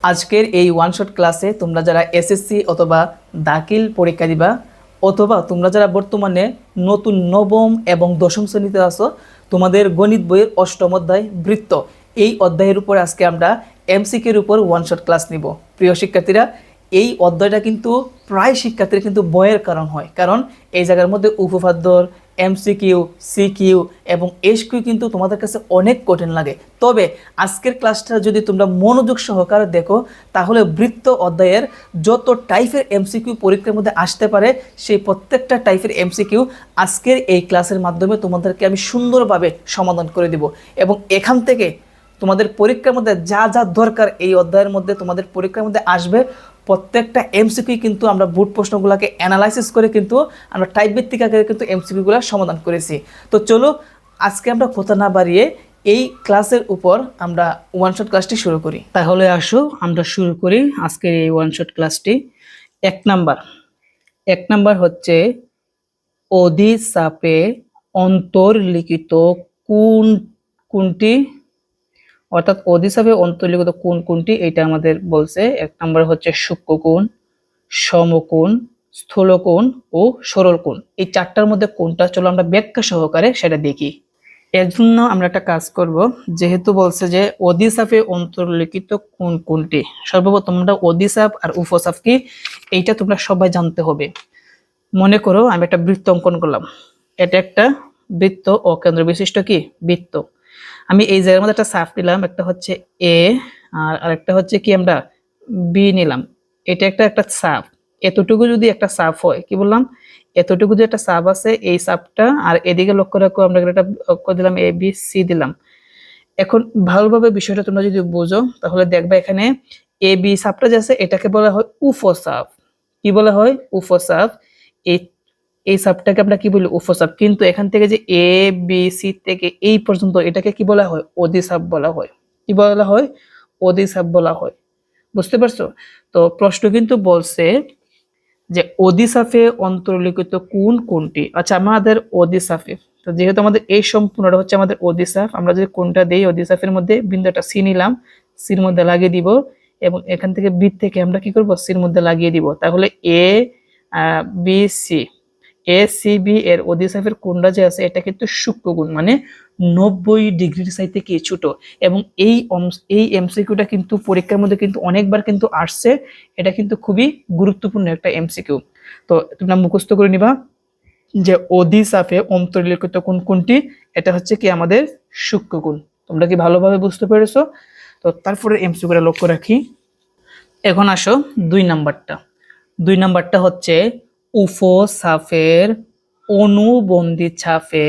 আজকের এই one shot ক্লাসে তোমরা যারা এসএসসি অথবা দাখিল পরীক্ষা দিবা অথবা তোমরা যারা বর্তমানে নতুন নবম এবং দশম শ্রেণীতে আছো, তোমাদের গণিত বইয়ের অষ্টম অধ্যায় বৃত্ত, এই অধ্যায়ের উপর আজকে আমরা এমসিকিউর উপর ওয়ান শট ক্লাস নিব। প্রিয় শিক্ষার্থীরা, এই অধ্যায়টা কিন্তু প্রায় শিক্ষার্থীর কিন্তু ভয়ের কারণ হয়, কারণ এই জায়গার মধ্যে উপপাদ্যর এমসিকিউ, সিকিউ এবং এসকিউ কিন্তু তোমাদের কাছে অনেক কঠিন লাগে। তবে আজকের ক্লাসটা যদি তোমরা মনোযোগ সহকারে দেখো, তাহলে বৃত্ত অধ্যায়ের যত টাইপের এমসিকিউ পরীক্ষার মধ্যে আসতে পারে, সেই প্রত্যেকটা টাইপের এমসিকিউ আজকের এই ক্লাসের মাধ্যমে তোমাদেরকে আমি সুন্দরভাবে সমাধান করে দেব। এবং এখান থেকে তোমাদের পরীক্ষার মধ্যে যা যা দরকার এই অধ্যায়ের মধ্যে তোমাদের পরীক্ষার মধ্যে আসবে, প্রত্যেকটা এমসিকিউ কিন্তু আমরা বোর্ড প্রশ্নগুলোকে অ্যানালাইসিস করে কিন্তু আমরা টাইপ ভিত্তিক আকারে কিন্তু এমসিকিউগুলো সমাধান করেছি। তো চলো আজকে আমরা কথা না বাড়িয়ে এই ক্লাসের উপর আমরা ওয়ান শট ক্লাসটি শুরু করি। তাহলে আসো আমরা শুরু করি আজকের এই ওয়ান শট ক্লাসটি। এক নাম্বার হচ্ছে অধিচাপে অন্তর্লিখিত কোনটি, অর্থাৎ অধিচাপে অন্তর্লিখিত কোনটি, এটা আমাদের বলছে। এক নাম্বার হচ্ছে সূক্ষ্মকোণ, সমকোণ, স্থূলকোণ ও সরলকোণ। এই চারটার মধ্যে কোনটা, চলো আমরা ব্যাখ্যা সহকারে সেটা দেখি। এর জন্য আমরা একটা কাজ করব, যেহেতু বলছে যে অধিচাপে অন্তর্লিখিত কোনটি, সর্বপ্রথম আমরা অধিচাপ আর উপচাপ কি এইটা তোমরা সবাই জানতে হবে। মনে করো আমি একটা বৃত্ত অঙ্কন করলাম, এটা একটা বৃত্ত ও কেন্দ্র বিশিষ্ট কি বৃত্ত। আমি এই জায়গার মধ্যে একটা চাপ নিলাম, একটা হচ্ছে এ আর আরেকটা হচ্ছে কি আমরা বি নিলাম। এটা একটা চাপ, এতটুকু যদি একটা চাপ হয়, কি বললাম, এতটুকু যদি একটা চাপ আছে, এই চাপটা আর এদিকে লক্ষ্য রাখো, আমরা একটা লক্ষ্য দিলাম, এ বি সি দিলাম। এখন ভালোভাবে বিষয়টা তোমরা যদি বোঝো, তাহলে দেখবে এখানে এ বি চাপটা যে আছে এটাকে বলা হয় উপচাপ। কি বলা হয়? উপচাপ। এই এই চাপটাকে আমরা কি বলি? উপচাপ। কিন্তু এখান থেকে যে এ বি সি থেকে এই পর্যন্ত এটাকে কি বলা হয়? অধিচাপ বলা হয়। কি বলা হয়? অধিচাপ বলা হয়। বুঝতে পারছো? তো প্রশ্ন কিন্তু বলছে যে অধিচাপে অন্তর্লিখিত কোনটি। আচ্ছা, আমাদের অধিচাপে, তো যেহেতু আমাদের এই সম্পূর্ণটা হচ্ছে আমাদের অধিচাপ, আমরা যদি কোনটা দেই, অধিচাপের মধ্যে বিন্দুটা সি নিলাম, সির মধ্যে লাগিয়ে দিব এবং এখান থেকে বি থেকে আমরা কি করব? সির মধ্যে লাগিয়ে দিব। তাহলে A B C, A C B এর অধিচাপের কোণটা যে আছে এটা কিন্তু সূক্ষ্মকোণ, মানে 90 ডিগ্রির চাইতে কি ছোট। এবং এই এমসিকিউটা কিন্তু পরীক্ষার মধ্যে কিন্তু অনেকবার কিন্তু আসছে। এটা কিন্তু খুবই গুরুত্বপূর্ণ একটা এমসিকিউ। তো তোমরা মুখস্থ করে নিবা যে অধিচাপে অন্তর্লিখিত কোনটি, এটা হচ্ছে কি আমাদের সূক্ষ্মকোণ। তোমরা কি ভালোভাবে বুঝতে পেরেছো? তো তারপরে এমসিকিউটা লক্ষ্য রাখি। এখন আসো দুই নাম্বারটা হচ্ছে উপচাপের অনুবন্ধী চাপে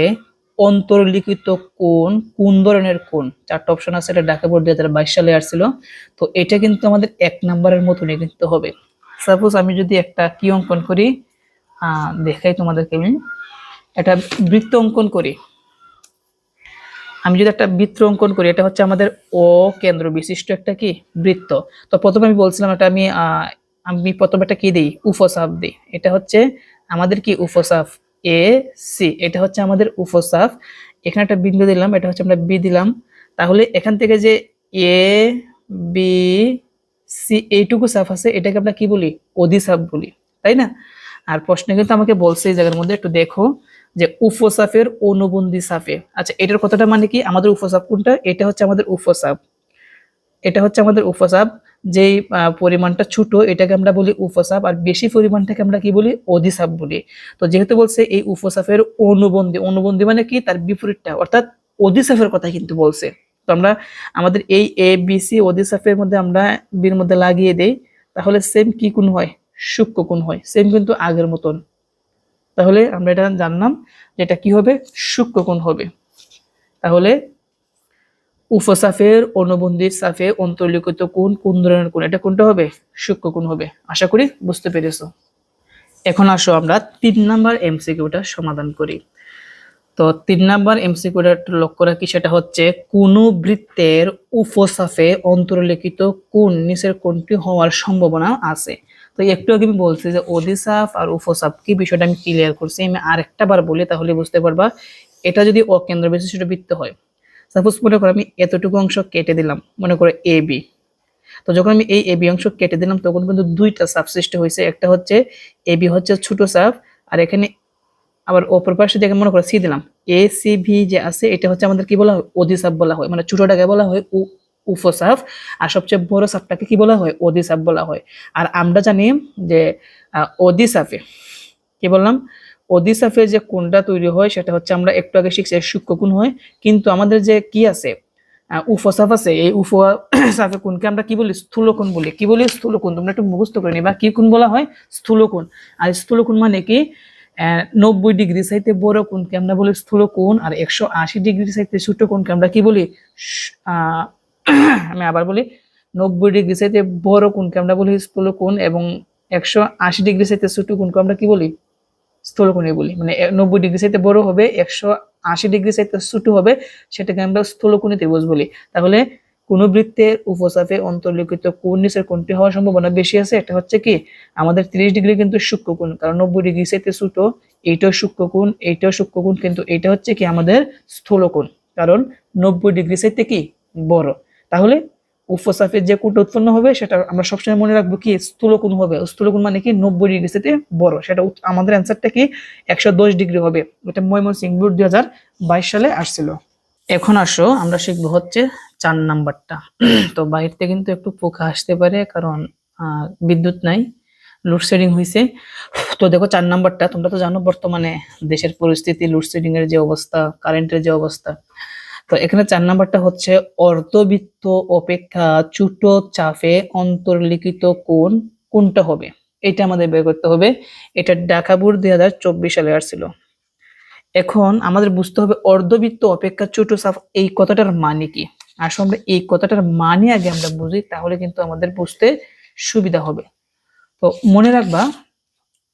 অন্তর্লিখিত কোন ধরনের কোণ। চারটা অপশন আছে, এটা ঢাকা বোর্ড 2022 সালে আসছিল। তো এটা কিন্তু আমাদের এক নাম্বারের মতনই কিন্তু হবে। সাপোজ আমি যদি একটা কি অঙ্কন করি, দেখাই তোমাদেরকে, আমি একটা বৃত্ত অঙ্কন করি। আমি যদি একটা বৃত্ত অঙ্কন করি, এটা হচ্ছে আমাদের ও কেন্দ্র বিশিষ্ট একটা কি বৃত্ত। তো প্রথমে আমি বলছিলাম এটা আমি প্রথমে একটা কি দিই? উপচাপ দিই। এটা হচ্ছে আমাদের কি উপচাপ এ সি, এটা হচ্ছে আমাদের উপচাপ। এখানে একটা বিন্দু দিলাম, এটা হচ্ছে আমরা বি দিলাম। তাহলে এখান থেকে যে এ বি সি এইটুকু চাপ আছে, এটাকে আমরা কি বলি? অধিচাপ বলি, তাই না? আর প্রশ্নে কিন্তু আমাকে বলছে এই জায়গার মধ্যে, একটু দেখো যে উপচাপের অনুবন্ধী চাপে। আচ্ছা, এটার কথাটা মানে কি? আমাদের উপচাপ কোনটা? এটা হচ্ছে আমাদের উপচাপ। এটা হচ্ছে আমাদের উপচাপ। যেই পরিমাণটা ছোট এটাকে আমরা বলি উপচাপ, আর বেশি পরিমাণটাকে আমরা কি বলি? অধিচাপ বলি। তো যেহেতু বলছে এই উপচাপের অনুবন্ধী মানে কি? তার বিপরীতটা, অর্থাৎ অধিচাপের কথা কিন্তু বলছে। তো আমরা আমাদের এই এ বি সি অধিচাপের মধ্যে আমরা বির মধ্যে লাগিয়ে দেই, তাহলে সেম কি কোণ হয়? সূক্ষ্মকোণ হয়। সেম কিন্তু আগের মতন। তাহলে আমরা এটা জানলাম যে এটা কি হবে? সূক্ষ্মকোণ হবে। তাহলে উপচাপের অনুবন্ধী চাপে অন্তর্লিখিত কোন ধরনের কোণ, এটা কোনটা হবে? সূক্ষ্মকোণ হবে। আশা করি বুঝতে পেরেছো। এখন আসো আমরা 3 নাম্বার এমসিকিউটা সমাধান করি। তো 3 নাম্বার এমসিকিউটা লক্ষ্য রাখি, সেটা হচ্ছে কোন বৃত্তের উপচাপে অন্তর্লিখিত কোণ নিচের কোনটি হওয়ার সম্ভাবনা আছে। তো একটু আগে আমি বলছি যে অধিচাপ আর উপচাপ কি, বিষয়টা আমি ক্লিয়ার করছি। আমি আরেকটা বার বলি তাহলে বুঝতে পারবা। এটা যদি অকেন্দ্র বিশিষ্ট বৃত্ত হয়, সাপোজ মনে করো আমি এতটুকু অংশ কেটে দিলাম, মনে করো এ বি। তো তো যখন আমি এই এবি অংশ কেটে দিলাম তখন কিন্তু দুইটা চাপ সৃষ্টি হয়েছে, একটা হচ্ছে এবি হচ্ছে ছোট চাপ, আর এখানে আবার অপর পাশে দেখে মনে করো সি দিলাম, এ সি ভি যে আছে এটা হচ্ছে আমাদের কি বলা হয়, অধিচাপ বলা হয়, মানে ছোটটাকে বলা হয় উপচাপ, আর সবচেয়ে বড় চাপটাকে কি বলা হয়, অধিচাপ বলা হয়। আর আমরা জানি যে অধিচাপে কি বললাম, অধিচাপে যে কোণটা তৈরি হয় সেটা হচ্ছে আমরা একটু আগে শিখছি সূক্ষ্মকোণ হয়, কিন্তু আমাদের যে কি আছে উপচাপ আছে, এই উপচাপে কোণকে আমরা কি বলি, স্থূলকোণ বলি। কি বলি, স্থূলকোণ। তোমরা একটু মুখস্থ করে নিবা কি কোণ বলা হয়, স্থূলকোণ। আর স্থূলকোণ মানে কি, 90 ডিগ্রি চাইতে বড় কোণকে আমরা বলি স্থূলকোণ, আর 180 ডিগ্রি চাইতে ছোট কোণকে আমরা কি বলি, আমি আবার বলি, 90 ডিগ্রি চাইতে বড় কোণকে আমরা বলি স্থূলকোণ, এবং 180 ডিগ্রি চাইতে ছোট কোণকে আমরা কি বলি, স্থূলকোণই বলি। মানে 90 ডিগ্রি চাইতে বড় হবে, 180 ডিগ্রি চাইতে ছোট হবে, সেটাকে আমরা স্থূলকোণী ত্রিভুজ বলি। তাহলে কোন বৃত্তের উপচাপে অন্তর্লিখিত কোণ নিচের কোণটি হওয়ার সম্ভাবনা বেশি আছে, এটা হচ্ছে কি আমাদের 30 ডিগ্রি কিন্তু সূক্ষ্মকোণ, কারণ 90 ডিগ্রি চাইতে ছোট, এইটাও সূক্ষ্মকোণ, এইটাও সূক্ষ্মকোণ, কিন্তু এটা হচ্ছে কি আমাদের স্থূলকোণ, কারণ 90 ডিগ্রি চাইতে কি বড়। তাহলে উপচাপের যে কোণটা উৎপন্ন হবে সেটা আমরা সবসময় মনে রাখবো কি, স্থূলকোণ হবে। স্থূলকোণ মানে কি 90 ডিগ্রি থেকে বড়, সেটা আমাদের অ্যান্সারটা কি 110 ডিগ্রি হবে। এটা ময়মনসিংহ বোর্ড 2022 সালে আসছিল। এখন আসো আমরা শিখবো হচ্ছে 4 নাম্বারটা। তো বাইরে কিন্তু একটু পোকা আসতে পারে, কারণ বিদ্যুৎ নাই, লোডশেডিং হয়েছে। তো দেখো 4 নাম্বারটা, তোমরা তো জানো বর্তমানে দেশের পরিস্থিতি, লোডশেডিং এর যে অবস্থা, কারেন্টের যে অবস্থা। তো এখানে 4 নাম্বারটা হচ্ছে অর্ধবৃত্ত অপেক্ষা ছোট চাপে অন্তর্লিখিত কোণ কোনটা হবে, এটা আমাদের বের করতে হবে। এটা ঢাকা বোর্ড 2024 সালে আসছিল। এখন আমাদের বুঝতে হবে অর্ধবৃত্ত অপেক্ষা ছোট চাপ এই কথাটার মানে কি। আসলে আমরা এই কথাটার মানে আগে আমরা বুঝি, তাহলে কিন্তু আমাদের বুঝতে সুবিধা হবে। তো মনে রাখবা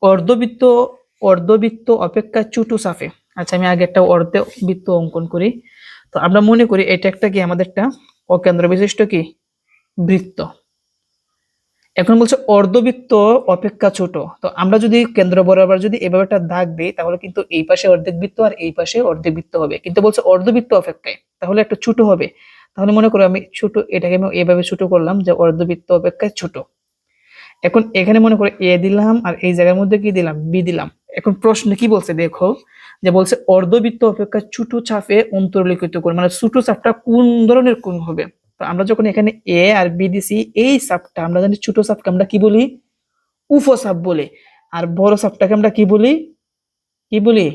অর্ধবৃত্ত, অর্ধবৃত্ত অপেক্ষা ছোট চাপে। আচ্ছা আমি আগে একটা অর্ধবৃত্ত অঙ্কন করি। তো আমরা মনে করি এটা একটা কি আমাদের একটা অকেন্দ্র বিশিষ্ট কি বৃত্ত। এখন বলছে অর্ধবৃত্ত অপেক্ষা ছোট, তো আমরা যদি কেন্দ্র বরাবর যদি এভাবে একটা দাগ দিই তাহলে কিন্তু এই পাশে অর্ধেক বৃত্ত আর এই পাশে অর্ধেক বৃত্ত হবে, কিন্তু বলছে অর্ধবৃত্ত অপেক্ষায়, তাহলে একটু ছোট হবে। তাহলে মনে করো আমি ছোট, এটাকে আমি এভাবে ছোট করলাম যে অর্ধবৃত্ত অপেক্ষায় ছোট। এখন এখানে মনে করো এ দিলাম, আর এই জায়গার মধ্যে কি দিলাম, বি দিলাম। এখন প্রশ্ন কি বলছে দেখো, যে বলছে অর্ধবৃত্ত অপেক্ষা ছোট চাপে অন্তর্লিখিত কোণ, মানে ছোট চাপটা কোন ধরনের কোণ হবে। তো আমরা যখন এখানে এ আর বি দিছি, এই চাপটা আমরা জানি ছোট চাপকে আমরা কি বলি, উপচাপ বলি, আর বড় চাপটাকে আমরা কি বলি, কি বলি,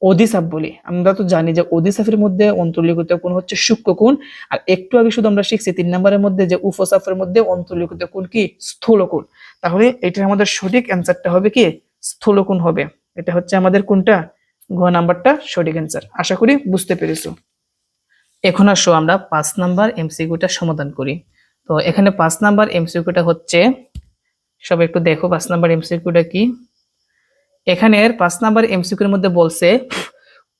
অধিচাপ বলি। আমরা তো জানি যে অধিচাপের মধ্যে অন্তর্লিখিত কোণ হচ্ছে সূক্ষ্মকোণ, আর একটু আগে শুধু আমরা শিখছি 3 নম্বরের মধ্যে যে উপচাপের মধ্যে অন্তর্লিখিত কোণ কি স্থূলকোণ। তাহলে এটা আমাদের সঠিক অ্যান্সারটা হবে কি স্থূলকোণ হবে। এটা হচ্ছে আমাদের কোনটা, ঘ নাম্বারটা সঠিক অ্যান্সার। আশা করি বুঝতে পেরেছো। এখন আসো আমরা 5 নাম্বার এমসিকিউটা সমাধান করি। তো এখানে 5 নাম্বার এমসিকিউটা হচ্ছে, সবাই একটু দেখো 5 নাম্বার এমসিকিউটা কি। এখানের 5 নাম্বার এমসিকিউর মধ্যে বলছে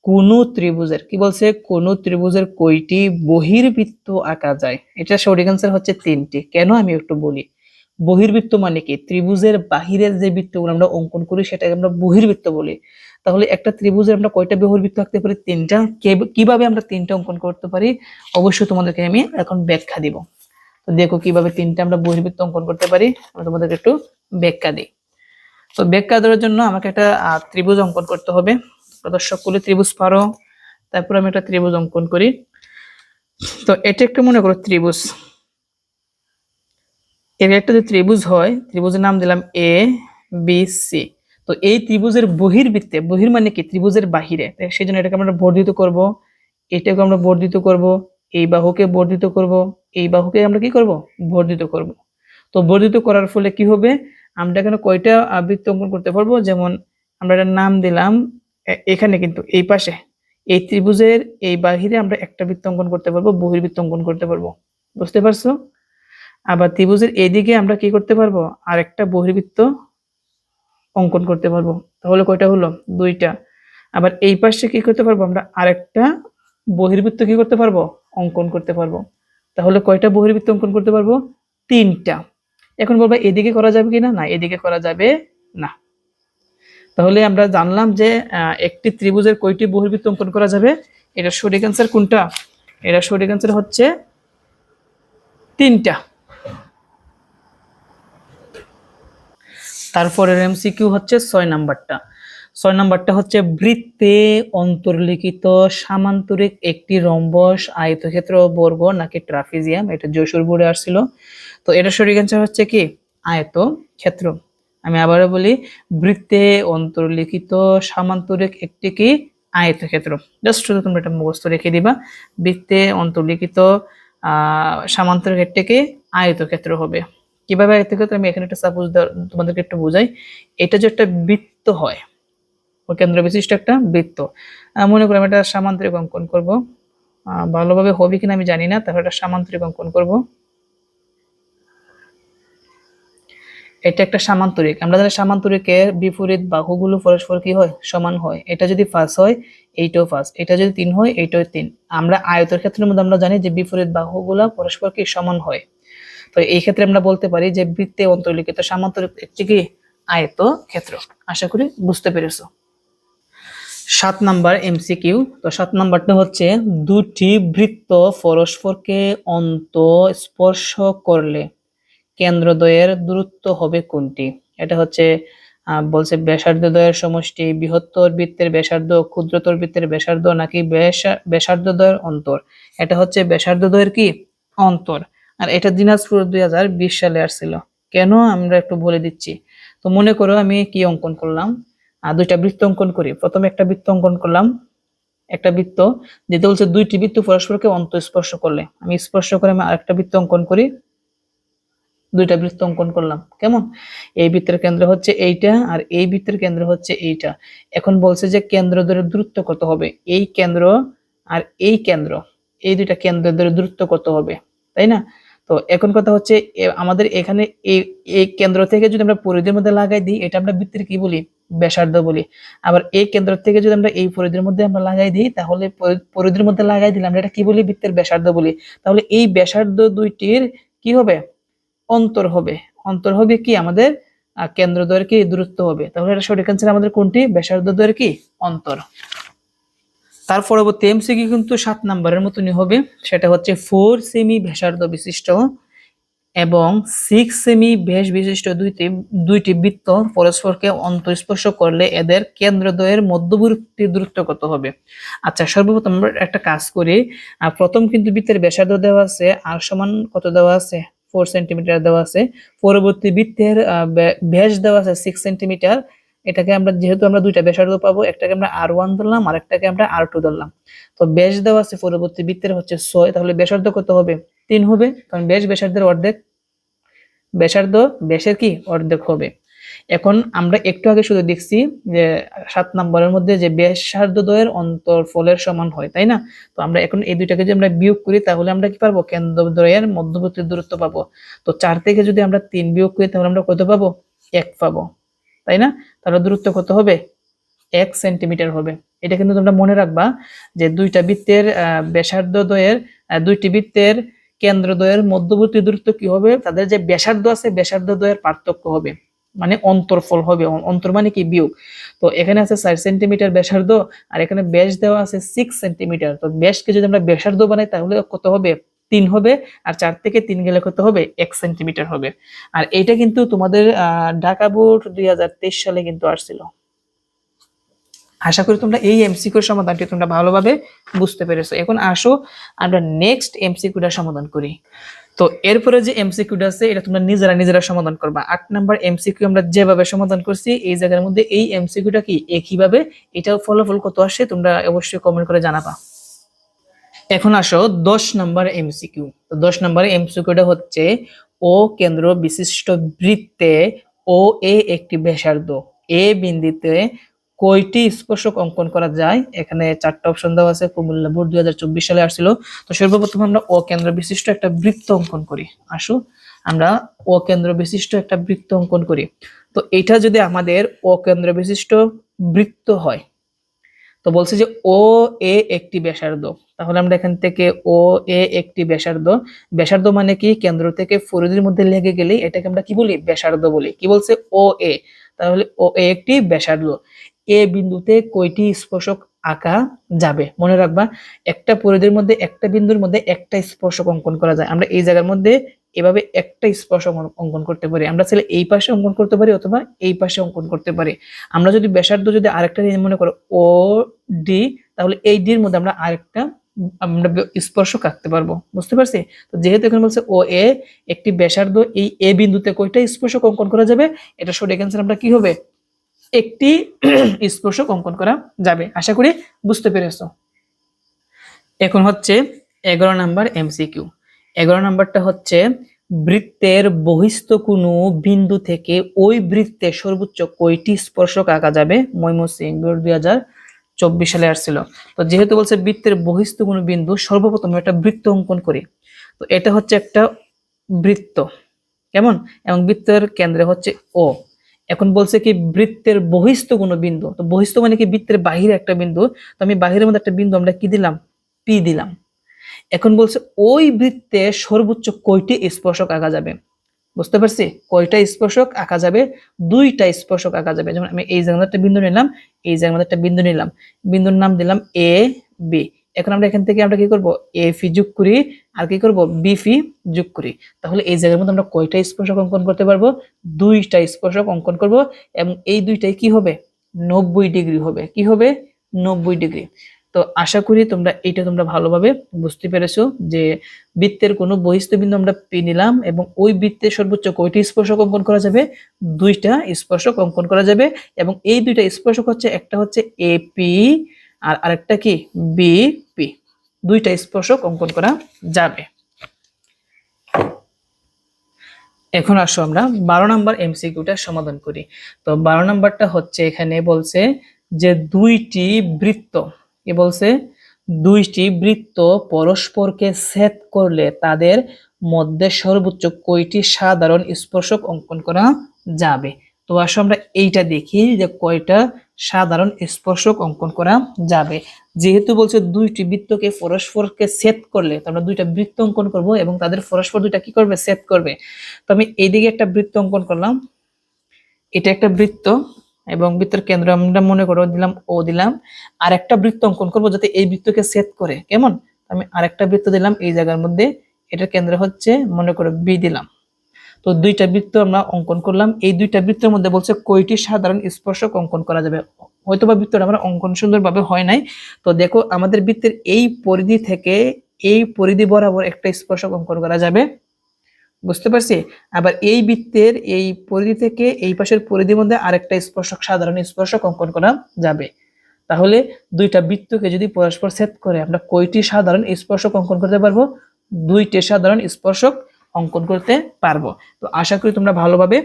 কোন ত্রিভুজের, কি বলছে, কোন ত্রিভুজের কয়টি বহির্বৃত্ত আঁকা যায়। এটা সঠিক অ্যান্সার হচ্ছে 3টি। কেন আমি একটু বলি। বহির্বৃত্ত মানে কি, ত্রিভুজের বাহিরের যে বৃত্তগুলো আমরা অঙ্কন করি সেটাকে আমরা বহির্বৃত্ত বলি। তাহলে একটা ত্রিভুজের আমরা কয়টা বহির্বৃত্ত আঁকতে পারি, 3টা। কিভাবে আমরা 3টা অঙ্কন করতে পারি অবশ্যই তোমাদেরকে আমি এখন ব্যাখ্যা দিব। তো দেখো কিভাবে 3টা আমরা বহির্বৃত্ত অঙ্কন করতে পারি, আমি তোমাদেরকে একটু ব্যাখ্যা দিই। তো ব্যাখ্যা দেওয়ার জন্য আমাকে একটা ত্রিভুজ অঙ্কন করতে হবে। প্রদর্শক করলে ত্রিভুজ পারো, তারপর আমি একটা ত্রিভুজ অঙ্কন করি। তো এটা একটু মনে করো ত্রিভুজ, এর একটা যে ত্রিভুজ হয়, ত্রিভুজের নাম দিলাম এ বি সি। তো এই ত্রিভুজের বহির্বৃত্তে, বহির মানে কি ত্রিভুজের বাহিরে, সেই জন্য এটাকে আমরা বর্ধিত করব, এটাকে আমরা বর্ধিত করব, এই বাহুকে বর্ধিত করব, এই বাহুকে আমরা কি করব, বর্ধিত করব। তো বর্ধিত করার ফলে কি হবে, আমরা এখানে কয়টা বৃত্ত অঙ্কন করতে পারবো, যেমন আমরা এটার নাম দিলাম, এখানে কিন্তু এই পাশে এই ত্রিভুজের এই বাহিরে আমরা একটা বৃত্ত অঙ্কন করতে পারবো, বহির্বৃত্ত অঙ্কন করতে পারবো। বুঝতে পারছো? আবার ত্রিভুজের এদিকে আমরা কি করতে পারবো, আর একটা বহির্বৃত্ত অঙ্কন করতে পারবো। তাহলে কয়টা হলো, 2টা। আবার এই পাশে কি করতে পারবো, আমরা আরেকটা বহির্বৃত্ত কি করতে পারবো, অঙ্কন করতে পারবো। তাহলে কয়টা বহির্বৃত্ত অঙ্কন করতে পারবো, 3টা। এখন বলবো এদিকে করা যাবে কিনা, না এদিকে করা যাবে না। তাহলে আমরা জানলাম যে একটি ত্রিভুজের কয়টি বহির্বৃত্ত অঙ্কন করা যাবে। এটা সঠিক অ্যান্সার কোনটা, এটা সঠিক অ্যান্সার হচ্ছে 3টা। তারপরের এমসিকিউ হচ্ছে 6 নাম্বারটা। 6 নাম্বারটা হচ্ছে বৃত্তে অন্তর্লিখিত সামান্তরিক একটি রম্বস, আয়তক্ষেত্র, বর্গ নাকি ট্রাপিজিয়াম। এটা যশোর বোর্ডে আসছিল। তো এটা সঠিক অ্যান্সার হচ্ছে কি আয়তক্ষেত্র। আমি আবারও বলি, বৃত্তে অন্তর্লিখিত সামান্তরিক একটি কি আয়তক্ষেত্র। জাস্ট শুধু তোমরা এটা মুখস্থ রেখে দিবা, বৃত্তে অন্তর্লিখিত সামান্তরিক একটি কি আয়তক্ষেত্র হবে। কিভাবে আয়তক্ষেত্র, আমি এখানে একটা সাপোজ তোমাদেরকে একটু বোঝাই। এটা যে একটা বৃত্ত হয়, ও কেন্দ্র বিশিষ্ট একটা বৃত্ত, মনে করি আমি একটা সামান্তরিক অঙ্কন করব। ভালোভাবে হবে কিনা আমি জানি না, তাহলে একটা সামান্তরিক অঙ্কন করব। এটা একটা সামান্তরিক। আমরা জানি সামান্তরিকের বিপরীত বাহুগুলো পরস্পর কি হয়, সমান হয়। এটা যদি 5 হয় এইটাও 5, এটা যদি 3 হয় এইটাও 3। আমরা আয়তের ক্ষেত্রের মধ্যে আমরা জানি যে বিপরীত বাহুগুলো পরস্পর কি সমান হয়। তো এই ক্ষেত্রে আমরা বলতে পারি যে বৃত্তে অন্তর্লিখিত সামান্তরিক একটি কি আয়তক্ষেত্র। আশা করি বুঝতে পেরেছো। 7 নাম্বার এমসিকিউ। তো 7 নাম্বারটা হচ্ছে, দুটি বৃত্ত পরস্পরকে অন্তঃস্পর্শ করলে কেন্দ্রদ্বয়ের দূরত্ব হবে কোনটি? এটা হচ্ছে বলছে ব্যাসার্ধদ্বয়ের সমষ্টি, বৃহত্তর বৃত্তের ব্যাসার্ধ, ক্ষুদ্রতর বৃত্তের ব্যাসার্ধ নাকি ব্যাসার্ধদ্বয়ের অন্তর। এটা হচ্ছে ব্যাসার্ধদ্বয়ের কি অন্তর। আর এটা দিনাজপুর 2020 সালে আসছিল। কেন আমরা একটু বলে দিচ্ছি। তো মনে করো আমি কি অঙ্কন করলাম, দুইটা বৃত্ত অঙ্কন করি। প্রথমে একটা বৃত্ত অঙ্কন করলাম, একটা বৃত্ত যেটা বলছে দুইটি বৃত্ত পরস্পরকে অন্তঃস্পর্শ করলে, আমি স্পর্শ করে আমি আরেকটা বৃত্ত অঙ্কন করি। দুইটা বৃত্ত অঙ্কন করলাম, কেমন? এই বৃত্তের কেন্দ্র হচ্ছে এইটা আর এই বৃত্তের কেন্দ্র হচ্ছে এইটা। এখন বলছে যে কেন্দ্র দ্বয়ের দূরত্ব কত হবে, এই কেন্দ্র আর এই কেন্দ্র, এই দুইটা কেন্দ্রের দ্বয়ের দূরত্ব কত হবে, তাই না? তো এখন কথা হচ্ছে আমাদের এখানে এই কেন্দ্র থেকে যদি আমরা পরিধির মধ্যে লাগাই দিই, এটা আমরা বৃত্তের কি বলি, ব্যাসার্ধ বলি। আবার এই কেন্দ্র থেকে যদি আমরা এই পরিধির মধ্যে আমরা লাগাই দিই, তাহলে পরিধির মধ্যে লাগাই দিলে আমরা এটা কি বলি, বৃত্তের ব্যাসার্ধ বলি। তাহলে এই ব্যাসার্ধ দুইটির কি হবে, অন্তর হবে। অন্তর হবে কি আমাদের কেন্দ্রদ্বয়ের কি দূরত্ব হবে। তাহলে এটা সঠিক অ্যান্সার আমাদের কোনটি, ব্যাসার্ধদ্বয়ের কি অন্তর। তার পরবর্তী এমসিকিউ কিন্তু 7 নাম্বারের মতনই হবে। সেটা হচ্ছে 4 সেমি ব্যাসার্ধ বিশিষ্ট এবং 6 সেমি ব্যাস বিশিষ্ট দুইটি বৃত্ত পরস্পরকে অন্তঃস্পর্শ করলে এদের কেন্দ্রদ্বয়ের মধ্যবর্তী দূরত্ব কত হবে। আচ্ছা, সর্বপ্রথম আমরা একটা কাজ করি। প্রথম কিন্তু বৃত্তের ব্যাসার্ধ দেওয়া আছে, আর সমান কত দেওয়া আছে, 4 সেন্টিমিটার দেওয়া আছে। পরবর্তী বৃত্তের ব্যাস দেওয়া আছে 6 সেন্টিমিটার। এটাকে আমরা যেহেতু আমরা দুইটা ব্যাসার্ধ পাবো, একটাকে আমরা R1 ধরলাম আর একটাকে আমরা R2 ধরলাম। তো ব্যাস দেওয়া আছে পরবর্তী বৃত্তের হচ্ছে 6, তাহলে ব্যাসার্ধ কত হবে, 3 হবে। কারণ ব্যাস ব্যাসার্ধের অর্ধেক, ব্যাসার্ধ ব্যাসের কি অর্ধেক হবে। এখন আমরা একটু আগে শুধু দেখছি যে 7 নাম্বারের মধ্যে যে ব্যাসার্ধদ্বয়ের অন্তরফলের সমান হয়, তাই না? তো আমরা এখন এই দুইটাকে যদি আমরা বিয়োগ করি, তাহলে আমরা কি পাবো, কেন্দ্রদ্বয়ের মধ্যবর্তী দূরত্ব পাবো। তো 4 থেকে যদি আমরা 3 বিয়োগ করি, তাহলে আমরা কত পাবো, 1 পাবো, তাই না? তাহলে দূরত্ব কত হবে, 1 সেন্টিমিটার হবে। এটা কিন্তু তোমরা মনে রাখবা যে দুইটা বৃত্তের ব্যাসার্ধদ্বয়ের দুইটি বৃত্তের কেন্দ্রদ্বয়ের মধ্যবর্তী দূরত্ব কি হবে, তাদের যে ব্যাসার্ধ আছে ব্যাসার্ধদ্বয়ের পার্থক্য হবে, মানে অন্তরফল হবে। অন্তর মানে কি, বিয়োগ। তো এখানে আছে 4 সেন্টিমিটার ব্যাসার্ধ আর এখানে ব্যাস দেওয়া আছে 6 সেন্টিমিটার। তো ব্যাসকে যদি আমরা ব্যাসার্ধ বানাই, তাহলে কত হবে, 3 হবে। আর 4 থেকে 3 গেলে কত হবে, 1 সেন্টিমিটার হবে। আর এটা কিন্তু তোমাদের ঢাকা বোর্ড 2023 সালে কিন্তু আসছিল। আশা করি তোমরা এই এমসিকিউর সমাধানটি তোমরা ভালোভাবে বুঝতে পেরেছো। এখন আসো আমরা নেক্সট এমসিকিউটার সমাধান করি। তো এরপরে যে এমসিকিউটা আছে, এটা তোমরা নিজেরা সমাধান করবা। 8 নাম্বার এমসিকিউ আমরা যেভাবে সমাধান করছি, এই জায়গার মধ্যে এই এমসিকিউটা কি একইভাবে, এটাও ফলাফল কত আসে তোমরা অবশ্যই কমেন্ট করে জানাবা। এখন আসো 10 নাম্বার এমসিকিউ। তো 10 নাম্বার এমসিকিউটা হচ্ছে, ও কেন্দ্র বিশিষ্ট বৃত্তে ও এ একটি ব্যাসার্ধ এ বিন্দুতে কয়টি স্পর্শক অঙ্কন করা যায়। এখানে 4টা অপশন দেওয়া আছে, কুমিল্লা বোর্ড 2024 সালে আসছিল। তো সর্বপ্রথম আমরা ও কেন্দ্র বিশিষ্ট একটা বৃত্ত অঙ্কন করি। আসো আমরা ও কেন্দ্র বিশিষ্ট একটা বৃত্ত অঙ্কন করি। তো এটা যদি আমাদের ও কেন্দ্র বিশিষ্ট বৃত্ত হয়, তো বলছে যে ও এ একটি ব্যাসার্ধ। তাহলে আমরা এখান থেকে ও এ একটি ব্যাসার্ধ, ব্যাসার্ধ মানে কি, কেন্দ্র থেকে পরিধির মধ্যে লেগে গেলে এটাকে আমরা কি বলি, ব্যাসার্ধ বলি। কি বলছে, ও এ, তাহলে ও এ একটি ব্যাসার্ধ। এ বিন্দুতে কয়টি স্পর্শক আঁকা যাবে, মনে রাখবা একটা পরিধির মধ্যে একটা বিন্দুর মধ্যে একটা স্পর্শক অঙ্কন করা যায়। আমরা এই জায়গার মধ্যে এভাবে একটা স্পর্শক অঙ্কন করতে পারি। আমরা চাইলে এই পাশে অঙ্কন করতে পারি অথবা এই পাশে অঙ্কন করতে পারি। আমরা যদি ব্যাসার্ধ যদি আরেকটা মনে করো ও ডি, তাহলে এই ডির মধ্যে আমরা আরেকটা আমরা স্পর্শক আঁকতে পারবো। বুঝতে পারছি? তো যেহেতু এখানে বলছে ও এ একটি ব্যাসার্ধ, এই এ বিন্দুতে কয়টা স্পর্শক অঙ্কন করা যাবে? এটা সঠিক অ্যান্সার আমরা কি হবে? একটি স্পর্শক অঙ্কন করা যাবে। আশা করি বুঝতে পেরেছো। এখন হচ্ছে 11 নাম্বার এমসিকিউ। 11 নাম্বারটা হচ্ছে বৃত্তের বহিস্থ কোনো বিন্দু থেকে ওই বৃত্তে সর্বোচ্চ কয়টি স্পর্শক আঁকা যাবে? ময়মনসিংহ 2024 সালে আসছিল। তো যেহেতু বলছে বৃত্তের বহিস্থ কোনো বিন্দু, সর্বপ্রথম একটা বৃত্ত অঙ্কন করি। তো এটা হচ্ছে একটা বৃত্ত, কেমন, এবং বৃত্তের কেন্দ্রে হচ্ছে ও। এখন বলছে কি বৃত্তের বহিস্থ কোনো বিন্দু, তো বহিস্থ মানে কি বৃত্তের বাহিরে একটা বিন্দু। তো আমি বাহিরের মধ্যে একটা বিন্দু আমরা কি দিলাম? পি দিলাম। এখন বলছে ওই বৃত্তে সর্বোচ্চ কয়টি স্পর্শক আঁকা যাবে? বুঝতে পারছি? কয়টা স্পর্শক আঁকা যাবে? দুইটা স্পর্শক আঁকা যাবে। যেমন আমি এই জায়গায় একটা বিন্দু নিলাম, এই জায়গায় একটা বিন্দু নিলাম, বিন্দুর নাম দিলাম এ বি। এখন আমরা এখান থেকে আমরা কি করব? এ ফি যোগ করি, আর কি করব? বি ফি যোগ করি। তাহলে এই জায়গার মধ্যে আমরা কয়টা স্পর্শক অঙ্কন করতে পারবো? দুইটা স্পর্শক অঙ্কন করব, এবং এই দুইটাই কি হবে? 90 ডিগ্রি হবে। কি হবে? 90 ডিগ্রি। তো আশা করি তোমরা ভালোভাবে বুঝতে পেরেছো যে বৃত্তের কোনো বহিস্থ বিন্দু আমরা পি নিলাম, এবং ওই বৃত্তে সর্বোচ্চ কয়টি স্পর্শক অঙ্কন করা যাবে? দুইটা স্পর্শক অঙ্কন করা যাবে, এবং এই দুইটা স্পর্শক হচ্ছে একটা হচ্ছে এপি আর আরেকটা কি বিপি। দুইটা স্পর্শক অঙ্কন করা যাবে। এখন আসো আমরা 12 নাম্বার এমসিকিউটা সমাধান করি। তো 12 নাম্বারটা হচ্ছে এখানে বলছে যে দুইটি বৃত্ত, কি বলছে? দুইটি বৃত্ত পরস্পরকে ছেদ করলে তাদের মধ্যে সর্বোচ্চ কয়টি সাধারণ স্পর্শক অঙ্কন করা যাবে? তো আসো আমরা এইটা দেখি যে কয়টা সাধারণ স্পর্শক অঙ্কন করা যাবে। যেহেতু বলছে দুইটি বৃত্তকে পরস্পরকে ছেদ করলে, তো আমরা দুইটা বৃত্ত অঙ্কন করব এবং তাদের পরস্পর দুইটা কি করবে? ছেদ করবে। তো আমি এইদিকে একটা বৃত্ত অঙ্কন করলাম, এটা একটা বৃত্ত, এবং বৃত্তের কেন্দ্র আমরা মনে করো দিলাম ও দিলাম। আর একটা বৃত্ত অঙ্কন করব যাতে এই বৃত্তকে ছেদ করে, কেমন? আমি আরেকটা বৃত্ত দিলাম এই জায়গার মধ্যে, এটার কেন্দ্র হচ্ছে মনে করো বি দিলাম। তো দুইটা বৃত্ত আমরা অঙ্কন করলাম। এই দুইটা বৃত্তের মধ্যে বলছে কয়টি সাধারণ স্পর্শক অঙ্কন করা যাবে। হয়তোবা বৃত্তটা আমরা অঙ্কন সুন্দরভাবে হয় নাই। তো দেখো আমাদের বৃত্তের এই পরিধি থেকে এই পরিধি বরাবর একটা স্পর্শক অঙ্কন করা যাবে। বুঝতে পারছি? আবার এই বৃত্তের এই পরিধি থেকে এই পাশের পরিধির মধ্যে আরেকটা স্পর্শক, সাধারণ স্পর্শক অঙ্কন করা যাবে। তাহলে দুইটা বৃত্তকে যদি পরস্পর ছেদ করে আমরা কয়টি সাধারণ স্পর্শক অঙ্কন করতে পারবো? দুইটি সাধারণ স্পর্শক অঙ্কন করতে পারবো। তো আশা করি তোমরা ভালোভাবে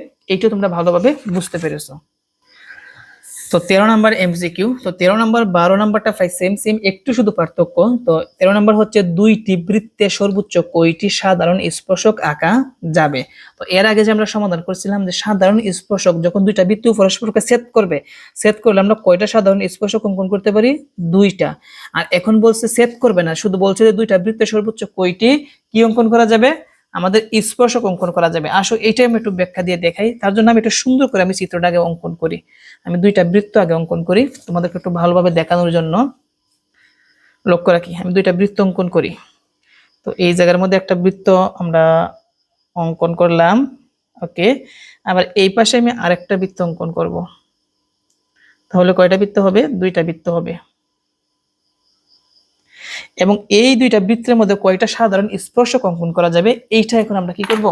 বুঝতে পেরেছো। তো 13 নাম্বার এমসিকিউ। তো 13 নাম্বার 12 নাম্বারটা প্রায় সেম একটু শুধু পার্থক্য। তো 13 নাম্বার হচ্ছে দুইটি বৃত্তে সর্বোচ্চ কয়টি সাধারণ স্পর্শক আঁকা যাবে? তো এর আগে যে আমরা সমাধান করছিলাম যে সাধারণ স্পর্শক যখন দুইটা বৃত্ত পরস্পরকে ছেদ করলে আমরা কয়টা সাধারণ স্পর্শক অঙ্কন করতে পারি? দুইটা। আর এখন বলছে ছেদ করবে না, শুধু বলছে যে দুইটা বৃত্তে সর্বোচ্চ কয়টি কি অঙ্কন করা যাবে? আমাদের স্পর্শক অঙ্কন করা যাবে। আসো এইটাই আমি একটু ব্যাখ্যা দিয়ে দেখাই। তার জন্য আমি একটু সুন্দর করে আমি চিত্রটা আগে অঙ্কন করি। আমি দুইটা বৃত্ত আগে অঙ্কন করি তোমাদেরকে একটু ভালোভাবে দেখানোর জন্য। লক্ষ্য রাখি আমি দুইটা বৃত্ত অঙ্কন করি। তো এই জায়গার মধ্যে একটা বৃত্ত আমরা অঙ্কন করলাম, ওকে। আবার এই পাশে আমি আরেকটা বৃত্ত অঙ্কন করব। তাহলে কয়টা বৃত্ত হবে? দুইটা বৃত্ত হবে। এবং এই দুইটা বৃত্তের মধ্যে কয়টা সাধারণ স্পর্শক অঙ্কন করা যাবে এইটা এখন আমরা কি করব?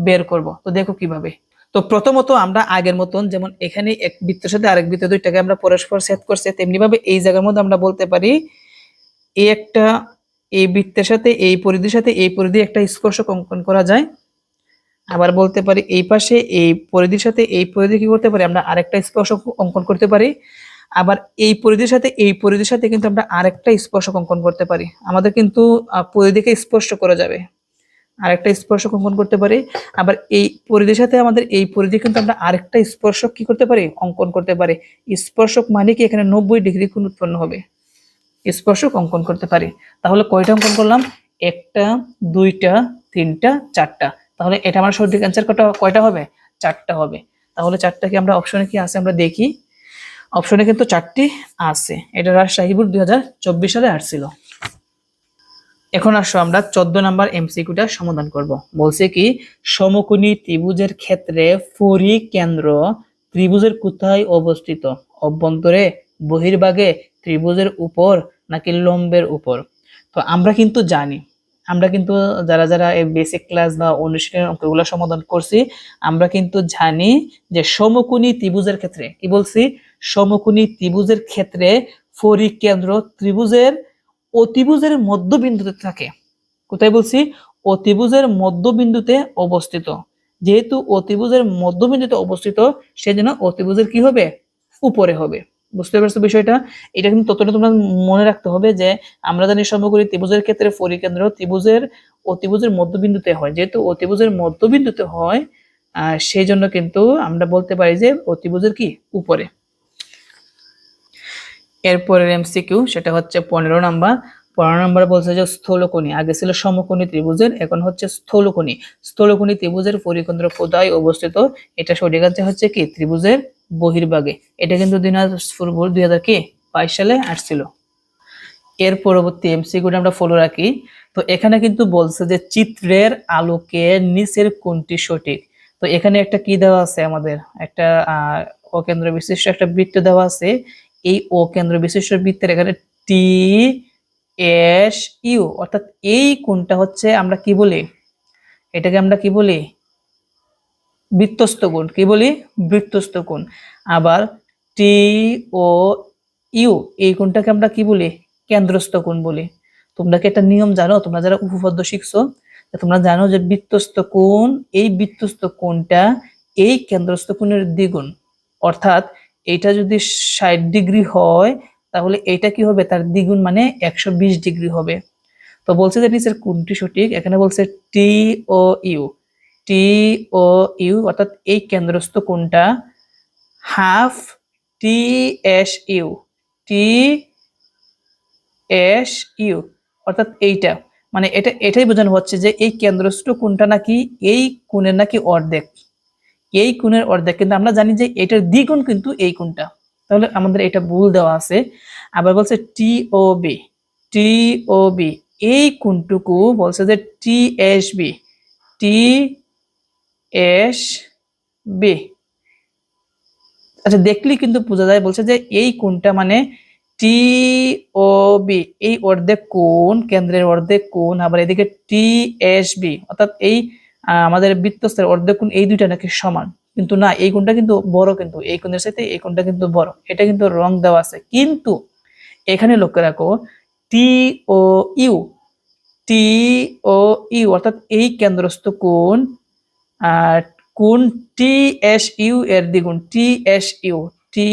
বের করব। তো দেখো কিভাবে। তো প্রথমত আমরা আগের মতন যেমন এখানে এক বৃত্তের সাথে আরেক বৃত্ত দুইটাকে আমরা পরস্পর ছেদ করছি, তেমনি ভাবে এই জায়গার মধ্যে আমরা বলতে পারি এই বৃত্তের সাথে এই পরিধির সাথে এই পরিধি একটা স্পর্শক অঙ্কন করা যায়। আবার বলতে পারি এই পাশে এই পরিধির সাথে এই পরিধি কি করতে পারি? আমরা আরেকটা স্পর্শক অঙ্কন করতে পারি। আবার এই পরিধির সাথে কিন্তু আমরা আরেকটা স্পর্শক অঙ্কন করতে পারি। আমাদের কিন্তু পরিধিকে স্পর্শ করা যাবে, আরেকটা স্পর্শক অঙ্কন করতে পারি। আবার এই পরিধির সাথে আমাদের এই পরিধি কিন্তু আমরা আরেকটা স্পর্শক কি করতে পারি? অঙ্কন করতে পারি। স্পর্শক মানে কি এখানে 90 ডিগ্রি কোণ উৎপন্ন হবে, স্পর্শক অঙ্কন করতে পারি। তাহলে কয়টা অঙ্কন করলাম? একটা, দুইটা, তিনটা, চারটা। তাহলে এটা আমার সঠিক অ্যান্সার কয়টা হবে? চারটা হবে। তাহলে চারটা কি আমরা অপশনে কি আছে আমরা দেখি। অপশনে কিন্তু চারটি আছে। এটা রাজশাহী বোর্ড 2024 সালে আসছিল। এখন আসো আমরা 14 নাম্বার এমসিকিউটা সমাধান করব। বলছে কি সমকোণী ত্রিভুজের ক্ষেত্রে পরিকেন্দ্র ত্রিভুজের কোথায় অবস্থিত? অভ্যন্তরে, বহির্ভাগে, ত্রিভুজের উপর নাকি লম্বের উপর? তো আমরা কিন্তু জানি, আমরা কিন্তু যারা যারা এই বেসিক ক্লাস বা অনুশীলনের অঙ্কগুলো সমাধান করছি, আমরা কিন্তু জানি যে সমকোণী ত্রিভুজের ক্ষেত্রে কি বলছি, সমকোণী ত্রিভুজের ক্ষেত্রে পরিকেন্দ্র ত্রিভুজের অতিভুজের মধ্যবিন্দুতে থাকে। কোথায় বলছি? অতিভুজের মধ্যবিন্দুতে অবস্থিত। যেহেতু অতিভুজের মধ্যবিন্দুতে অবস্থিত, সেজন্য অতিভুজের কি হবে? উপরে হবে। বুঝতে পারছো বিষয়টা? এটা কিন্তু ততটা তোমরা মনে রাখতে হবে যে আমরা জানি সমকোণী ত্রিভুজের ক্ষেত্রে পরিকেন্দ্র ত্রিভুজের অতিভুজের মধ্যবিন্দুতে হয়। যেহেতু অতিভুজের মধ্যবিন্দুতে হয়, সেই জন্য কিন্তু আমরা বলতে পারি যে অতিভুজের কি উপরে। এরপরের এমসিকিউ সেটা হচ্ছে 15 নাম্বার। 15 নাম্বার বলছে যে স্থূলকোণী, আগে ছিল সমকোণী ত্রিভুজের, এখন হচ্ছে স্থূলকোণী। স্থূলকোণী ত্রিভুজের পরিকেন্দ্র কোথায় অবস্থিত? এটা সঠিক আনসার হচ্ছে কি ত্রিভুজের বহির্ভাগে। এটা কিন্তু 2022 সালে আসছিল। এর পরবর্তী এমসিকিউটা আমরা ফলো রাখি। তো এখানে কিন্তু বলছে যে চিত্রের আলোকে নিচের কোনটি সঠিক? তো এখানে একটা কি দেওয়া আছে, আমাদের একটা অকেন্দ্র বিশিষ্ট একটা বৃত্ত দেওয়া আছে। এই অকেন্দ্র বিশিষ্ট বৃত্তের এখানে টি এস ইউ, অর্থাৎ এই কোণটা হচ্ছে আমরা কি বলি, এটাকে আমরা কি বলি? বৃত্তস্থ কোণ। কি বলি? বৃত্তস্থ কোণ। আবার টি ও ইউ, এই কোণটাকে আমরা কি বলি? কেন্দ্রস্থ কোণ বলি। তোমরা কি একটা নিয়ম জানো? তোমরা যারা উপপাদ্য শিখছো, তোমরা জানো যে বৃত্তস্থ কোণ, এই বৃত্তস্থ কোণটা এই কেন্দ্রস্থ কোণের দ্বিগুণ। অর্থাৎ এইটা যদি 60 ডিগ্রি হয়, তাহলে এইটা কি হবে? তার দ্বিগুণ, মানে 120 ডিগ্রি হবে। তো বলছে যে নিচের কোণটি সঠিক? এখানে বলছে টি ও ইউ। টি ও ইউ অর্থাৎ এই কেন্দ্রস্থ কোণটা half T S U. T S U অর্থাৎ এইটা, মানে এটাই বোঝানো হচ্ছে যে এই কেন্দ্রস্থ কোণটা নাকি এই কোণের নাকি অর্ধেক। এই কোণের অর্ধেক, কিন্তু আমরা জানি যে এটার দ্বিগুণ কিন্তু এই কোণটা। তাহলে আমাদের এটা ভুল দেওয়া আছে। আবার বলছে টি ও বি। টি ও বি, এই কোণটুকু বলছে যে T S B. T S B, আচ্ছা দেখলেই কিন্তু বোঝা যায়। বলছে যে এই কোণটা মানে টি ও বি, এই অর্ধেক কোণ, কেন্দ্রের অর্ধেক কোণ, আবার এদিকে টি এস বি অর্থাৎ এই আমাদের বৃত্তস্থের অর্ধেক কোণ, এই দুইটা নাকি সমান। কিন্তু না, এই কোণটা কিন্তু বড়, কিন্তু এই কোণের সাথে এই কোণটা কিন্তু বড়। এটা কিন্তু রং দেওয়া আছে। কিন্তু এখানে লক্ষ্য রাখো টি ও ইউ। টি ও ইউ অর্থাৎ এই কেন্দ্রস্থ কোণ আর কোণ টি এস ইউ এর দ্বিগুণ। T S U, T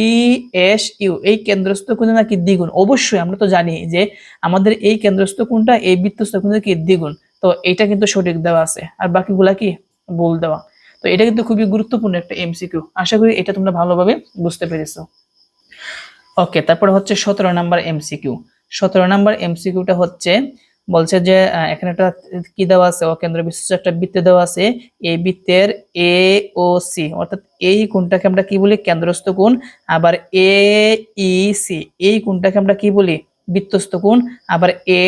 S U এই কেন্দ্রস্থ কোণের নাকি দ্বিগুণ। অবশ্যই আমরা তো জানি যে আমাদের এই কেন্দ্রস্থ কোণটা এই বৃত্তস্থ কোণের কি দ্বিগুণ। তো এটা কিন্তু সঠিক দেওয়া আছে, আর বাকিগুলা কি ভুল দেওয়া। তো এটা কিন্তু খুবই গুরুত্বপূর্ণ একটা এমসিকিউ। আশা করি এটা তোমরা ভালোভাবে বুঝতে পেরেছো। ওকে, তারপরে হচ্ছে 17 নাম্বার এমসিকিউ। 17 নাম্বার এমসিকিউটা হচ্ছে বলছে যে এখানে একটা কি দেওয়া আছে, অকেন্দ্র বিশিষ্ট একটা বৃত্ত দেওয়া আছে। এই বৃত্তের এ ও সি অর্থাৎ এই কোণটাকে আমরা কি বলি? কেন্দ্রস্থ কোণ। আবার এ ই সি, এই কোণটাকে আমরা কি বলি? বৃত্তস্থ কোণ। আবার এ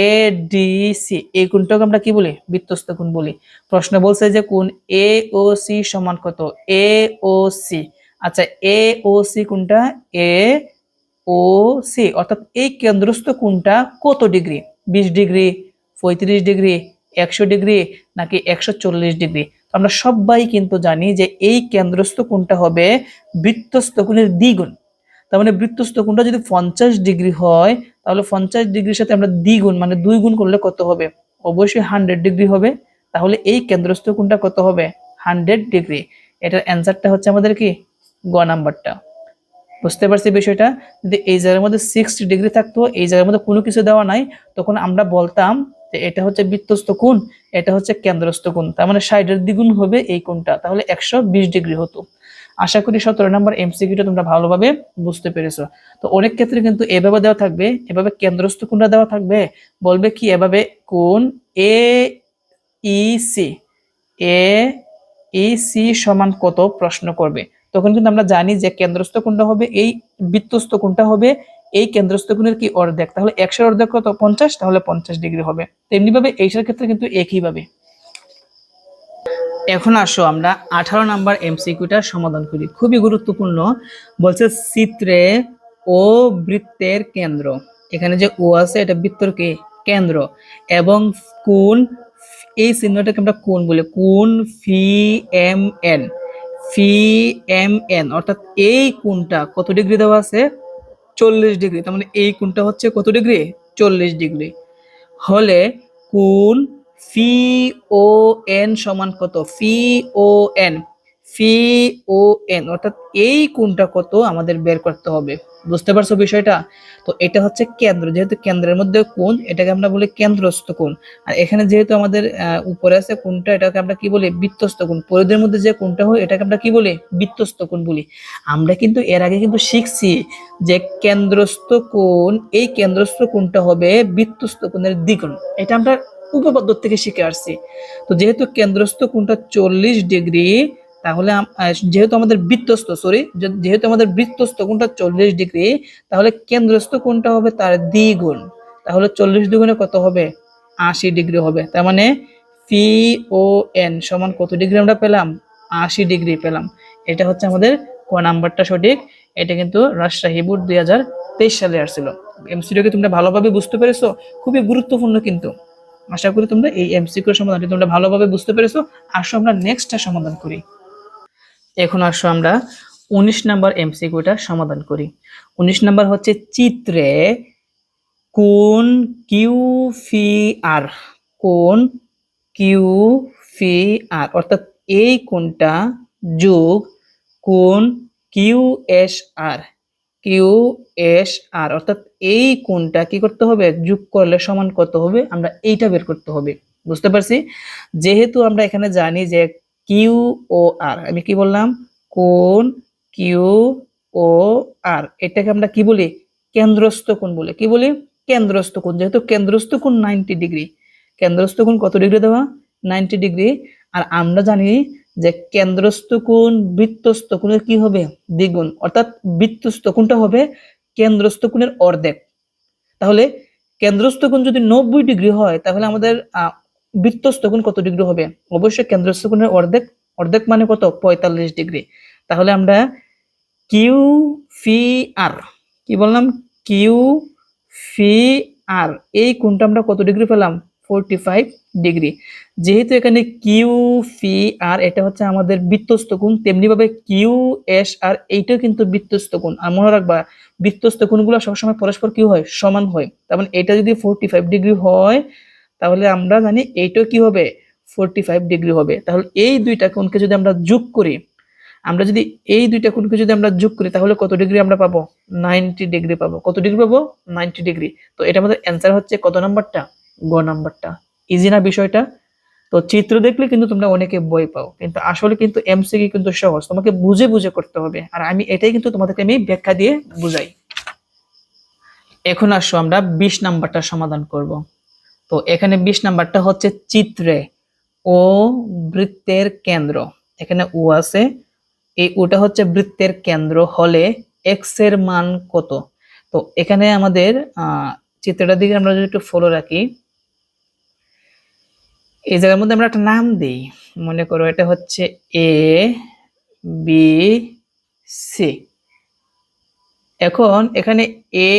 ডি সি, এই কোণটাকে আমরা কি বলি? বৃত্তস্থ কোণ বলি। প্রশ্ন বলছে যে কোণ এ ও সি সমান কত? এ ও সি, আচ্ছা এ ও সি কোণটা? এ ও সি অর্থাৎ এই কেন্দ্রস্থ কোণটা কত ডিগ্রি? 20 ডিগ্রি, 35 ডিগ্রি, 100 ডিগ্রি নাকি 140 ডিগ্রি? আমরা সবাই কিন্তু জানি যে এই কেন্দ্রস্থ কোণটা হবে বৃত্তস্থ কোণের দ্বিগুণ। তার মানে বৃত্তস্থ কোণটা যদি 50 ডিগ্রি হয়, তাহলে 50 ডিগ্রির সাথে আমরা দ্বিগুণ মানে 2 গুণ করলে কত হবে? অবশ্যই 100 ডিগ্রি হবে। তাহলে এই কেন্দ্রস্থ কোণটা কত হবে? 100 ডিগ্রি। এটার অ্যান্সারটা হচ্ছে আমাদের কি গ নাম্বারটা। বুঝতে পারছি বিষয়টা? যদি এই জায়গার মধ্যে 60 ডিগ্রি থাকতো, এই জায়গার মধ্যে কোনো কিছু দেওয়া নাই, তখন আমরা বলতাম যে এটা হচ্ছে বৃত্তস্থ কোণ, এটা হচ্ছে কেন্দ্রস্থ কোণ। তার মানে 60 এর দ্বিগুণ হবে এই কোণটা, তাহলে 120 ডিগ্রি হতো। আশা করি 17 নম্বর এমসিকিউটা তোমরা ভালোভাবে বুঝতে পেরেছো। তো অনেক ক্ষেত্রে কিন্তু এভাবে দেওয়া থাকবে, এভাবে কেন্দ্রস্থ কোণটা দেওয়া থাকবে, বলবে কি এভাবে কোণ এ ই সি, এ ই সি সমান কত প্রশ্ন করবে। তখন কিন্তু আমরা জানি যে কেন্দ্রস্থ কোণটা হবে এই, বৃত্তস্থ কোণটা হবে এই কেন্দ্রস্থ কোণের কি অর্ধেক, তাহলে 100 অর্ধেক কত 50, তাহলে 50 ডিগ্রি হবে। তেমনি ভাবে এইটার ক্ষেত্রে কিন্তু একইভাবে। এখন আসো আমরা 18 নাম্বার এমসিকিউটা সমাধান করি, খুবই গুরুত্বপূর্ণ। বলছে চিত্রে ও বৃত্তের কেন্দ্র, এখানে যে ও আছে এটা বৃত্তের কি কেন্দ্র, এবং কোণ, এই চিহ্নটাকে আমরা কোণ বলি, কোণ ফি এম এন, ফি এম এন, অর্থাৎ এই কোণটা কত ডিগ্রি দেওয়া আছে 40 ডিগ্রি, তার মানে এই কোণটা হচ্ছে কত ডিগ্রি 40 ডিগ্রি হলে কোণ ফি ও এন সমান কত, ফি ও এন, ফি ও এন, অর্থাৎ এই কোণটা কত আমাদের বের করতে হবে। বুঝতে পারছো বিষয়টা? তো এটা হচ্ছে কেন্দ্র, যেহেতু কেন্দ্রের মধ্যে কোণ, এটাকে আমরা বলি কেন্দ্রস্থ কোণ। আর এখানে যেহেতু আমাদের উপরে আছে কোণটা, এটাকে আমরা কি বলি বৃত্তস্থ কোণ। পরিধির মধ্যে যে কোণটা হয় এটাকে আমরা কি বলি বৃত্তস্থ কোণ বলি। আমরা কিন্তু এর আগে কিন্তু শিখছি যে কেন্দ্রস্থ কোণ, এই কেন্দ্রস্থ কোণটা হবে বৃত্তস্থ কোণের দ্বিগুণ, এটা আমরা উপপাদ্য থেকে শিখে আসছি। তো যেহেতু কেন্দ্রস্থ কোণটা 40 ডিগ্রি, তাহলে যেহেতু আমাদের বৃত্তস্থ যেহেতু আমাদের বৃত্তস্থ কোণটা 40 ডিগ্রি, তাহলে কেন্দ্রস্থ কোণটা হবে তার দ্বিগুণ, তাহলে 40 দ্বিগুণে কত হবে 80 ডিগ্রি হবে। তার মানে পি ও এন সমান কত ডিগ্রি আমরা পেলাম 80 ডিগ্রি পেলাম। এটা হচ্ছে আমাদের ক নাম্বারটা সঠিক। এটা কিন্তু রাজশাহী বোর্ড 2023 সালে আসছিল। এমসিকিউ কে তোমরা ভালোভাবে বুঝতে পেরেছো, খুবই গুরুত্বপূর্ণ কিন্তু। আশা করি তোমরা এই এমসিকিউ সমাধানটি তোমরা ভালোভাবে বুঝতে পেরেছো। আসো আমরা নেক্সটটা সমাধান করি। এখন আসো আমরা 19 নাম্বার এমসিকিউটা সমাধান করি। 19 নাম্বার হচ্ছে চিত্রে কোণ কিউ ফি আর, কোণ কিউ ফি আর, অর্থাৎ এই কোণটা যোগ কোণ কিউ এস আর, কিউ এস আর, অর্থাৎ এই কোণটা কি করতে হবে যোগ করলে সমান কত হবে, আমরা এইটা বের করতে হবে। বুঝতে পারছি? যেহেতু আমরা এখানে জানি যে কিউ ও আর, আমি কি বললাম কোণ কিউ ও আর, এটাকে আমরা কি বলি কেন্দ্রস্থ কোণ বলে, কি বলি কেন্দ্রস্থ কোণ। যেহেতু কেন্দ্রস্থ কোণ 90 ডিগ্রি, কেন্দ্রস্থ কোণ কত ডিগ্রি দেওয়া 90 ডিগ্রি। আর আমরা জানি যে কেন্দ্রস্থ কোণ বৃত্তস্থ কোণের কি হবে দ্বিগুণ, অর্থাৎ বৃত্তস্থ কোণটা হবে কেন্দ্রস্থ কোণের অর্ধেক। তাহলে কেন্দ্রস্থ কোণ যদি 90 ডিগ্রি হয়, তাহলে আমাদের বৃত্তস্থ কোণ কত ডিগ্রি হবে, অবশ্যই কেন্দ্রস্থ কোণের অর্ধেক, অর্ধেক মানে কত 45 ডিগ্রি। তাহলে আমরা কিউ ফি আর, কি বললাম কিউ ফি আর, এই কোণটা আমরা কত ডিগ্রি পেলাম 45 ডিগ্রি। যেহেতু এখানে কিউ ফি আর এটা হচ্ছে আমাদের বৃত্তস্থ কোণ, তেমনি ভাবে কিউ এস আর এইটাও কিন্তু বৃত্তস্থ কোণ। আর মনে রাখবা বৃত্তস্থ কোণগুলো সবসময় পরস্পর কি হয় সমান হয়। তার মানে এটা যদি 45 ডিগ্রি হয়, তাহলে আমরা জানি এইটাও কি হবে 45 ডিগ্রি হবে। তাহলে এই দুইটা কোণকে যদি আমরা যোগ করি, আমরা যদি এই দুইটা কোণকে যদি আমরা যোগ করি, তাহলে কত ডিগ্রি আমরা পাবো 90 ডিগ্রি পাবো। কত ডিগ্রি পাবো 90 ডিগ্রি। তো এটা আমাদের অ্যান্সার হচ্ছে কত নাম্বারটা গ নাম্বারটা। ইজি না বিষয়টা? তো চিত্র দেখলে কিন্তু তোমরা অনেকে বই পাও, কিন্তু আসলে কিন্তু এমসিকিউ কিন্তু সহজ, তোমাকে বুঝে বুঝে করতে হবে। আর আমি এটাই কিন্তু তোমাদেরকে আমি ব্যাখ্যা দিয়ে বুঝাই। এখন আসো আমরা 20 নাম্বারটা সমাধান করব। তো এখানে 20 নাম্বারটা হচ্ছে চিত্রে ও বৃত্তের কেন্দ্র, এখানে ও আছে, এই ওটা হচ্ছে বৃত্তের কেন্দ্র হলে এক্স এর মান কত। তো এখানে আমাদের চিত্রটার দিকে আমরা যদি একটু ফলো রাখি, এই জায়গার মধ্যে আমরা একটা নাম দিই, মনে করো এটা হচ্ছে এ বি সি। এখন এখানে এ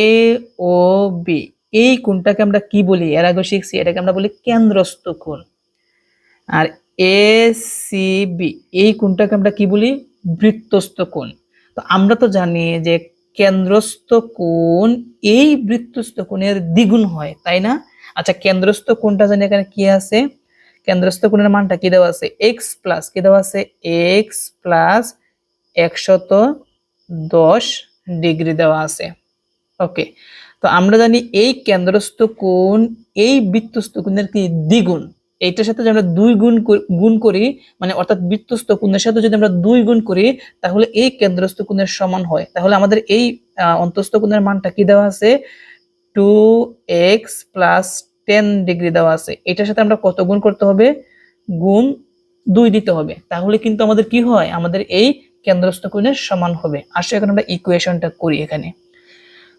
ও বি, এই কোণটাকে আমরা কি বলি এর আগে শিখছি, এটাকে আমরা বলি কেন্দ্রস্থ কোণ। আর এ সি বি, এই কোণটাকে আমরা কি বলি বৃত্তস্থ কোণ। তো আমরা তো জানি যে কেন্দ্রস্থ কোণ এই বৃত্তস্থ কোণের দ্বিগুণ হয়, তাই না? আচ্ছা, কেন্দ্রস্থ কোণটা জানি এখানে কি আছে, কেন্দ্রস্থ কোণের মানটা কি দেওয়া আছে এক্স প্লাস, কি দেওয়া আছে এক্স প্লাস 110 ডিগ্রি দেওয়া আছে। ওকে, তো আমরা জানি এই কেন্দ্রস্থ কোণ এই বৃত্তস্থ কোণের কি দ্বিগুণ, এইটার সাথে যদি আমরা গুণ করি, মানে অর্থাৎ বৃত্তস্থ কোণের সাথে যদি আমরা 2 গুণ করি, তাহলে এই কেন্দ্রস্থ কোণের সমান হয়। তাহলে আমাদের এই অন্তস্থ কোণের মানটা কি দেওয়া আছে 2x প্লাস 10 ডিগ্রি দেওয়া আছে। এটার সাথে আমরা কত গুণ করতে হবে, গুণ 2 দিতে হবে, তাহলে কিন্তু আমাদের কি হয় আমাদের এই কেন্দ্রস্থ কোণের সমান হবে। আসলে এখন আমরা ইকুয়েশনটা করি এখানে।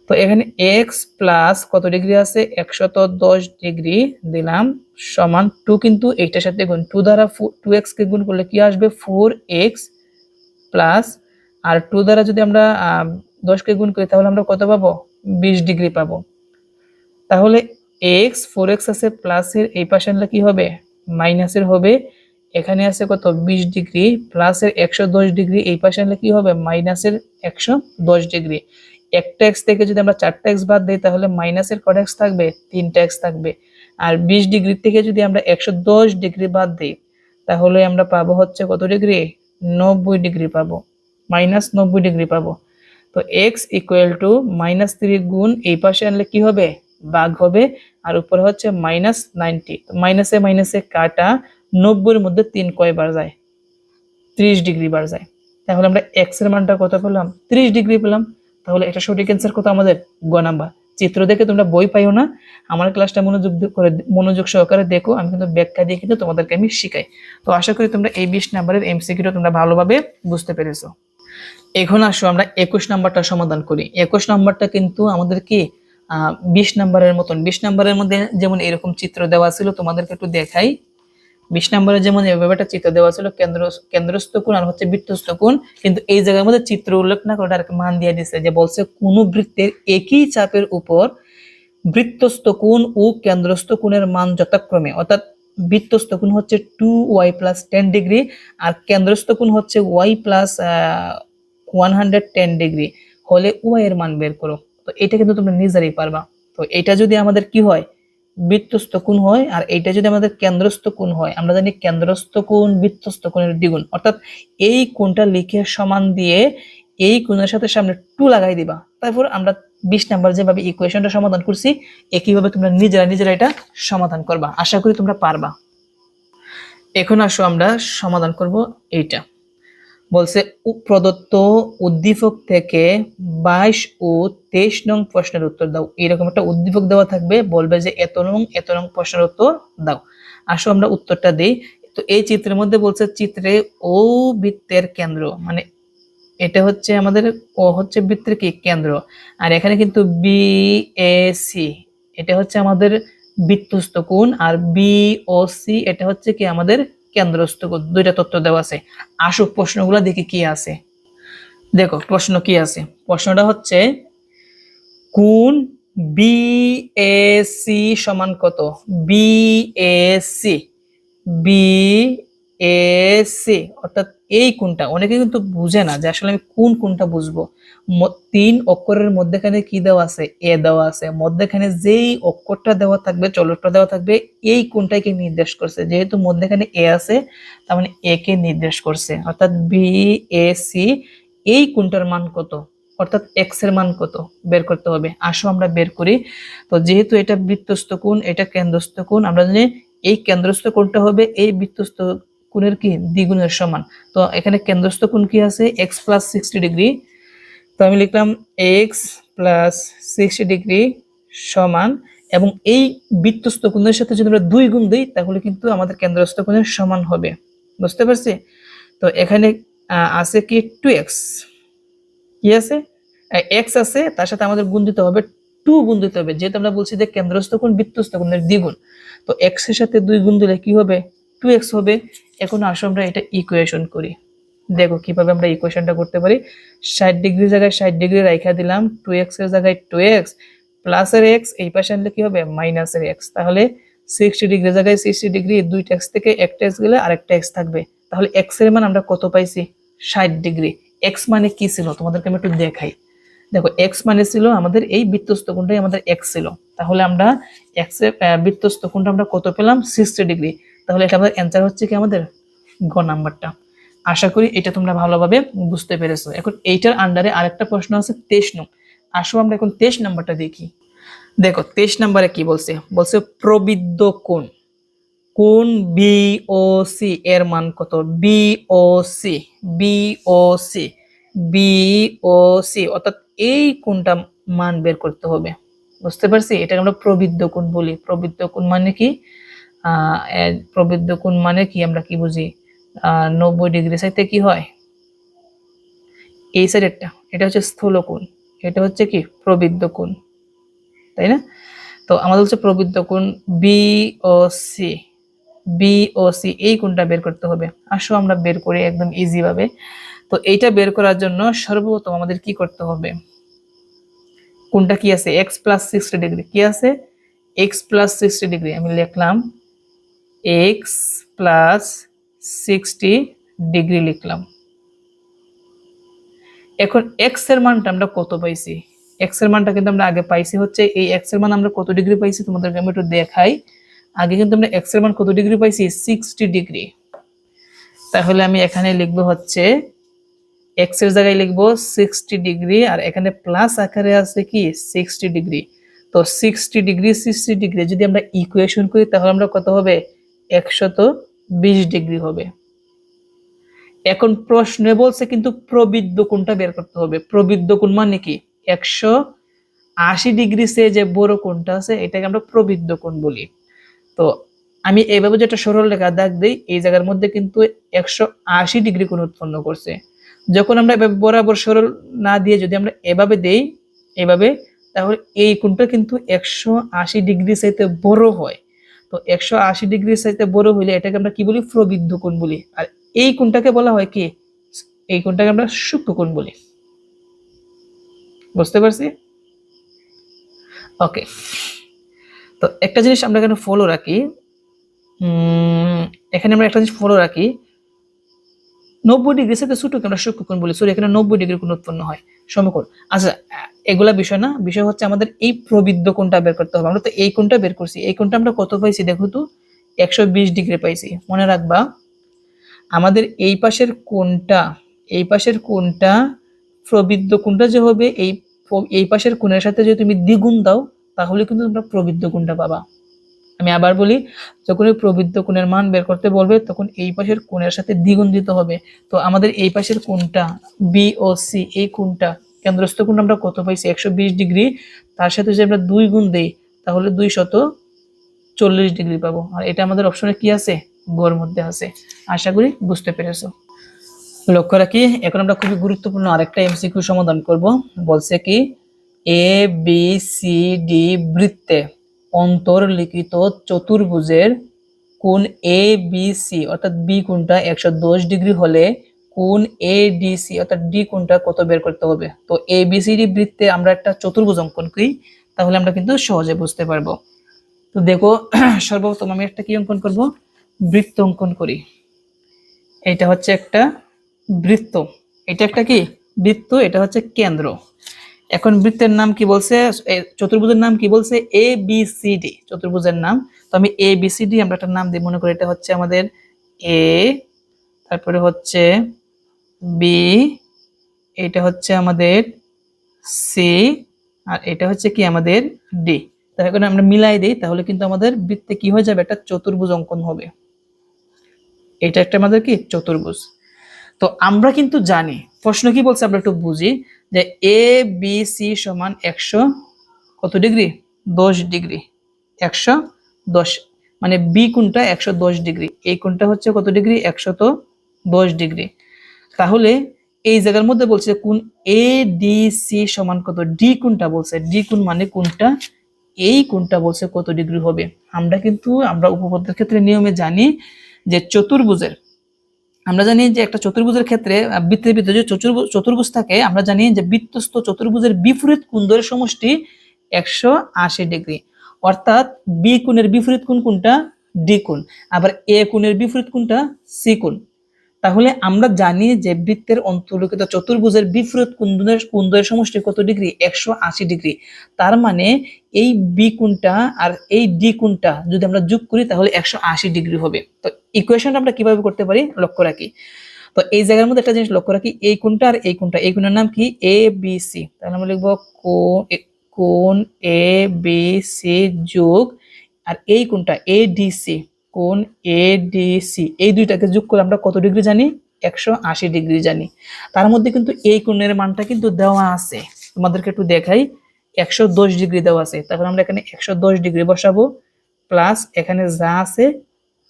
তো এখানে এক্স প্লাস কত ডিগ্রি আছে 110 ডিগ্রি দিলাম সমান 2, কিন্তু এইটার সাথে গুণ 2 দ্বারা 2x কে গুণ করলে কি আসবে 4x প্লাস আর 2 দ্বারা যদি আমরা 10 কে গুণ করি তাহলে আমরা কত পাবো 20 ডিগ্রি পাবো। তাহলে x 4x আছে প্লাসের এই পাশে আনলে কি হবে মাইনাসের হবে, এখানে আছে কত 20 ডিগ্রি প্লাসের 110 ডিগ্রি এই পাশে আনলে কি হবে মাইনাসের 110 ডিগ্রি। একটা x থেকে যদি আমরা 4টা x বাদ দেই তাহলে মাইনাসের কত x থাকবে 3টা x থাকবে। আর 20 ডিগ্রি থেকে যদি আমরা 110 ডিগ্রি বাদ দেই তাহলে আমরা পাবো হচ্ছে কত ডিগ্রি 90 ডিগ্রি পাবো, -90 ডিগ্রি পাবো। তো x ইকুয়াল টু -3 গুণ এই পাশে আনলে কি হবে ভাগ হবে আর উপরে হচ্ছে -90। তো মাইনাসে মাইনাসে কাটা 90 এর মধ্যে 3 কয়বার যায় 30 ডিগ্রি বার যায়। তাহলে আমরা x এর মানটা কত পেলাম 30 ডিগ্রি পেলাম। তাহলে এটা সঠিক অ্যান্সার কত আমাদের গ নাম্বার। চিত্র দেখে তোমরা বই পাইও না, আমার ক্লাসটা মনোযোগ সহকারে দেখো, আমি কিন্তু ব্যাখ্যা দিয়ে কিন্তু তোমাদেরকে আমি শিখাই। তো আশা করি তোমরা এই 20 নাম্বারের এমসিকিউটা তোমরা ভালোভাবে বুঝতে পেরেছো। এখন আসো আমরা 21 নাম্বারটা সমাধান করি। 21 নাম্বারটা কিন্তু আমাদের কি 20 নাম্বারের মতন। 20 নাম্বারের মধ্যে যেমন এরকম চিত্র দেওয়া ছিল, তোমাদেরকে একটু দেখাই। 20 নম্বরে যেমন এভাবে একটা চিত্র দেওয়া ছিল কেন্দ্রস্থ কোণ আর হচ্ছে বৃত্তস্থ কোণ, কিন্তু এই জায়গার মধ্যে চিত্র উল্লেখ না করে একটা মান দিয়ে দিছে যে বলছে কোন বৃত্তের একই চাপের উপর বৃত্তস্থ কোণ ও কেন্দ্রস্থ কোণের মান যথাক্রমে, অর্থাৎ বৃত্তস্থ কোণ হচ্ছে 2y + 10 ডিগ্রি আর কেন্দ্রস্থ কোণ হচ্ছে y + 110 ডিগ্রি হলে y এর মান বের করো। তো এটা কিন্তু তোমরা নিজেরাই পারবা। তো এটা যদি আমাদের কি হয় বৃত্তস্থ কোণ হয় আর এইটা যদি আমাদের কেন্দ্রস্থ কোণ হয়, আমরা জানি কেন্দ্রস্থ কোণ বৃত্তস্থ কোণের দ্বিগুণ, অর্থাৎ এই কোণটা লিখে সমান দিয়ে এই কোণের সাথে সামনে 2 লাগাই দিবা। তারপর আমরা 20 নাম্বার যেভাবে ইকুয়েশনটা সমাধান করছি একইভাবে তোমরা নিজেরা এটা সমাধান করবা। আশা করি তোমরা পারবা। এখন আসো আমরা সমাধান করব এইটা। বলছে প্রদত্ত উদ্দীপক থেকে 22 ও 23 নং প্রশ্নের উত্তর দাও। এরকম একটা উদ্দীপক দেওয়া থাকবে, বলবে যে এত নং প্রশ্নের উত্তর দাও। আসো আমরা উত্তরটা দেই। তো এই চিত্রের মধ্যে বলছে চিত্রে ও বৃত্তের কেন্দ্র, মানে এটা হচ্ছে আমাদের ও হচ্ছে বৃত্তের কি কেন্দ্র, আর এখানে কিন্তু বি এ সি এটা হচ্ছে আমাদের বৃত্তস্থ কোণ আর বি ও সি এটা হচ্ছে কি আমাদের কেন্দ্রস্থ কোণ। দুইটা তথ্য দেওয়া আছে। আসো প্রশ্নগুলো দেখি কি আছে। দেখো প্রশ্ন কি আছে। প্রশ্নটা হচ্ছে কোণ বিএসি সমান কত। বিএসি বিএসি অর্থাৎ এই কোণটা অনেকে কিন্তু বুঝে না যে আসলে আমি কোন কোণটা বুঝবো। 3 অক্ষরের মধ্যখানে কি দেওয়া আছে এ দেওয়া আছে, মধ্যখানে যেই অক্ষরটা দেওয়া থাকবে চলকটা দেওয়া থাকবে এই কোণটাকে নির্দেশ করছে, যেহেতু মধ্যখানে এ আছে তার মানে এ কে নির্দেশ করছে, অর্থাৎ বিএসি এই কোণটার মান কত, অর্থাৎ এক্স এর মান কত বের করতে হবে। আসো আমরা বের করি। তো যেহেতু এটা বৃত্তস্থ কোণ এটা কেন্দ্রস্থ কোণ, আমরা জানি এই কেন্দ্রস্থ কোণটা হবে এই বৃত্তস্থ কোণের কি দ্বিগুণের সমান। তো এখানে কেন্দ্রস্থ কোণ কি আছে x + 60 ডিগ্রি। তো আমি লিখলাম x + 60 ডিগ্রি সমান, এবং এই বৃত্তস্থ কোণের সাথে যদি আমরা 2 গুণ দিই তাহলে কিন্তু আমাদের কেন্দ্রস্থ কোণের সমান হবে। বুঝতে পারছি? তো এখানে আছে কি 2x, কি আছে x আছে, তার সাথে আমাদের গুণ দিতে হবে 2 গুণ দিতে হবে, যেহেতু আমরা বলছি যে কেন্দ্রস্থ কোণ বৃত্তস্থ কোণের দ্বিগুণ। তো x এর সাথে 2 গুণ দিলে কি হবে 2x হবে। এখন আসো আমরা এটা ইকুয়েশন করি। দেখো কিভাবে আমরা ইকুয়েশনটা করতে পারি। 60 ডিগ্রি জায়গায় 60 ডিগ্রি রাখা দিলাম, 2x এর জায়গায় 2x প্লাস এর x এই পাশে আনলে কি হবে মাইনাস এর x। তাহলে 60 ডিগ্রি জায়গায় 60 ডিগ্রি, দুইটা x থেকে একটা x গেলে আরেকটা x থাকবে। তাহলে x এর মান আমরা কত পাইছি 60 ডিগ্রি। x মানে কি ছিল তোমাদেরকে আমি একটু দেখাই। দেখো x মানে ছিল আমাদের এই বৃত্তস্থ কোণটাই আমাদের x ছিল, তাহলে আমরা x এর বৃত্তস্থ কোণটা আমরা কত পেলাম 60 ডিগ্রি। তাহলে এটা আমাদের অ্যানসার হচ্ছে কি আমাদের গ নাম্বারটা। আশা করি এটা তোমরা ভালোভাবে বুঝতে পেরেছো। এখন এইটার আন্ডারে আরেকটা প্রশ্ন আছে 23 নং। আসো আমরা এখন 23 নাম্বারটা দেখি। দেখো 23 নাম্বারে কি বলছে। বলছে প্রবৃদ্ধ কোণ, কোণ বিওসি এর মান কত। বিওসি বিওসি বিওসি অর্থাৎ এই কোণটা মান বের করতে হবে। বুঝতে পারছি? এটাকে আমরা প্রবৃদ্ধ কোণ বলি। প্রবৃদ্ধ কোণ মানে কি প্রবৃদ্ধ কোণ মানে কি আমরা কি বুঝি 90 ডিগ্রি সাইডে কি হয় এই সাইডেরটা, এটা হচ্ছে স্থূল কোণ। এটা হচ্ছে কি প্রবৃদ্ধ কোণ, তাই না? তো আমাদের হচ্ছে প্রবৃদ্ধ কোণ বিওসি, বিওসি এই কোণটা বের করতে হবে। আসো আমরা বের করি একদম ইজি ভাবে। তো এইটা বের করার জন্য সর্বপ্রথম আমাদের কি করতে হবে, কোণটা কি আছে এক্স প্লাস 60 ডিগ্রি, কি আছে এক্স প্লাস 60 ডিগ্রি, আমি লিখলাম এক্স প্লাস 60 ডিগ্রি লিখলাম। এখন এক্স এর মানটা আমরা কত পাইছি, এক্স এর মানটা কিন্তু আমরা আগে পাইছি হচ্ছে এই এক্স এর মান আমরা কত ডিগ্রি পাইছি তোমাদেরকে আমি একটু দেখাই। আগে কিন্তু আমরা এক্স এর মান কত ডিগ্রি পাইছি 60 ডিগ্রি। তাহলে আমি এখানে লিখবো হচ্ছে এক্স এর জায়গায় লিখবো 60 ডিগ্রি, আর এখানে প্লাস আকারে আছে কি 60 ডিগ্রি। তো 60 ডিগ্রি 60 ডিগ্রি যদি আমরা ইকুয়েশন করি তাহলে আমরা কত হবে 120 ডিগ্রি হবে। এখন প্রশ্নে বলছে কিন্তু প্রবৃদ্ধ কোণটা বের করতে হবে। প্রবৃদ্ধ কোণ মানে কি 180 ডিগ্রি সে যে বড় কোণটা আছে এটাকে আমরা প্রবৃদ্ধ কোণ বলি। তো আমি এইভাবে যেটা সরল রেখা দাগ দিই, এই জায়গার মধ্যে কিন্তু 180 ডিগ্রি কোণ উৎপন্ন করছে। যখন আমরা এভাবে বরাবর সরল না দিয়ে যদি আমরা এভাবে দেই এভাবে, তাহলে এই কোণটা কিন্তু 180 ডিগ্রি চাইতে বড় হয়। তো 180 ডিগ্রি চাইতে বড় হইলে এটাকে আমরা কি বলি প্রবৃদ্ধ কোণ বলি। আর এই কোণটাকে বলা হয় কি, এই কোণটাকে আমরা সূক্ষ্ম কোণ বলি। বুঝতে পারছি? ওকে, তো একটা জিনিস আমরা এখানে ফলো রাখি, এখানে আমরা একটা জিনিস ফলো রাখি 90 ডিগ্রি সাথে ছোটকে আমরা সূক্ষ্ম কোণ বলি। সরি, এখানে 90 ডিগ্রি কোণ উৎপন্ন হয় সমকোণ। আচ্ছা, এগুলা বিষয় না, বিষয় হচ্ছে আমাদের এই প্রবৃদ্ধ কোণটা বের করতে হবে। আমরা তো এই কোণটা বের করছি, এই কোণটা আমরা কত পাইছি দেখো তো 120 ডিগ্রি পাইছি। মনে রাখবা আমাদের এই পাশের কোণটা, এই পাশের কোণটা প্রবৃদ্ধ কোণটা যে হবে এই পাশের কোণের সাথে যদি তুমি দ্বিগুণ দাও তাহলে কিন্তু তোমরা প্রবৃদ্ধ কোণটা পাবা। আমি আবার বলি, যখন প্রবৃদ্ধ কোণের মান বের করতে বলবে তখন এই পাশের কোণের সাথে দ্বিগুণ দিতে হবে। তো আমাদের এই পাশের কোণটা বিওসি, এই কোণটা কেন্দ্রস্থ কোণ আমরা কত পাইছি 120 ডিগ্রি, তার সাথে যদি আমরা 2 গুণ দেই তাহলে 240 ডিগ্রি পাবো। আর এটা আমাদের অপশনে কি আছে গড় মধ্যে আছে। আশা করি বুঝতে পেরেছো। লক্ষ্য রাখি, এখন আমরা খুবই গুরুত্বপূর্ণ আরেকটা এমসিকিউ সমাধান করব। বলছে কি এ বি সি ডি বৃত্তে অন্তর্লিখিত চতুর্ভুজের কোণ এ বি সি অর্থাৎ বি কোণটা 110 ডিগ্রি হলে কোণ এ ডি সি অর্থাৎ ডি কোণটা কত বের করতে হবে। তো এ বি সি ডি বৃত্তে আমরা একটা চতুর্ভুজ অঙ্কন করি, তাহলে আমরা কিন্তু সহজে বুঝতে পারবো। তো দেখো সর্বপ্রথম আমি একটা কি অঙ্কন করব, বৃত্ত অঙ্কন করি। এটা হচ্ছে একটা বৃত্ত, এটা একটা কি বৃত্ত, এটা হচ্ছে কেন্দ্র। এখন বৃত্তের নাম কি বলছে, চতুর্ভুজের নাম কি বলছে এ বি সি ডি, চতুর্ভুজের নাম। তো আমি এ বি সি ডি আমরা একটা নাম দিই, মনে করি এটা হচ্ছে আমাদের এ, তারপরে হচ্ছে বি, এটা হচ্ছে আমাদের সি, আর এটা হচ্ছে কি আমাদের ডি। তো এখন আমরা মিলাই দিই তাহলে কিন্তু আমাদের বৃত্তে কি হয়ে যাবে একটা চতুর্ভুজ অঙ্কন হবে। এটা একটা আমাদের কি চতুর্ভুজ। তো আমরা কিন্তু জানি প্রশ্ন কি বলছে আমরা একটু বুঝি যে এ বি সি সমান 100 কত ডিগ্রি 10 ডিগ্রি, 110 মানে বি কোণটা 110 ডিগ্রি, এই কোণটা হচ্ছে কত ডিগ্রি 110 ডিগ্রি। তাহলে এই জায়গার মধ্যে বলছে কোণ এ ডি সি সমান কত, ডি কোণটা বলছে, ডি কোণ মানে কোণটা, এই কোণটা বলছে কত ডিগ্রি হবে। আমরা উপপাদ্যের ক্ষেত্রে নিয়মে জানি যে চতুর্ভুজের, আমরা জানি যে একটা চতুর্ভুজের ক্ষেত্রে বৃত্তের ভিতরে যে চতুর্ভুজ থাকে, আমরা জানি যে বৃত্তস্থ চতুর্ভুজের বিপরীত কোণ দ্বয়ের সমষ্টি 180 ডিগ্রি। অর্থাৎ বি কোণের বিপরীত কোণ কোনটা ডি কোণ, আবার এ কোণের বিপরীত কোণটা সি কোণ। তাহলে আমরা জানি যে বৃত্তের অন্তর্লিখিত চতুর্ভুজের বিপরীত কোণ দ্বয়ের সমষ্টি কত ডিগ্রি 180 ডিগ্রি। তার মানে এই বি কোণটা আর এই ডি কোণটা যদি আমরা যোগ করি তাহলে 180 ডিগ্রি হবে। তো ইকুয়েশনটা আমরা কিভাবে করতে পারি লক্ষ্য রাখি। তো এই জায়গার মধ্যে একটা জিনিস লক্ষ্য রাখি, এই কোণটা আর এই কোণটা, এই কোণের নাম কি এ বি সি। তাহলে আমরা লিখবো কোণ এ বি সি যোগ আর এই কোণটা এ ডি সি, কোণ এ ডি সি, এই দুইটাকে যোগ করে আমরা কত ডিগ্রি জানি 180 ডিগ্রি জানি। তার মধ্যে কিন্তু এই কোণের মানটা কিন্তু দেওয়া আছে, তোমাদেরকে একটু দেখাই 110 ডিগ্রি দেওয়া আছে। তাহলে আমরা এখানে 110 ডিগ্রি বসাবো প্লাস এখানে যা আছে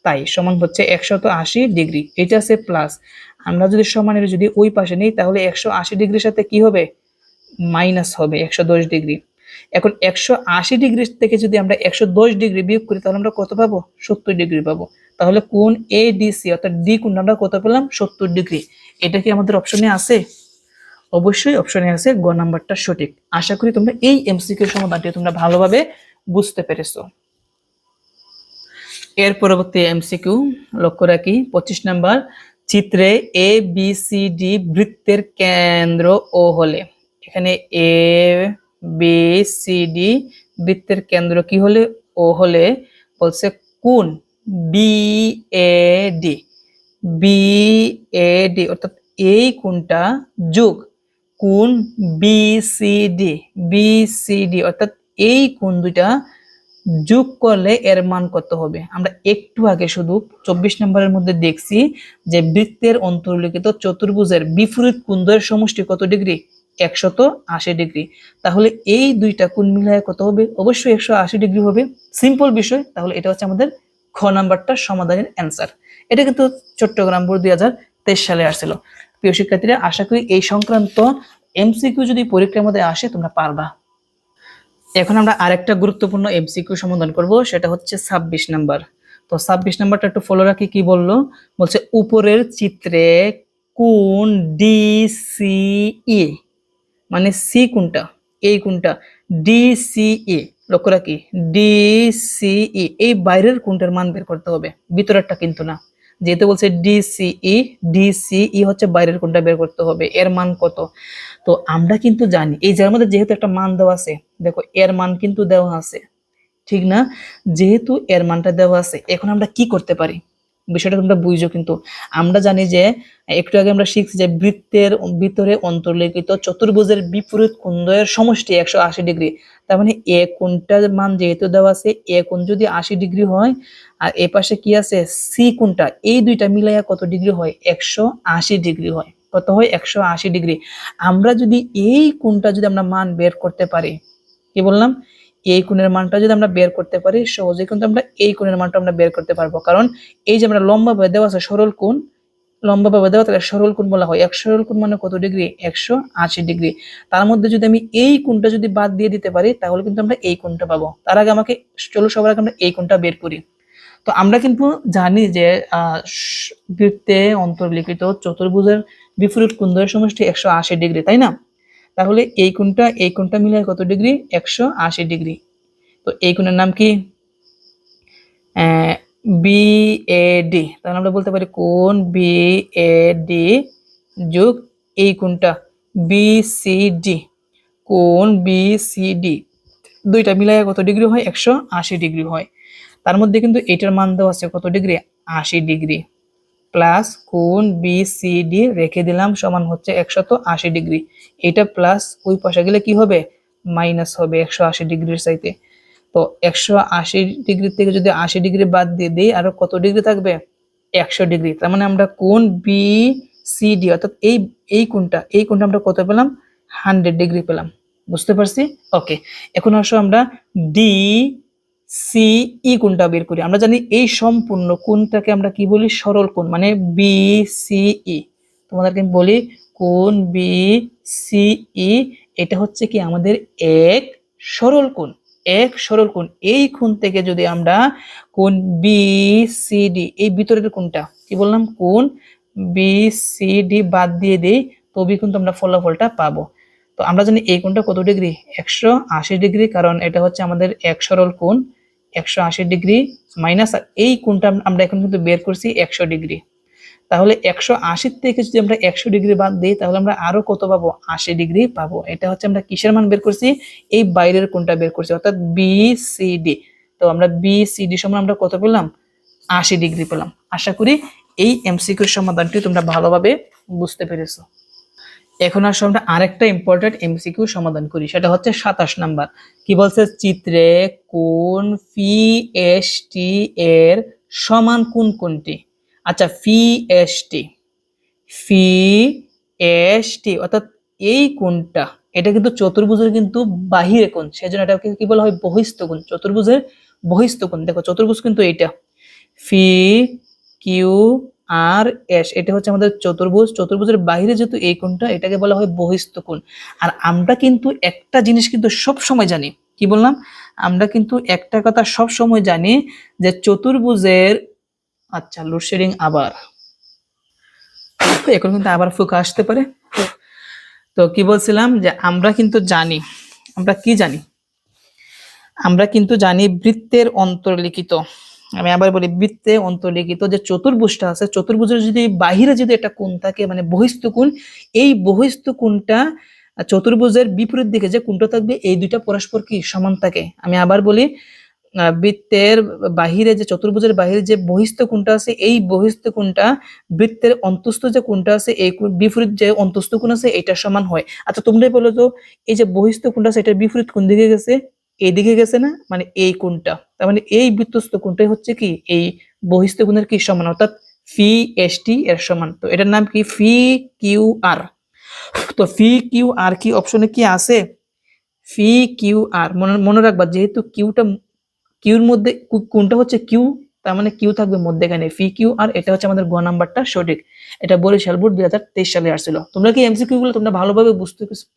তাই সমান হচ্ছে 180 ডিগ্রি, এটা আছে প্লাস। আমরা যদি সমানের যদি ওই পাশে নেই তাহলে 180 ডিগ্রির সাথে কি হবে মাইনাস হবে 110 ডিগ্রি। এখন 180 ডিগ্রি থেকে যদি আমরা 110 ডিগ্রি বিয়োগ করি তাহলে আমরা কত পাবো? 70 ডিগ্রি পাবো। তাহলে কোণ এডিসি অর্থাৎ ডি কোণটা আমরা কত পেলাম? 70 ডিগ্রি। এটা কি আমাদের অপশনে আছে? অবশ্যই অপশনে আছে, গ নাম্বারটা সঠিক। আশা করি তোমরা এই এমসিকিউ সমাধানটি তোমরা ভালোভাবে বুঝতে পেরেছো। এর পরবর্তী এমসিকিউ লক্ষ্য রাখি 25 নাম্বার, চিত্রে এ বি সি ডি বৃত্তের কেন্দ্র ও হলে, এখানে এ বি সি ডি বৃত্তের কেন্দ্র কি হলে? ও হলে বলছে কোণ B A D, B A D অর্থাৎ এই কোণটা যোগ কোণ B C D, B C D অর্থাৎ এই কোণ দুইটা যোগ করলে এর মান কত হবে? আমরা একটু আগে শুধু 24 নম্বরের মধ্যে দেখছি যে বৃত্তের অন্তর্লিখিত চতুর্ভুজের বিপরীত কোণদ্বয়ের সমষ্টি কত ডিগ্রি? 180 ডিগ্রি। তাহলে এই দুইটা কোণ মিলায় কত হবে? অবশ্যই 180 ডিগ্রি হবে। সিম্পল বিষয়। তাহলে এটা হচ্ছে আমাদের খ নাম্বারটা সমাধানের অ্যান্সার। এটা কিন্তু চট্টগ্রাম বোর্ড 2023 সালে আসছিল। প্রিয় শিক্ষার্থীরা, আশা করি এই সংক্রান্ত এমসিকিউ যদি পরীক্ষার মধ্যে আসে তোমরা পারবা। এখন আমরা আরেকটা গুরুত্বপূর্ণ এমসিকিউ সমাধান করব, সেটা হচ্ছে 26 নাম্বার। তো 26 নাম্বারটা একটু ফলো রাখি। কি বললো? বলছে উপরের চিত্রে কোণ ডিসিই, মানে সি কোণটা, এই কোণটা ডিসিই, লক্ষ্য রাখি ডিসিই, এই বাইরের কোণটার মান বের করতে হবে, ভিতরেরটা কিন্তু না। যেহেতু বলছে ডিসিই, ডিসিই হচ্ছে বাইরের কোণটা বের করতে হবে। এর মান কত? তো আমরা কিন্তু জানি এই যার মধ্যে যেহেতু একটা মান দেওয়া আছে, দেখো এর মান কিন্তু দেওয়া আছে, ঠিক না? যেহেতু এর মানটা দেওয়া আছে, এখন আমরা কি করতে পারি বিষয়টা তোমরা বুঝছো। কিন্তু আমরা জানি যে একটু আগে আমরা শিখছি যে বৃত্তের ভিতরে অন্তর্লিখিত চতুর্ভুজের বিপরীত কোণদ্বয়ের সমষ্টি 180 ডিগ্রি। তার মানে এ কোণটার মান যেহেতু দেওয়া আছে, এ কোণ যদি 80 ডিগ্রি হয় আর এ পাশে কি আছে সি কোণটা, এই দুইটা মিলাইয়া কত ডিগ্রি হয়? 180 ডিগ্রি হয়। কত হয়? 180 ডিগ্রি। আমরা যদি এই কোণটা যদি আমরা মান বের করতে পারি, কি বললাম? এই কোণের মানটা যদি আমরা বের করতে পারি সহজেই কিন্তু আমরা এই কোণের মানটা আমরা বের করতে পারবো। কারণ এই যে আমরা লম্বাভাবে দেওয়া আছে সরল কোণ, লম্বাভাবে দেওয়া তাহলে সরল কোণ বলা হয়। এক সরল কোণ মানে কত ডিগ্রি? 180 ডিগ্রি। তার মধ্যে যদি আমি এই কোণটা যদি বাদ দিয়ে দিতে পারি তাহলে কিন্তু আমরা এই কোণটা পাবো। তার আগে আমাকে চলো সবার আগে আমরা এই কোণটা বের করি। তো আমরা কিন্তু জানি যে বৃত্তে অন্তর্লিখিত চতুর্ভুজের বিপরীত কোণদ্বয়ের সমষ্টি 180 ডিগ্রি, তাই না? তাহলে এই কোণটা মিলে কত ডিগ্রি? 180 ডিগ্রি। তো এই কোণের নাম কি? বিএডি। তাহলে আমরা বলতে পারি কোণ বিএডি যোগ এই কোণটা বিসিডি, কোণ বিসিডি দুইটা মিলায় কত ডিগ্রি হয়? 180 ডিগ্রি হয়। তার মধ্যে কিন্তু এটার মান দেওয়া আছে কত ডিগ্রি? 80 ডিগ্রি, প্লাস কোণ বিসিডি রেখে দিলাম সমান হচ্ছে 180 ডিগ্রি। এটা প্লাস ওই পাশে গেলে কি হবে? মাইনাস হবে 180 ডিগ্রির চাইতে। তো 180 ডিগ্রি থেকে যদি 80 ডিগ্রি বাদ দিয়ে দিই আরো কত ডিগ্রি থাকবে? 100 ডিগ্রি। তার মানে আমরা কোণ বিসিডি অর্থাৎ এই কোণটা আমরা কত পেলাম? 100 ডিগ্রি পেলাম। বুঝতে পারছি? ওকে, এখন আসো আমরা ডি সিই কোণটা বের করি। আমরা জানি এই সম্পূর্ণ কোণটাকে আমরা কি বলি? সরল কোণ, মানে বিসিই। তোমাদেরকে আমি বলি কোণ বিসিই এটা হচ্ছে কি আমাদের এক সরল কোণ, এক সরল কোণ। এই কোণ থেকে যদি আমরা কোণ বিসিডি, এই ভিতরের কোণটা কি বললাম? কোণ বিসিডি বাদ দিয়ে দেই, তবে কিন্তু আমরা ফলাফলটা পাবো। তো আমরা জানি এই কোণটা কত ডিগ্রি? 180 ডিগ্রি, কারণ এটা হচ্ছে আমাদের এক সরল কোণ। 180 ডিগ্রি মাইনাস এই কোণটা আমরা এখন কিন্তু বের করছি 100 ডিগ্রি। তাহলে 180 থেকে যদি আমরা 100 ডিগ্রি বাদ দিই তাহলে আমরা আরো কত পাবো? 80 ডিগ্রি পাবো। এটা হচ্ছে আমরা কিসের মান বের করছি? এই বাইরের কোণটা বের করছি, অর্থাৎ বিসিডি। তো আমরা বিসিডি সমান আমরা কত পেলাম? 80 ডিগ্রি পেলাম। আশা করি এই এমসিকিউ সমাধানটি তোমরা ভালোভাবে বুঝতে পেরেছো। এখন আসলে আমরা আরেকটা ইম্পর্টেন্ট এমসিকিউ সমাধান করি, সেটা হচ্ছে 27 নাম্বার। কি বলছে? চিত্রে কোণ পিএসটি এর সমান কোণ কোনটি? আচ্ছা, পিএসটি অর্থাৎ এই কোণটা, এটা কিন্তু চতুর্ভুজের কিন্তু বাহিরে কোণ, সেজন্য এটাকে কি বলা হয়? বহিস্থ কোণ, চতুর্ভুজের বহিস্থ কোণ। দেখো চতুর্ভুজ কিন্তু এইটা ফি কিউ আর এস, এটা হচ্ছে আমাদের চতুর্ভুজ। চতুর্ভুজের বাইরে যেহেতু এই কোণটা, এটাকে বলা হয় বহিস্থ কোণ। আর আমরা কিন্তু একটা জিনিস কিন্তু সব সময় জানি, কি বললাম, আমরা কিন্তু একটা কথা সব সময় জানি যে চতুর্ভুজের, আচ্ছা লোডশেডিং আবার, এখন কিন্তু আবার ফুকা আসতে পারে। তো কি বলছিলাম যে আমরা কিন্তু জানি, আমরা কি জানি, আমরা কিন্তু জানি বৃত্তের অন্তর্লিখিত, আমি আবার বলি বৃত্তে অন্তর্লিখিত যে চতুর্ভুজটা আছে, চতুর্ভুজের যদি বাহিরে যদি একটা কোণ থাকে মানে বহিস্থ কোণ, এই বহিস্থ কোণটা চতুর্ভুজের বিপরীত দিকে যে কোণটা থাকবে এই দুইটা পরস্পর কি সমান থাকে। আমি আবার বলি বৃত্তের বাহিরে যে চতুর্ভুজের বাহিরে যে বহিস্থ কোণটা আছে, এই বহিস্থ কোণটা বৃত্তের অন্তস্থ যে কোণটা আছে এই বিপরীত যে অন্তস্থ কোণ আছে এটা সমান হয়। আচ্ছা তোমরাই বলো তো, এই যে বহিস্থ কোণটা আছে এটার বিপরীত কোন দিকে গেছে, এইদিকে গেছে না, মানে এই কোণটা, তার মানে এই বৃত্তস্থ কোণটাই হচ্ছে কি এই বহিস্থ কোণের কি সমান, অর্থাৎ ফি এস টি এর সমান। তো এটার নাম কি ফি কিউ আর। তো ফি কিউ আর কি অপশনে কি আছে, ফি কিউ আর, মনে রাখবা যেহেতু কিউটা, কিউর মধ্যে কোনটা হচ্ছে কিউ, তার মানে কিউ থাকবে মধ্যেখানে, ফি কিউ আর, এটা হচ্ছে আমাদের গ নাম্বারটা সঠিক। এটা বরিশাল বোর্ড 2023 সালে আসছিল। তোমরা কি এমসিকিউ গুলো তোমরা ভালোভাবে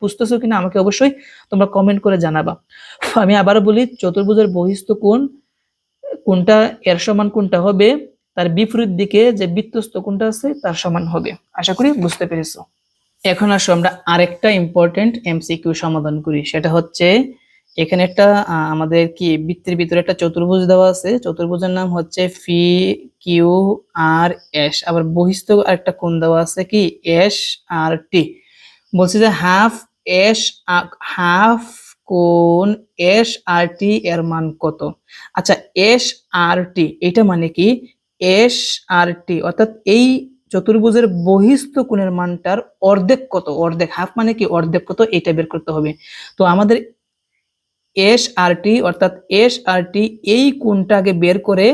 বুঝতেছো কিনা আমাকে অবশ্যই তোমরা কমেন্ট করে জানাবা। আমি আবারও বলি চতুর্ভুজের বহিস্থ কোণ কোনটা এর সমান কোনটা হবে, তার বিপরীত দিকে যে বৃত্তস্থ কোণটা আছে তার সমান হবে। আশা করি বুঝতে পেরেছো। এখন আসো আমরা আরেকটা ইম্পর্টেন্ট এমসিকিউ সমাধান করি, সেটা হচ্ছে এখানে একটা আমাদের কি বৃত্তের ভিতরে একটা চতুর্ভুজ দেওয়া আছে, চতুর্ভুজের নাম হচ্ছে ফি কিউ আর এস, আবার বহিস্থ আরেকটা কোণ দেওয়া আছে কি এস আর টি। বলছি যে হাফ এস, হাফ কোণ এস আর টি এর মান কত। আচ্ছা এস আর টি এটা মানে কি, এস আর টি অর্থাৎ এই চতুর্ভুজের বহিস্থ কোণের মানটার অর্ধেক কত, অর্ধেক, হাফ মানে কি অর্ধেক কত, এটা বের করতে হবে। তো আমাদের এস আর টি অর্থাৎ এস আর টি এই কোণটাকে বের করে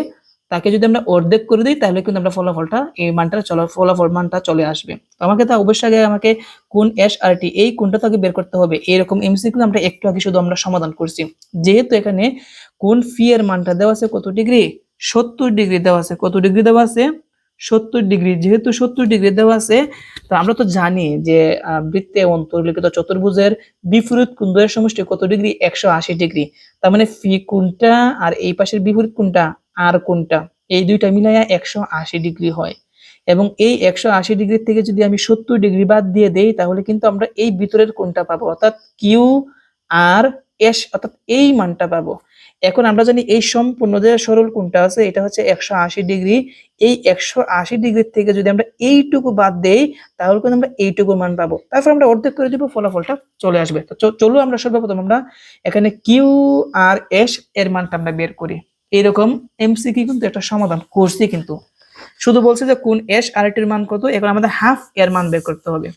তাকে যদি আমরা অর্ধেক করে দিই তাহলে কিন্তু আমরা ফলাফলটা এই মানটা ফলাফল মানটা চলে আসবে। তো আমাকে তো অবশ্যই আগে আমাকে কোণ এস আর টি এই কোণটা তাকে বের করতে হবে। এরকম এমসিকিউ আমরা একটু আগে শুধু আমরা সমাধান করছি। যেহেতু এখানে কোণ ফি এর মানটা দেওয়া আছে কত ডিগ্রি, 70 ডিগ্রি দেওয়া আছে, কত ডিগ্রি দেওয়া আছে 70 ডিগ্রি, যেহেতু 70 ডিগ্রি দেওয়া আছে তো আমরা তো জানি যে বৃত্তে অন্তর্লিখিত চতুর্ভুজের বিপরীত কোণ দ্বয়ের সমষ্টি কত ডিগ্রি, 180 ডিগ্রি। তার মানে ফি কোণটা আর এই পাশের বিপরীত কোণটা আর কোণটা এই দুইটা মিলাইয়া 180 ডিগ্রি হয়। এবং এই 180 ডিগ্রি থেকে যদি আমি 70 ডিগ্রি বাদ দিয়ে দেই তাহলে কিন্তু আমরা এই ভিতরের কোণটা পাবো, অর্থাৎ কিউ আর এস, অর্থাৎ এই মানটা পাবো। এখন আমরা জানি এই সম্পূর্ণ যে সরল কোণটা আছে এটা হচ্ছে 180 ডিগ্রি, এই 180 ডিগ্রি থেকে যদি আমরা এইটুকু বাদ দেই তাহলে কিন্তু আমরা এইটুকু মান পাবো, তারপর আমরা অর্ধেক করে দিব, ফলাফলটা চলে আসবে। তো চলো আমরা সর্বপ্রথম আমরা এখানে কিউ আর এস এর মানটা আমরা বের করি। এরকম এমসিকিউ কিন্তু একটা সমাধান করছি, কিন্তু শুধু বলছে যে কোন এস আর টির মান কত, এখন আমাদের হাফ এর মান বের করতে হবে।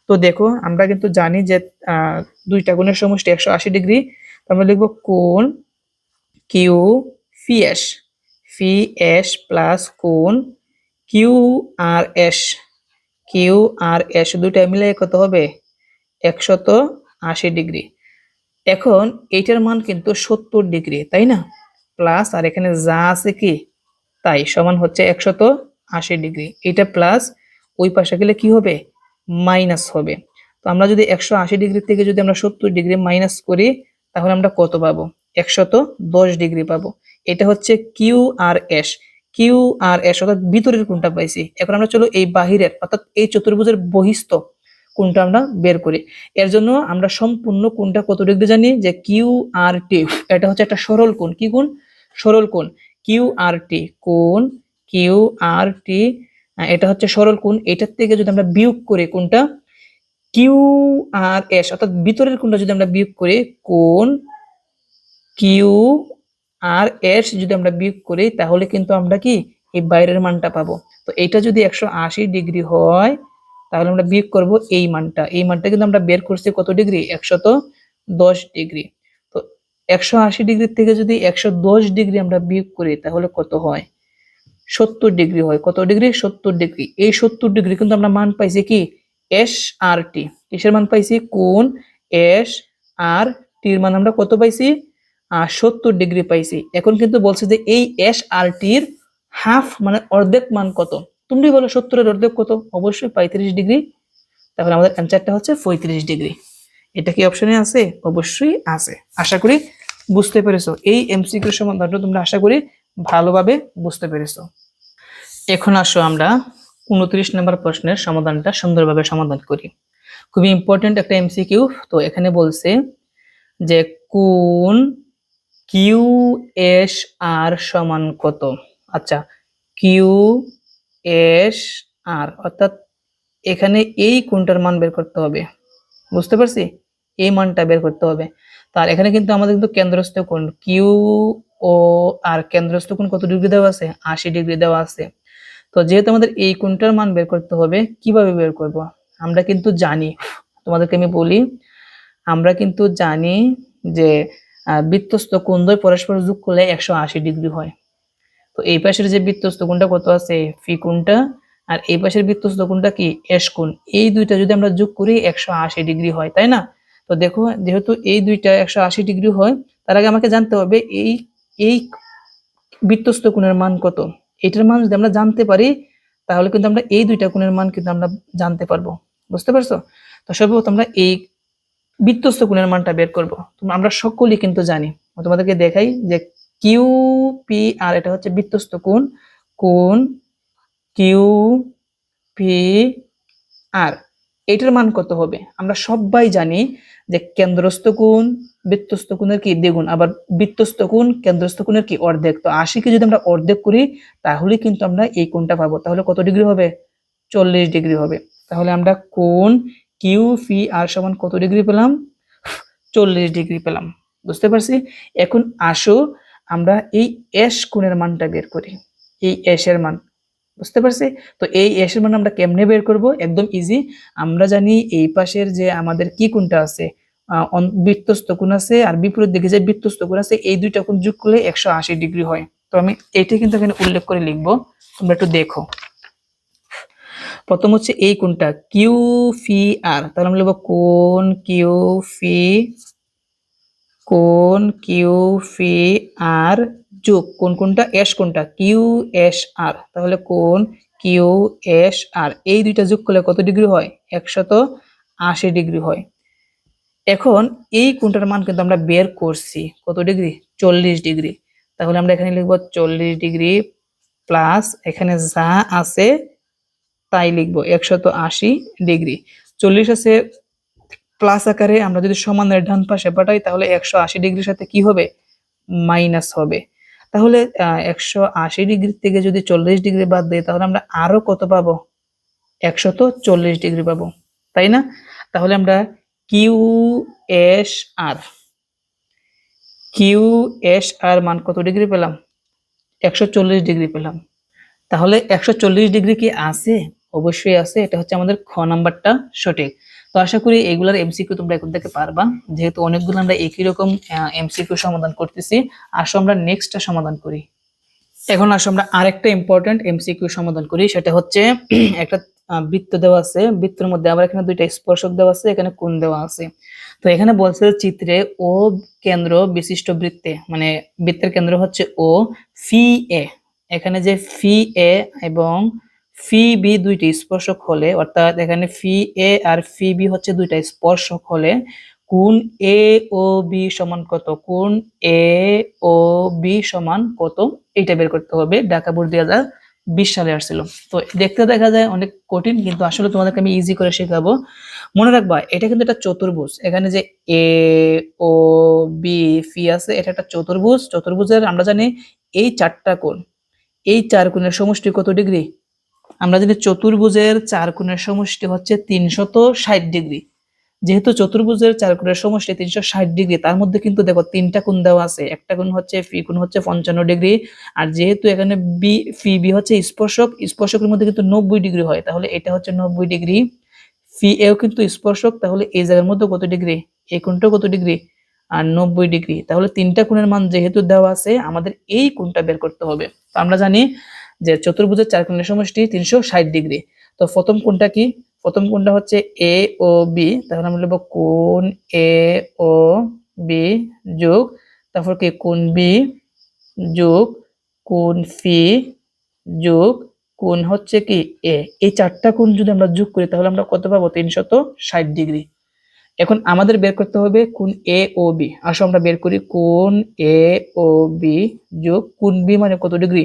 তো দেখো আমরা কিন্তু জানি যে দুইটা কোণের সমষ্টি 180 ডিগ্রি, আমরা লিখবো কোণ কিউ ফি এস, ফি এস প্লাস কোণ Q R S, Q R S দুইটা মিলে কত হবে 180 ডিগ্রি। এখন এইটার মান কিন্তু 70 ডিগ্রি তাই না, প্লাস আর এখানে যা আছে কি তাই সমান হচ্ছে 180 ডিগ্রি, এটা প্লাস ওই পাশে গেলে কি হবে মাইনাস হবে। তো আমরা যদি 180 ডিগ্রি থেকে যদি আমরা 70 ডিগ্রি মাইনাস করি তাহলে আমরা কত পাবো 110 ডিগ্রি পাবো। এটা হচ্ছে Q R S, Q R S অর্থাৎ ভিতরের কোণটা পাইছি। এখন আমরা চলো এই বাহিরের অর্থাৎ এই চতুর্ভুজের বহিস্থ কোণটা আমরা বের করি। এর জন্য আমরা সম্পূর্ণ কোণটা কত ডিগ্রি জানি যে কিউ আর টি, এটা হচ্ছে একটা সরল কোণ, কি কোণ সরল কোণ, কিউ আর টি কোণ কিউ আর টি, এটা হচ্ছে সরল কোণ। এটার থেকে যদি আমরা বিয়োগ করি কোণটা কিউ আর এস অর্থাৎ ভিতরের কোণটা যদি আমরা বিয়োগ করি কোণ কিউ আর এস যদি আমরা বিয়োগ করি তাহলে কিন্তু আমরা কি এই বাইরের মানটা পাবো। তো এটা যদি 180 ডিগ্রি হয় তাহলে আমরা বিয়োগ করব এই মানটা, এই মানটা কিন্তু আমরা বের করছি কত ডিগ্রি 110 ডিগ্রি। তো 180 ডিগ্রি থেকে যদি 110 ডিগ্রি আমরা বিয়োগ করি তাহলে কত হয় 70 ডিগ্রি হয়, কত ডিগ্রি 70 ডিগ্রি। এই 70 ডিগ্রি কিন্তু আমরা মান পাইছি কি এস আর টি, কিসের মান পাইছি কোণ এস আর টির মান আমরা কত পাইছি 70 ডিগ্রি পাইছি। এখন কিন্তু বলছে যে এই এস আর টির হাফ মানে অর্ধেক মান কত, তুমি বলো 70-এর অর্ধেক কত? অবশ্যই 35 ডিগ্রি। তাহলে আমাদের অ্যান্সারটা হচ্ছে 35 ডিগ্রি। এটা কি অপশনে আছে? অবশ্যই আছে। আশা করি বুঝতে পেরেছো। এই এমসিকিউ সমাধানটা তোমরা আশা করি ভালোভাবে বুঝতে পেরেছো। এখন আসো আমরা 29 নম্বর প্রশ্নের সমাধানটা সুন্দরভাবে সমাধান করি। খুবই ইম্পর্টেন্ট একটা এমসিকিউ। তো এখানে বলছে যে কোণ কিউ এস আর সমান কত? আচ্ছা, কিউ এস আর অর্থাৎ এখানে এই কোণটার মান বের করতে হবে। বুঝতে পারছি? এই মানটা বের করতে হবে। তার এখানে কিন্তু আমাদের কিন্তু কেন্দ্রস্থ কোণ কিউ ও আর কেন্দ্রস্থ কোণ কত ডিগ্রি দেওয়া আছে? 80 ডিগ্রি দেওয়া আছে। তো যেহেতু আমাদের এই কোণটার মান বের করতে হবে, কিভাবে বের করব? আমরা কিন্তু জানি, তোমাদেরকে আমি বলি, আমরা কিন্তু জানি যে বৃত্তস্থ কোণদ্বয় পরস্পর যোগ করলে 180 ডিগ্রি হয়। তো এই পাশের যে বৃত্তস্থ কোণটা কত আছে? ফি কোণটা, আর এই পাশের বৃত্তস্থ কোণটা কি? এস কোণ। এই দুইটা যদি আমরা যোগ করি 180 ডিগ্রি হয়, তাই না? তো দেখো, যেহেতু এই দুইটা 180 ডিগ্রি হয়, তার আগে আমাকে জানতে হবে এই এই বৃত্তস্থ কোণের মান কত। এটার মান যদি আমরা জানতে পারি, তাহলে কিন্তু আমরা এই দুইটা কোণের মান কিন্তু আমরা জানতে পারবো। বুঝতে পারছো? তো সর্বপ্রথম আমরা এই বৃত্তস্থ কোণের মানটা বের করব। আমরা সকলেই কিন্তু জানি, তোমাদেরকে দেখাই যে কিউ পি আর এটা হচ্ছে বৃত্তস্থ কোণ, কোণ কিউ পি আর এটার মান কত হবে? আমরা সবাই জানি যে কেন্দ্রস্থ কোণ বৃত্তস্থ কোণের কি দ্বিগুণ, আবার বৃত্তস্থ কোণ কেন্দ্রস্থ কোণের কি অর্ধেক। তো 80 কে যদি আমরা অর্ধেক করি, তাহলে কিন্তু আমরা এই কোণটা পাবো। তাহলে কত ডিগ্রি হবে? 40 ডিগ্রি হবে। তাহলে আমরা কোণ কিউ পি আর সমান কত ডিগ্রি পেলাম? 40 ডিগ্রি পেলাম। বুঝতে পারছি? এখন আসো আমরা এই এস কোণের মানটা বের করি। এই এস এর মান, বুঝতে পারছি? তো এই এস এর মান আমরা কেমনে বের করব? একদম ইজি। আমরা জানি এই পাশের যে আমাদের কি কোণটা আছে, বৃত্তস্থ কোণ আছে, আর বিপরীত দিকে যে বৃত্তস্থ কোণ আছে, এই দুইটা কোণ যোগ করলে 180 ডিগ্রি হয়। তো আমি এটা কিন্তু এখানে উল্লেখ করে লিখবো, তোমরা একটু দেখো। প্রথম হচ্ছে এই কোণটা কিউ ফি আর, তাহলে আমরা লিখবো কোণ কিউ ফি, কোণ কিউ ফি আর যোগ কোণটা এস কোণটা কিউ এস আর, তাহলে কোণ কিউ এস আর এই দুইটা যোগ করলে কত ডিগ্রি হয়? 180 ডিগ্রি হয়। এখন এই কোণটার মান কিন্তু আমরা বের করছি কত ডিগ্রি? 40 ডিগ্রি। তাহলে আমরা এখানে লিখবো 40 ডিগ্রি প্লাস এখানে যা আছে তাই লিখবো 180 ডিগ্রি। 40 আছে প্লাস আকারে, আমরা যদি সমানের ডান পাশে পাঠাই তাহলে 180 ডিগ্রির সাথে কি হবে? মাইনাস হবে। তাহলে 180 ডিগ্রি থেকে যদি 40 ডিগ্রি বাদ দেই, তাহলে আমরা আরো কত পাবো? 140 ডিগ্রি পাবো, তাই না? তাহলে আমরা কিউ এস আর, কিউ এস আর মান কত ডিগ্রি পেলাম? 140 ডিগ্রি পেলাম। তাহলে 140 ডিগ্রি কি আছে? অবশ্যই আছে। এটা হচ্ছে আমাদের খ নাম্বারটা সঠিক। তো আশা করি এগুলার এমসিকিউ তোমরা এখন থেকে পারবা, যেহেতু অনেকগুলো আমরা একই রকম এমসিকিউ সমাধান করতেছি। আসো আমরা নেক্সটটা সমাধান করি। এখন আসো আমরা আরেকটা ইম্পর্টেন্ট এমসিকিউ সমাধান করি। সেটা হচ্ছে একটা বৃত্ত দেওয়া আছে, বৃত্তের মধ্যে আবার এখানে দুইটা স্পর্শক দেওয়া আছে, এখানে কোণ দেওয়া আছে। তো এখানে বলছে চিত্রে ও কেন্দ্র বিশিষ্ট বৃত্তে, মানে বৃত্তের কেন্দ্র হচ্ছে ও, ফি এ, এখানে যে ফি এ এবং ফি বি দুইটি স্পর্শক হলে, অর্থাৎ এখানে ফি এ আর ফি বি হচ্ছে দুইটা স্পর্শক হলে কোণ এ ও বি সমান কত? কোণ এ ও বি সমান কত? এটা বের করতে হবে। ঢাকা বোর্ড 2020 সালে আসছিল। তো দেখতে দেখা যায় অনেক কঠিন, কিন্তু আসলে তোমাদেরকে আমি ইজি করে শেখাবো। মনে রাখবা এটা কিন্তু একটা চতুর্ভুজ। এখানে যে এ ও বি ফি আছে, এটা একটা চতুর্ভুজ। চতুর্ভুজের আমরা জানি এই চারটা কোণ, এই চার কোণের সমষ্টি কত ডিগ্রি? আমরা জানি চতুর্ভুজের চার কোণের সমষ্টি হচ্ছে 360 ডিগ্রি। যেহেতু চতুর্ভুজের চার কোণের সমষ্টি 360 ডিগ্রি, তার মধ্যে কিন্তু দেখো তিনটা কোণ দেওয়া আছে। একটা কোণ হচ্ছে ফি কোণ হচ্ছে 55 ডিগ্রি, আর যেহেতু এখানে বি ফি বি হচ্ছে স্পর্শক, স্পর্শকের মধ্যে কিন্তু 90 ডিগ্রি হয়, তাহলে এটা হচ্ছে 90 ডিগ্রি। ফি এও কিন্তু স্পর্শক, তাহলে এই জায়গার মধ্যে কত ডিগ্রি? এই কোণটা কত ডিগ্রি? আর 90 ডিগ্রি। তাহলে তিনটা কোণের মান যেহেতু দেওয়া আছে, আমাদের এই কোণটা বের করতে হবে। তো আমরা জানি যে চতুর্ভুজের চার কোণের সমষ্টি 360 ডিগ্রি। তো প্রথম কোণটা কি? প্রথম কোণটা হচ্ছে এ ও বি, তাহলে আমরা লিখব কোণ এ ও বি যোগ, তারপর কি কোণ বি যোগ কোণ ফি যোগ কোণ হচ্ছে কি এ। এই 4টা কোণ যদি আমরা যোগ করি তাহলে আমরা কত পাবো? 360 ডিগ্রি। এখন আমাদের বের করতে হবে কোণ এ ও বি। আসো আমরা বের করি কোণ এ ও বি যোগ কোণ বি মানে কত ডিগ্রি?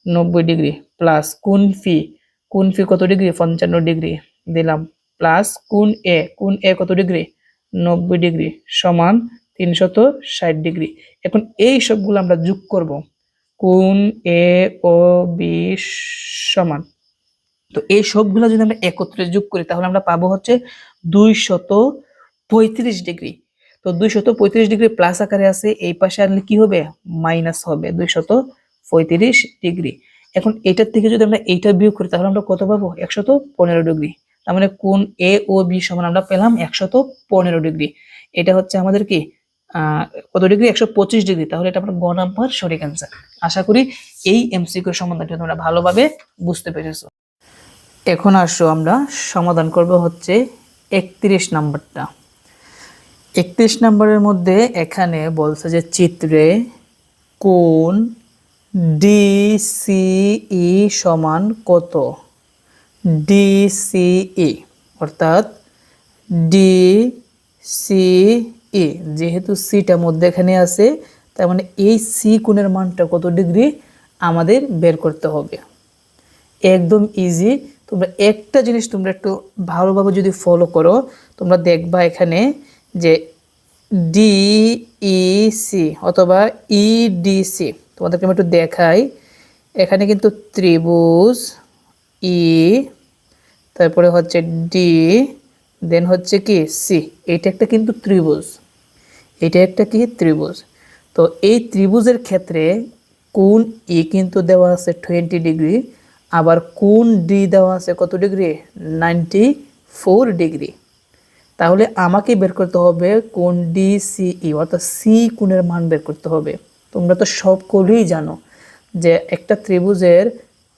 90 ডিগ্রি, প্লাস কোণ ফি, কোণ ফি কত ডিগ্রি? 55 ডিগ্রি দিলাম, প্লাস কোণ এ কত ডিগ্রি? 90 ডিগ্রি সমান 360 ডিগ্রি। এখন এই সবগুলো আমরা যোগ করব, কোণ এ ও বি সমান, তো এই সবগুলো যদি আমরা একত্রে যোগ করি তাহলে আমরা পাবো হচ্ছে 235 ডিগ্রি। তো 235 ডিগ্রি প্লাস আকারে আছে, এই পাশে আনলে কি হবে? মাইনাস হবে 235 ডিগ্রি। এখন এটার থেকে যদি আমরা এইটা বিয়োগ করি তাহলে আমরা কত পাবো? 115 ডিগ্রি। তার মানে কোণ এ ও বি সমান আমরা পেলাম 115 ডিগ্রি। এটা হচ্ছে আমাদের কি কত ডিগ্রি? 125 ডিগ্রি। তাহলে এটা আমরা গ নাম্বার সঠিক অ্যান্সার। আশা করি এই এমসিকিউ সমাধানটা তোমরা ভালোভাবে বুঝতে পেরেছো। এখন আসো আমরা সমাধান করব হচ্ছে 31 নাম্বারটা। 31 নাম্বারের মধ্যে এখানে বলছে যে চিত্রে কোণ ডিসিই সমান কত? ডিসিই অর্থাৎ ডিসিই, যেহেতু সিটা মধ্যে এখানে আছে তার মানে এই সি কোণের মানটা কত ডিগ্রি আমাদের বের করতে হবে। একদম ইজি। তোমরা একটা জিনিস তোমরা একটু ভালোভাবে যদি ফলো করো তোমরা দেখবা এখানে যে ডিইসি অথবা ইডিসি, তোমাদেরকে আমি একটু দেখাই। এখানে কিন্তু ত্রিভুজ ই, তারপরে হচ্ছে ডি, দেন হচ্ছে কি সি, এটা একটা কিন্তু ত্রিভুজ, এটা একটা কি ত্রিভুজ। তো এই ত্রিভুজের ক্ষেত্রে কোণ ই কিন্তু দেওয়া আছে 20 ডিগ্রি, আবার কোণ ডি দেওয়া আছে কত ডিগ্রি? 94 ডিগ্রি। তাহলে আমাকে বের করতে হবে কোণ ডিসিই অর্থাৎ সি কোণের মান বের করতে হবে। তোমরা তো সকলেই জানো যে একটা ত্রিভুজের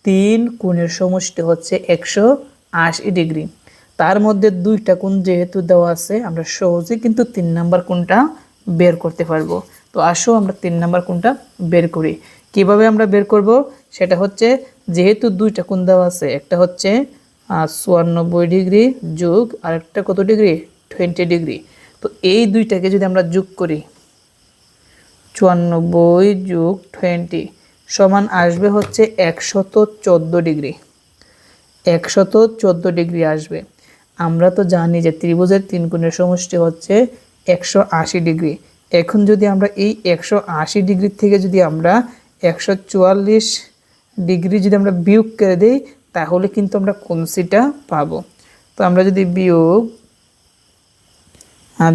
3 কোণের সমষ্টি হচ্ছে 180 ডিগ্রি। তার মধ্যে 2টা কোণ যেহেতু দেওয়া আছে আমরা সহজেই কিন্তু 3 নাম্বার কোণটা বের করতে পারবো। তো আসো আমরা 3 নাম্বার কোণটা বের করি। কিভাবে আমরা বের করব সেটা হচ্ছে, যেহেতু 2টা কোণ দেওয়া আছে, একটা হচ্ছে 94 ডিগ্রি যোগ আরেকটা কত ডিগ্রি? 20 ডিগ্রি। তো এই দুইটাকে যদি আমরা যোগ করি 94 যোগ 20 সমান আসবে হচ্ছে 114 ডিগ্রি। 114 ডিগ্রি আসবে। আমরা তো জানি যে ত্রিভুজের 3 কোণের সমষ্টি হচ্ছে 180 ডিগ্রি। এখন যদি আমরা এই 180 ডিগ্রি থেকে যদি আমরা 144 ডিগ্রি যদি আমরা বিয়োগ করে দিই তাহলে কিন্তু আমরা কোণ সিটা পাবো। তো আমরা যদি বিয়োগ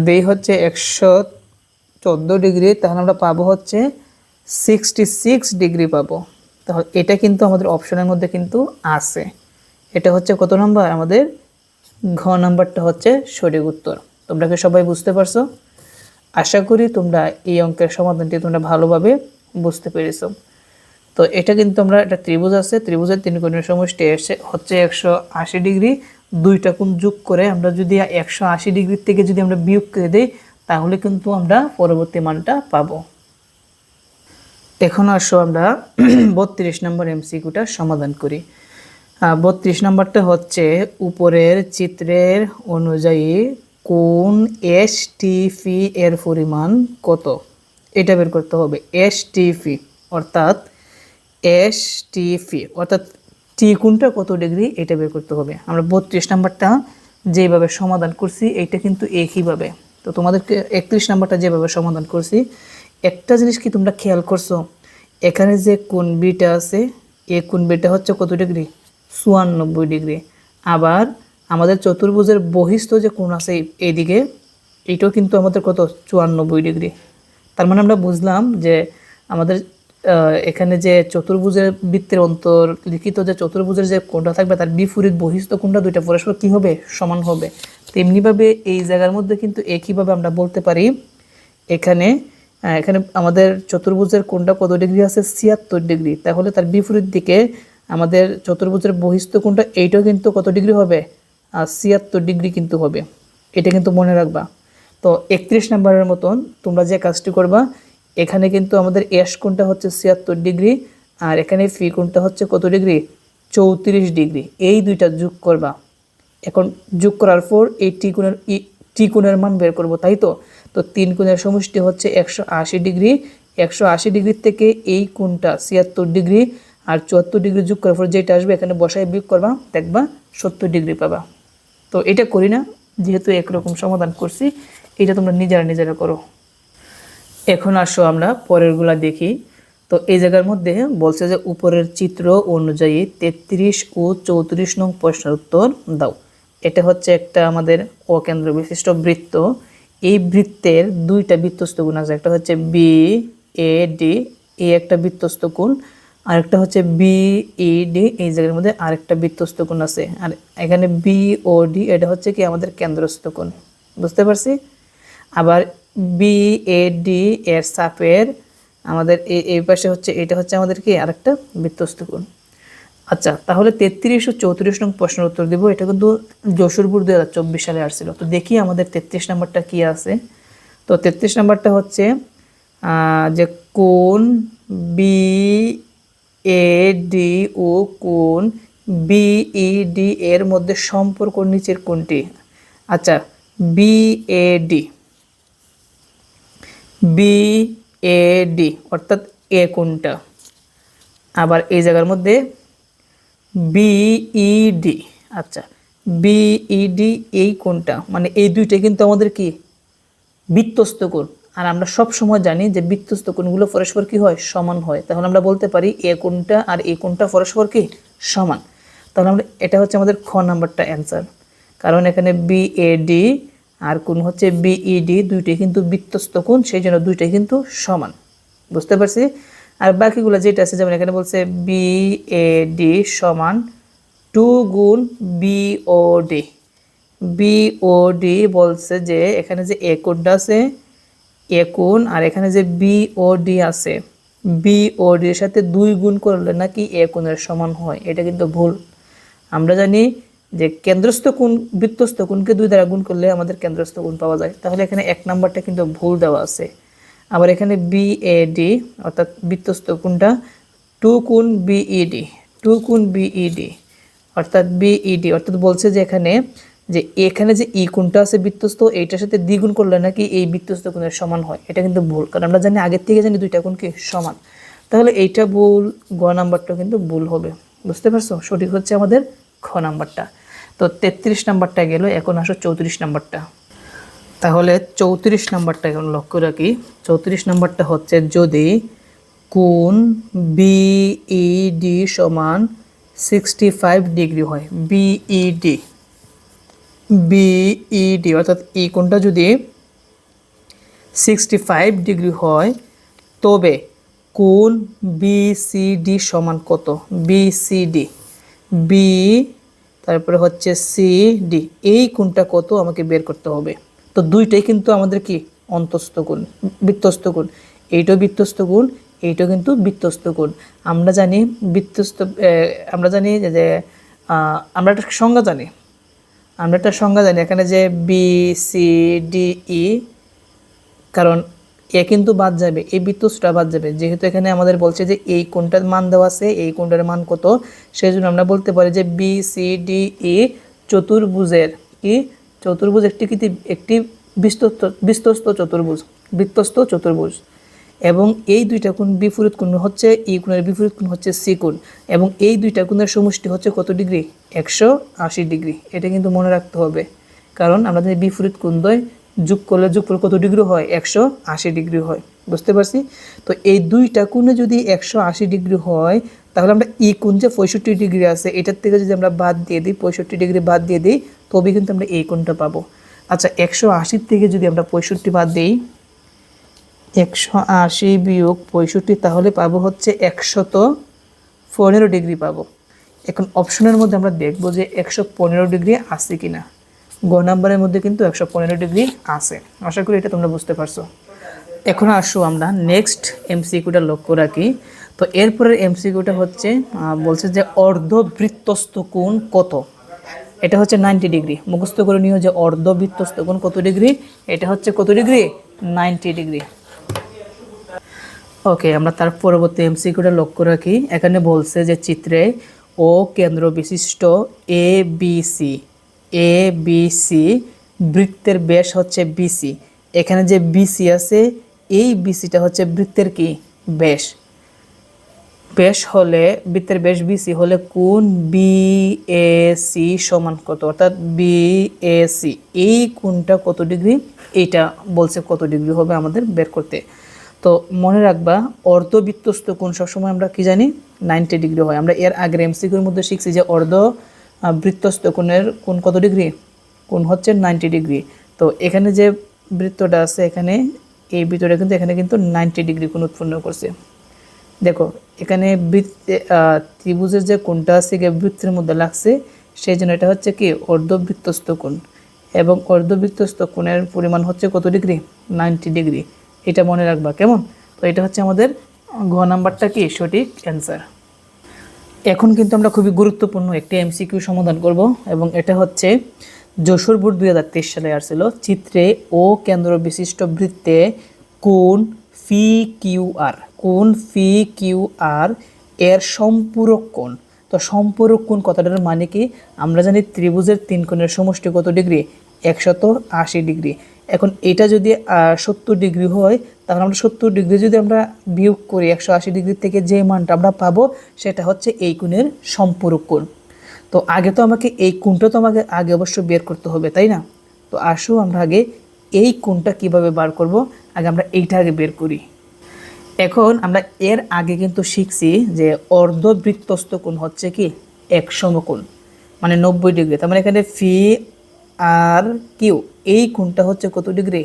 দেই হচ্ছে 114 ডিগ্রি তাহলে আমরা পাবো হচ্ছে 66 ডিগ্রি পাবো। তাহলে এটা কিন্তু আমাদের অপশনের মধ্যে কিন্তু আছে। এটা হচ্ছে কত নাম্বার? আমাদের ঘ নাম্বারটা হচ্ছে সঠিক উত্তর। তোমরা কি সবাই বুঝতে পারছো? আশা করি তোমরা এই অঙ্কের সমাধানটি তোমরা ভালোভাবে বুঝতে পেরেছো। তো এটা কিন্তু আমরা একটা ত্রিভুজ আছে, ত্রিভুজের 3 কোণের সমষ্টি হচ্ছে 180 ডিগ্রি। 2টা কোণ যোগ করে আমরা যদি 180 ডিগ্রি থেকে যদি আমরা বিয়োগ করে দেই তাহলে কিন্তু আমরা পরবর্তী মানটা পাবো। এখন আসো আমরা 32 নম্বর এমসিকিউটা সমাধান করি। 32 নম্বরটা হচ্ছে উপরের চিত্রের অনুযায়ী কোণ এসটিফি এর পরিমাণ কত? এটা বের করতে হবে। এসটিফি অর্থাৎ টি কোণটা কত ডিগ্রি এটা বের করতে হবে। আমরা 32 নাম্বারটা যেভাবে সমাধান করছি এইটা কিন্তু একইভাবে। তো তোমাদেরকে 31 নাম্বারটা যেভাবে সমাধান করছি, একটা জিনিস কি তোমরা খেয়াল করছো? এখানে যে কোণ বিটা আছে এই কোণ বিটা হচ্ছে কত ডিগ্রি? 94 ডিগ্রি। আবার আমাদের চতুর্ভুজের বহিস্থ যে কোণ আছে এইদিকে এইটাও কিন্তু আমাদের কত? 94 ডিগ্রি। তার মানে আমরা বুঝলাম যে আমাদের এখানে যে চতুর্ভুজের বৃত্তের অন্তর্লিখিত যে চতুর্ভুজের যে কোণটা থাকবে তার বিপরীত বহিস্থ কোণটা দুইটা পরস্পর কি হবে? সমান হবে। তেমনিভাবে এই জায়গার মধ্যে কিন্তু একইভাবে আমরা বলতে পারি এখানে আমাদের চতুর্ভুজের কোণটা কত ডিগ্রি আছে? 76 ডিগ্রি। তাহলে তার বিপরীত দিকে আমাদের চতুর্ভুজের বহিস্থ কোণটা এইটাও কিন্তু কত ডিগ্রি হবে? 76 ডিগ্রি কিন্তু হবে। এটা কিন্তু মনে রাখবা। তো 31 নম্বরের মতন তোমরা যে কাজটি করবা, এখানে কিন্তু আমাদের এস কোণটা হচ্ছে 76 ডিগ্রি আর এখানে ফি কোণটা হচ্ছে কত ডিগ্রি? 34 ডিগ্রি, এই দুইটা যোগ করবা। এখন যোগ করার পর এই টি কোণের মান বের করব, তাই তো। তো 3 কোণের সমষ্টি হচ্ছে 180 ডিগ্রি। 180 ডিগ্রি থেকে এই কোণটা 76 ডিগ্রি, আর 74 ডিগ্রি যোগ করার পর যেটা আসবে এখানে বসায় বিয়োগ করবা, দেখবা 70 ডিগ্রি পাবা। তো এটা করি না, যেহেতু একরকম সমাধান করছি, এটা তোমরা নিজেরা করো। এখন আসো আমরা পরেরগুলা দেখি। তো এই জায়গার মধ্যে বলছে যে উপরের চিত্র অনুযায়ী 33 ও 34 নং প্রশ্নের উত্তর দাও। এটা হচ্ছে একটা আমাদের অকেন্দ্র বিশিষ্ট বৃত্ত। এই বৃত্তের দুইটা বৃত্তস্থ কোণ আছে, একটা হচ্ছে বি এ ডি, এই একটা বৃত্তস্থ কোণ, আরেকটা হচ্ছে বি ই ডি, এই জায়গার মধ্যে আরেকটা বৃত্তস্থ কোণ আছে। আর এখানে বি ও ডি এটা হচ্ছে কি আমাদের কেন্দ্রস্থ কোণ, বুঝতে পারছি। আবার বি এ ডি এর চাপের আমাদের এই পাশে হচ্ছে, এটা হচ্ছে আমাদের কি আরেকটা বৃত্তস্থ কোণ। আচ্ছা, তাহলে 33 ও 34 নং প্রশ্নের উত্তর দিব। এটা কিন্তু যশোরপুর 2024 সালে আসছিল। তো দেখি আমাদের 33 নাম্বারটা কি আছে। তো 33 নাম্বারটা হচ্ছে যে কোণ বি এ ডি ও কোণ বি ই ডি এর মধ্যে সম্পর্ক নিচের কোণটি। আচ্ছা, B A D, B A D অর্থাৎ এ কোণটা। আবার এই জায়গার মধ্যে বিইডি, আচ্ছা বিইডি এই কোণটা, মানে এই দুইটা কিন্তু আমাদের কি বৃত্তস্থ কোণ। আর আমরা সব সময় জানি যে বৃত্তস্থ কোণগুলো পরস্পর কি হয়, সমান হয়। তাহলে আমরা বলতে পারি এ কোণটা আর এই কোণটা পরস্পর কি সমান। তাহলে আমরা এটা হচ্ছে আমাদের খ নাম্বারটা অ্যান্সার, কারণ এখানে বিএডি আর কোণ হচ্ছে বিইডি, দুইটাই কিন্তু বৃত্তস্থ কোণ, সেই জন্য দুইটাই কিন্তু সমান, বুঝতে পারছি। আর বাকিগুলো যেটা আছে, যেমন এখানে বলছে বিএডি সমান 2 গুণ বিওডি। বিওডি বলছে যে এখানে যে এ কোণটা আছে, এ কোণ, আর এখানে যে বিওডি আছে, বিওডি এর সাথে 2 গুণ করলে নাকি এ কোণের সমান হয়। এটা কিন্তু ভুল। আমরা জানি যে কেন্দ্রস্থ কোণ বৃত্তস্থ কোণকে 2 দ্বারা গুণ করলে আমাদের কেন্দ্রস্থ কোণ পাওয়া যায়। তাহলে এখানে 1 নাম্বারটা কিন্তু ভুল দেওয়া আছে। আবার এখানে বিএডি অর্থাৎ বৃত্তস্থ কোণটা 2 গুণ বিইডি, 2 গুণ বিইডি অর্থাৎ বিইডি অর্থাৎ বলছে যে এখানে যে ই কোণটা আছে বৃত্তস্থ, এইটার সাথে দ্বিগুণ করলে নাকি এই বৃত্তস্থ কোণের সমান হয়। এটা কিন্তু ভুল, কারণ আমরা জানি আগের থেকে জানি দুইটা কোণ কি সমান। তাহলে এইটা ভুল, গ নাম্বারটা কিন্তু ভুল হবে, বুঝতে পারছো। সঠিক হচ্ছে আমাদের খ নাম্বারটা। তো 33 নাম্বারটা গেল, এখন আসো 34 নাম্বারটা। তাহলে 34 নাম্বারটা এখন লক্ষ্য রাখি। 34 নাম্বারটা হচ্ছে যদি কোণ বিইডি সমান 65 ডিগ্রি হয়, বিইডি অর্থাৎ এই কোণটা যদি 65 ডিগ্রি হয়, তবে কোণ বিসিডি সমান কত। বিসিডি, বি তারপরে হচ্ছে সিডি, এই কোণটা কত আমাকে বের করতে হবে। তো দুইটাই কিন্তু আমাদের কি অন্তস্থ কোণ, বৃত্তস্থ কোণ। এইটাও বৃত্তস্থ কোণ, এইটাও কিন্তু বৃত্তস্থ কোণ। আমরা জানি আমরা জানি যে আমরা একটা সংজ্ঞা জানি এখানে যে বি সি ডি ই, কারণ এ কিন্তু বাদ যাবে, এই বৃত্তস্থটা বাদ যাবে। যেহেতু এখানে আমাদের বলছে যে এই কোণটার মান দেওয়া আছে, এই কোণটার মান কত, সেই জন্য আমরা বলতে পারি যে বি সি ডি ই চতুর্ভুজের একটি বিস্তস্ত চতুর্ভুজ, এবং এই দুইটা কোণ বিপরীত কোণ হচ্ছে ই কোণের বিপরীত কোণ হচ্ছে সি কোণ, এবং এই দুইটা কোণের সমষ্টি হচ্ছে কত ডিগ্রি, 180 ডিগ্রি। এটা কিন্তু মনে রাখতে হবে, কারণ আমরা যদি বিপরীত কোণ দ্বয় যোগফল কত ডিগ্রি হয়, 180 ডিগ্রি হয়, বুঝতে পারছি। তো এই দুইটা কোণে যদি 180 ডিগ্রি হয়, তাহলে আমরা ই কোণ যে 65 ডিগ্রি আছে, এটার থেকে যদি আমরা বাদ দিয়ে দিই, 65 ডিগ্রি বাদ দিয়ে দিই, তবে কিন্তু আমরা এই কোণটা পাবো। আচ্ছা, 180 থেকে যদি আমরা 65 বাদ দিই, 180 বিয়োগ 65, তাহলে পাবো হচ্ছে 115 ডিগ্রি পাবো। এখন অপশনের মধ্যে আমরা দেখব যে 115 ডিগ্রি আছে কিনা। গ নাম্বারের মধ্যে কিন্তু 115 ডিগ্রি আছে। আশা করি এটা তোমরা বুঝতে পারছো। এখন আসো আমরা নেক্সট এমসিকিউটা লক্ষ্য রাখি। তো এরপরের এমসিকিউটা হচ্ছে বলছে যে অর্ধবৃত্তস্থ কোণ কত। এটা হচ্ছে 90 ডিগ্রি। মুখস্থ করে নিও যে অর্ধবৃত্তস্থ কোণ কত ডিগ্রি, এটা হচ্ছে কত ডিগ্রি, 90 ডিগ্রি। ওকে, আমরা তার পরবর্তী এমসিকিউটা লক্ষ্য রাখি। এখানে বলছে যে চিত্রে ও কেন্দ্র বিশিষ্ট এ বি সি, এ বি সি বৃত্তের ব্যাস হচ্ছে বিসি। এখানে যে বিসি আছে এই বিসিটা হচ্ছে বৃত্তের কি ব্যাস। ব্যাস হলে বৃত্তের ব্যাস বিসি হলে কোণ বিএসি সমান কত, অর্থাৎ বিএসি এই কোণটা কত ডিগ্রি, এইটা বলছে কত ডিগ্রি হবে আমাদের বের করতে। তো মনে রাখবা অর্ধবৃত্তস্থ কোণ সবসময় আমরা কি জানি 90 ডিগ্রি হয়। আমরা এর আগের এমসিকিউর মধ্যে শিখছি যে বৃত্তস্থ কোণের কোণ কত ডিগ্রি, কোণ হচ্ছে 90 ডিগ্রি। তো এখানে যে বৃত্তটা আছে এখানে এই বৃত্তটা কিন্তু এখানে কিন্তু 90 ডিগ্রি কোণ উৎপন্ন করছে। দেখো এখানে ত্রিভুজের যে কোণটা আছে বৃত্তের মধ্যে লাগছে, সেই জন্য এটা হচ্ছে কি অর্ধবৃত্তস্থ কোণ, এবং অর্ধবৃত্তস্থ কোণের পরিমাণ হচ্ছে কত ডিগ্রি 90 ডিগ্রি। এটা মনে রাখবা কেমন। তো এটা হচ্ছে আমাদের ঘ নাম্বারটা কি সঠিক অ্যান্সার। এখন কিন্তু আমরা খুবই গুরুত্বপূর্ণ একটি এমসিকিউ সমাধান করব, এবং এটা হচ্ছে যশোর বোর্ড 2023 সালে আসছিল। চিত্রে ও কেন্দ্র বিশিষ্ট বৃত্তে কোণ ফি কিউ আর, কোণ ফি কিউ আর এর সম্পূরক কোণ। তো সম্পূরক কোণ কথাটার মানে কি, আমরা জানি ত্রিভুজের তিন কোণের সমষ্টি কত ডিগ্রি 180 ডিগ্রি। এখন এটা যদি 70 ডিগ্রি হয় তাহলে আমরা 70 ডিগ্রি যদি আমরা বিয়োগ করি 180 ডিগ্রি থেকে যে মানটা আমরা পাবো সেটা হচ্ছে এই কোণের সম্পূরক কোণ। তো আগে তো আমাকে এই কোণটা তো আমাকে আগে অবশ্যই বের করতে হবে, তাই না? তো আসো আমরা আগে এই কোণটা কিভাবে বার করব, আগে আমরা এইটা আগে বের করি। এখন আমরা এর আগে কিন্তু শিখছি যে অর্ধবৃত্তস্থ কোণ হচ্ছে কি এক সমকোণ, মানে 90 ডিগ্রি। তার মানে এখানে ফি আর কিউ এই কোণটা হচ্ছে কত ডিগ্রি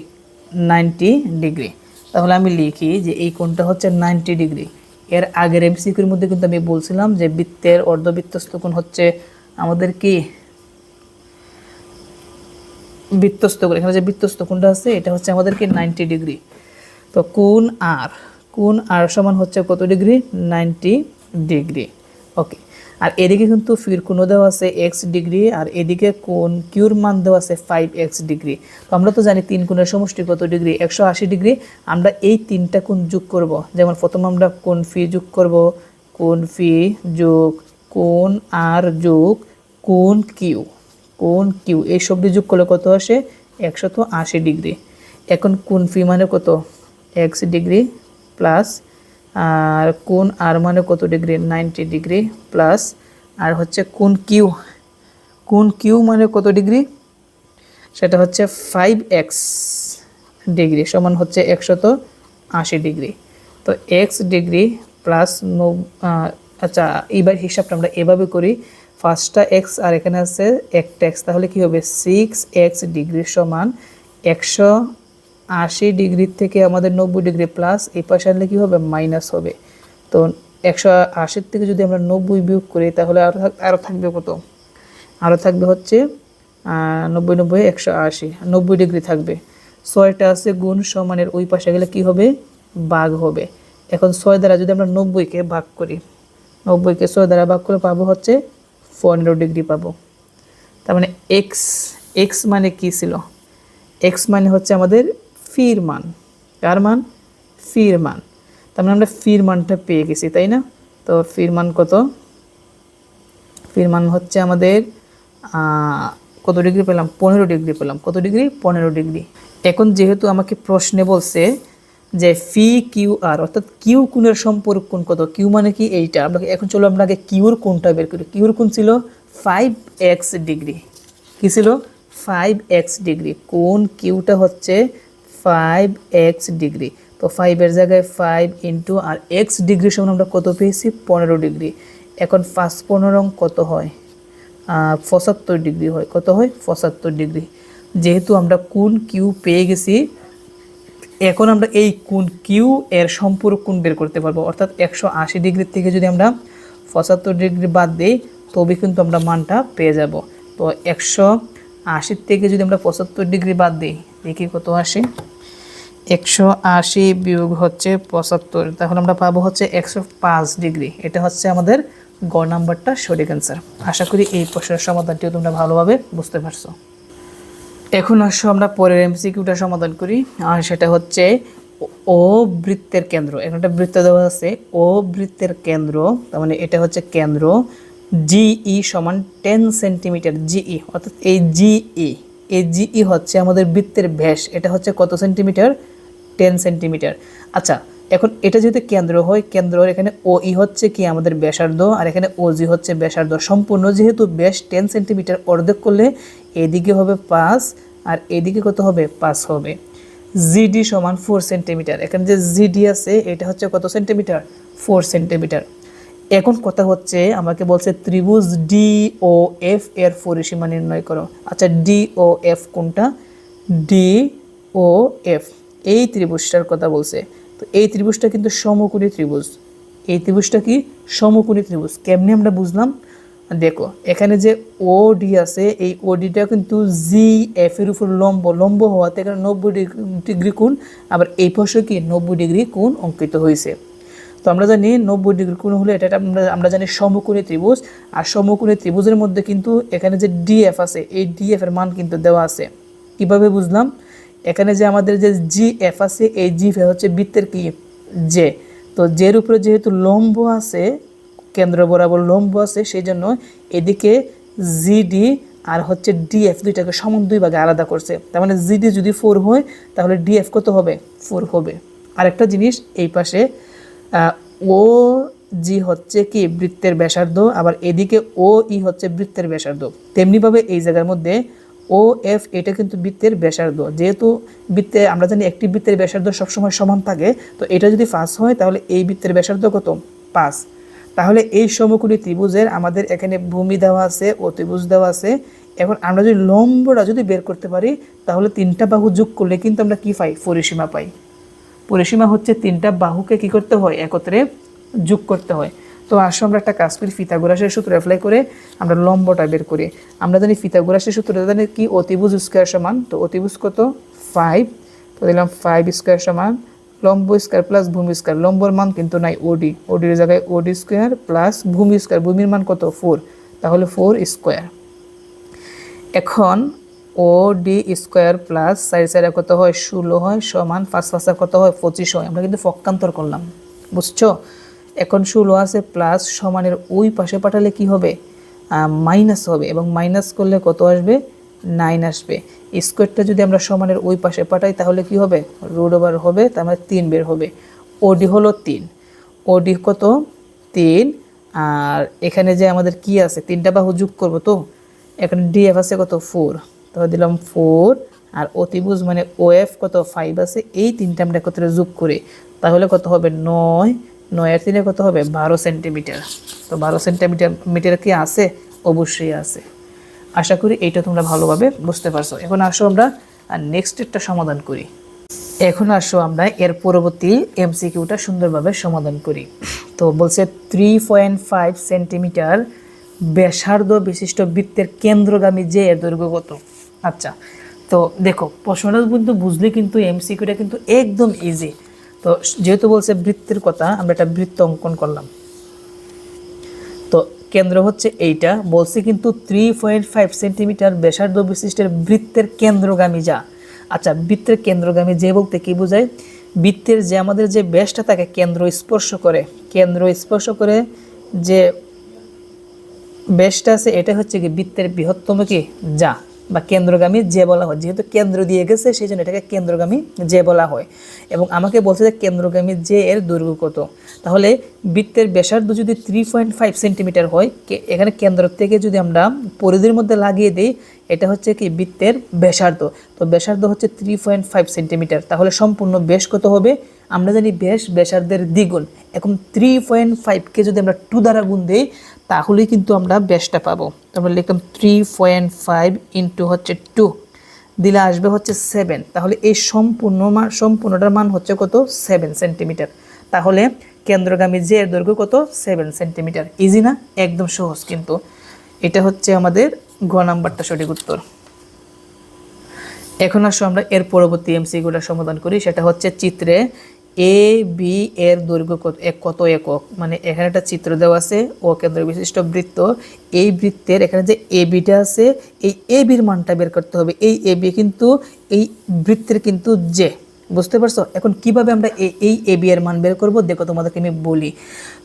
90 ডিগ্রি। তাহলে আমি লিখি যে এই কোণটা হচ্ছে 90 ডিগ্রি। এর আগের এমসিকিউর মধ্যে কিন্তু আমি বলছিলাম যে বৃত্তের অর্ধবৃত্তস্থ কোণ হচ্ছে আমাদের কি বৃত্তস্থ কোণ, এখানে যে বৃত্তস্থ কোণটা আছে এটা হচ্ছে আমাদের কি 90 ডিগ্রি। তো কোণ আর সমান হচ্ছে কত ডিগ্রি 90 ডিগ্রি। ওকে, আর এদিকে কিন্তু ফির কোণও দেওয়া আছে x ডিগ্রি, আর এদিকে কোণ কিউর মান দেওয়া আছে 5x ডিগ্রি। তো আমরা তো জানি তিন কোণের সমষ্টি কত ডিগ্রি 180 ডিগ্রি। আমরা এই তিনটা কোণ যোগ করব, যেমন প্রথম আমরা কোণ ফি যোগ করব, কোণ ফি যোগ কোণ আর যোগ কোণ কিউ এই সবটি যোগ করলে কত আসে 180 ডিগ্রি। এখন কোণ ফি মানে কত x ডিগ্রি প্লাস আর কোণ আর মানে কত ডিগ্রি 90 ডিগ্রি প্লাস আর হচ্ছে কোণ কিউ মানে কত ডিগ্রি, সেটা হচ্ছে 5x ডিগ্রি সমান হচ্ছে 180 ডিগ্রি। তো x ডিগ্রি প্লাস আচ্ছা এইবার হিসাবটা আমরা এভাবে করি, ফার্স্টটা x আর এখানে আছে একটা x, তাহলে কি হবে 6x ডিগ্রি সমান 180 ডিগ্রি থেকে আমাদের 90 ডিগ্রি প্লাস এই পাশে আনলে কী হবে মাইনাস হবে। তো 180 থেকে যদি আমরা 90 বিয়োগ করি তাহলে আরও থাকবে কত, আরও থাকবে হচ্ছে 90 90 180 90 ডিগ্রি থাকবে। 6টা আছে গুণ সমানের ওই পাশে গেলে কি হবে ভাগ হবে। এখন 6 দ্বারা যদি আমরা 90কে ভাগ করি, 90কে 6 দ্বারা ভাগ করে পাবো হচ্ছে 15 ডিগ্রি পাবো। তার মানে এক্স মানে কি ছিল, এক্স মানে হচ্ছে আমাদের ফির মান, কার মান ফির মান। তার মানে আমরা ফির মানটা পেয়ে গেছি, তাই না? তো ফির মান কত, ফির মান হচ্ছে আমাদের কত ডিগ্রি পেলাম 15 ডিগ্রি পেলাম। কত ডিগ্রি 15 ডিগ্রি। এখন যেহেতু আমাকে প্রশ্নে বলছে যে ফি কিউ আর অর্থাৎ কিউ কোণের সম্পর্ক কোণ কত, কিউ মানে কি এইটা, আমরা এখন চলো আমরা আগে কিউর কোণটা বের করি। কিউর কোণ ছিল 5x ডিগ্রি, কি ছিল 5x ডিগ্রি। কোণ কিউটা হচ্ছে 5x ডিগ্রি। তো 5 এর জায়গায় 5 ইন্টু আর x ডিগ্রি সমান আমরা কত পেয়েছি 15 ডিগ্রি। এখন 5 15 কত হয় 75 ডিগ্রি হয়। কত হয় 75 ডিগ্রি। যেহেতু আমরা কোণ কিউ পেয়ে গেছি, এখন আমরা এই কোণ কিউ এর সম্পূরক কোণ বের করতে পারবো। অর্থাৎ 180 ডিগ্রি থেকে যদি আমরা 75 ডিগ্রি বাদ দিই তবে কিন্তু আমরা মানটা পেয়ে যাব। তো 180 থেকে যদি আমরা 75 ডিগ্রি বাদ দিই দেখি কত আসে, 180 বিয়োগ হচ্ছে 75, তাহলে আমরা পাবো হচ্ছে 105 ডিগ্রি। এটা হচ্ছে আমাদের গ নাম্বারটা সঠিক অ্যান্সার। আশা করি এই প্রশ্নের সমাধানটিও তোমরা ভালোভাবে বুঝতে পারছো। এখন আসো আমরা পরের এমসিকিউটা সমাধান করি, আর সেটা হচ্ছে ও বৃত্তের কেন্দ্র। এখন একটা বৃত্ত দেওয়া আছে ও বৃত্তের কেন্দ্র, তার মানে এটা হচ্ছে কেন্দ্র জিই সমান 10 সেন্টিমিটার, জিই অর্থাৎ এই জিই হচ্ছে আমাদের বৃত্তের ব্যাস। এটা হচ্ছে কত সেন্টিমিটার? 10 সেন্টিমিটার। আচ্ছা, এখন এটা যেহেতু কেন্দ্র হয়, কেন্দ্রের এখানে ওই হচ্ছে কি আমাদের ব্যাসার্ধ, আর এখানে ওজি হচ্ছে ব্যাসার্ধ। সম্পূর্ণ যেহেতু ব্যাস 10 সেন্টিমিটার, অর্ধেক করলে এদিকে হবে 5 আর এদিকে কত হবে? 5 হবে। জিডি সমান 4 সেন্টিমিটার। এখানে যে জিডি আছে এটা হচ্ছে কত সেন্টিমিটার? 4 সেন্টিমিটার। এখন কথা হচ্ছে আমাকে বলছে ত্রিভুজ ডি ও এফ এর পরিসীমা নির্ণয় করো। আচ্ছা, ডি ও এফ কোনটা? ডি ও এফ এই ত্রিভুজটার কথা বলছে। তো এই ত্রিভুজটা কিন্তু সমকোণী ত্রিভুজ। এই ত্রিভুজটা কি? সমকোণী ত্রিভুজ। কেমনি আমরা বুঝলাম? দেখো, এখানে যে ওডি আছে, এই ওডিটা কিন্তু জি এফ এর উপর লম্ব, লম্ব হওয়াতে এখানে 90 ডিগ্রি কোণ, আবার এই পাশে কি 90 ডিগ্রি কোণ অঙ্কিত হয়েছে। তো আমরা জানি 90 ডিগ্রি কোণ হলে এটা আমরা জানি সমকোণী ত্রিভুজ। আর সমকোণী ত্রিভুজের মধ্যে কিন্তু এখানে যে ডিএফ আছে, এই ডিএফ এর মান কিন্তু দেওয়া আছে। কিভাবে বুঝলাম? এখানে যে আমাদের যে জিএফ আছে, এই জিএফ হচ্ছে বৃত্তের কি? জে। তো জের উপরে যেহেতু লম্ব আছে, কেন্দ্র বরাবর লম্ব আছে, সেই জন্য এদিকে জিডি আর হচ্ছে ডিএফ দুইটাকে সমান দুই ভাগে আলাদা করছে। তার মানে জিডি যদি 4 হয় তাহলে ডিএফ কত হবে? 4 হবে। আরেকটা জিনিস, এই পাশে ও জি হচ্ছে কি বৃত্তের ব্যাসার্ধ, আবার এদিকে ও ই হচ্ছে বৃত্তের ব্যাসার্ধ। তেমনিভাবে এই জায়গার মধ্যে ও এফ এটা কিন্তু বৃত্তের ব্যাসার্ধ। যেহেতু বৃত্তে আমরা জানি একটি বৃত্তের ব্যাসার্ধ সবসময় সমান থাকে, তো এটা যদি 5 হয় তাহলে এই বৃত্তের ব্যাসার্ধ কত? 5। তাহলে এই সমকোণী ত্রিভুজের আমাদের এখানে ভূমি দেওয়া আছে, অতিভুজ দেওয়া আছে। এখন আমরা যদি লম্বটা যদি বের করতে পারি তাহলে তিনটা বাহু যোগ করলে কিন্তু আমরা কি পাই? পরিসীমা পাই। পরিসীমা হচ্ছে তিনটা বাহুকে কি করতে হয়? একত্রে যোগ করতে হয়। তো আসো আমরা একটা কাজ করি, পিথাগোরাসের সূত্র অ্যাপ্লাই করে আমরা লম্বটা বের করি। আমরা জানি পিথাগোরাসের সূত্র জানি কি? অতিভুজ স্কয়ার সমান, তো অতিভুজ কত? 5। তো দিলাম 5 স্কয়ার সমান লম্ব স্কয়ার প্লাস ভূমি স্কয়ার। লম্বর মান কিন্তু নাই, ওডি, ওডির জায়গায় ওডি স্কয়ার প্লাস ভূমি স্কয়ার। ভূমির মান কত? 4, তাহলে 4 স্কয়ার। এখন ও ডি স্কোয়ার প্লাস 4 কত হয়? 16 হয়, সমান 5 5 কত হয়? 25 হয়। আমরা কিন্তু পক্ষান্তর করলাম, বুঝছো? এখন 16 আছে প্লাস সমানের ওই পাশে পাঠালে কি হবে? মাইনাস হবে, এবং মাইনাস করলে কত আসবে? 9 আসবে। স্কোয়ারটা যদি আমরা সমানের ওই পাশে পাঠাই তাহলে কি হবে? রুট ওভার হবে, তার মানে 3 বের হবে। ওডি হলো 3, ওডি কত? 3। আর এখানে যে আমাদের কি আছে? তিনটা বাহু যোগ করবো, তো এখানে ডিএফ আছে কত? 4, তাহলে দিলাম 4। আর অতিভুজ মানে ওএফ কত? 5 আছে। এই তিনটা আমরা একত্রে যোগ করি তাহলে কত হবে? 9। 9 আর 3 কত হবে? 12 সেন্টিমিটার। তো 12 সেন্টিমিটার কি আছে? অবশ্যই আছে। আশা করি এইটা তোমরা ভালোভাবে বুঝতে পারছো। এখন আসো আমরা নেক্সট একটা সমাধান করি। এখন আসো আমরা এর পরবর্তী এমসিকিউটা সুন্দরভাবে সমাধান করি। তো বলছে 3.5 সেন্টিমিটার ব্যাসার্ধ বিশিষ্ট বৃত্তের কেন্দ্রগামী যে এর দৈর্ঘ্য কত? আচ্ছা, তো দেখো প্রশ্নটা কিন্তু বুঝলে কিন্তু এমসিকিউটা কিন্তু একদম ইজি। তো যেহেতু বলছে বৃত্তের কথা, আমরা একটা বৃত্ত অঙ্কন করলাম। তো কেন্দ্র হচ্ছে এইটা, বলছে কিন্তু 3.5 সেন্টিমিটার ব্যাসার্ধ বিশিষ্টের বৃত্তের কেন্দ্রগামী যা। আচ্ছা, বৃত্তের কেন্দ্রগামী যে বলতে কি বোঝায়? বৃত্তের যে আমাদের যে ব্যাসটা তাকে কেন্দ্র স্পর্শ করে, কেন্দ্র স্পর্শ করে যে ব্যাসটা আছে এটা হচ্ছে কি বৃত্তের বৃহত্তম কি যা, বা কেন্দ্রগামী যে বলা হয়। যেহেতু কেন্দ্র দিয়ে গেছে সেই জন্য এটাকে কেন্দ্রগামী যে বলা হয়। এবং আমাকে বলছে যে কেন্দ্রগামী যে এর দৈর্ঘ্য কত। তাহলে বৃত্তের ব্যাসার্ধ যদি 3.5 সেন্টিমিটার হয়, এখানে কেন্দ্র থেকে যদি আমরা পরিধির মধ্যে লাগিয়ে দিই, এটা হচ্ছে কি বৃত্তের ব্যাসার্ধ। তো ব্যাসার্ধ হচ্ছে 3.5 সেন্টিমিটার। তাহলে সম্পূর্ণ ব্যাস কত হবে? আমরা জানি ব্যাস ব্যাসার্ধের দ্বিগুণ। এখন 3.5কে যদি আমরা 2 দ্বারা গুণ দিই তাহলেই কিন্তু আমরা ব্যাসটা পাবো। তারপরে লিখলাম 3.5 ইন্টু হচ্ছে 2 দিলে আসবে হচ্ছে 7। তাহলে এই সম্পূর্ণটার মান হচ্ছে কত? 7 সেন্টিমিটার। তাহলে কেন্দ্রগামী যে এর দৈর্ঘ্য কত? 7 সেন্টিমিটার। ইজি না? একদম সহজ। কিন্তু এটা হচ্ছে আমাদের গ নাম্বারটা সঠিক উত্তর। এখন আসো আমরা এর পরবর্তী এমসিকিউটা সমাধান করি। সেটা হচ্ছে চিত্রে এ বি এর দৈর্ঘ্য কত একক। মানে এখানে একটা চিত্র দেওয়া আছে, ও কেন্দ্র বিশিষ্ট বৃত্ত। এই বৃত্তের এখানে যে এ বিটা আছে, এই এ বির মানটা বের করতে হবে। এই এ বি কিন্তু এই বৃত্তের কিন্তু যে, বুঝতে পারছো? এখন কিভাবে আমরা এই এ বি এর মান বের করব দেখো তোমাদেরকে আমি বলি।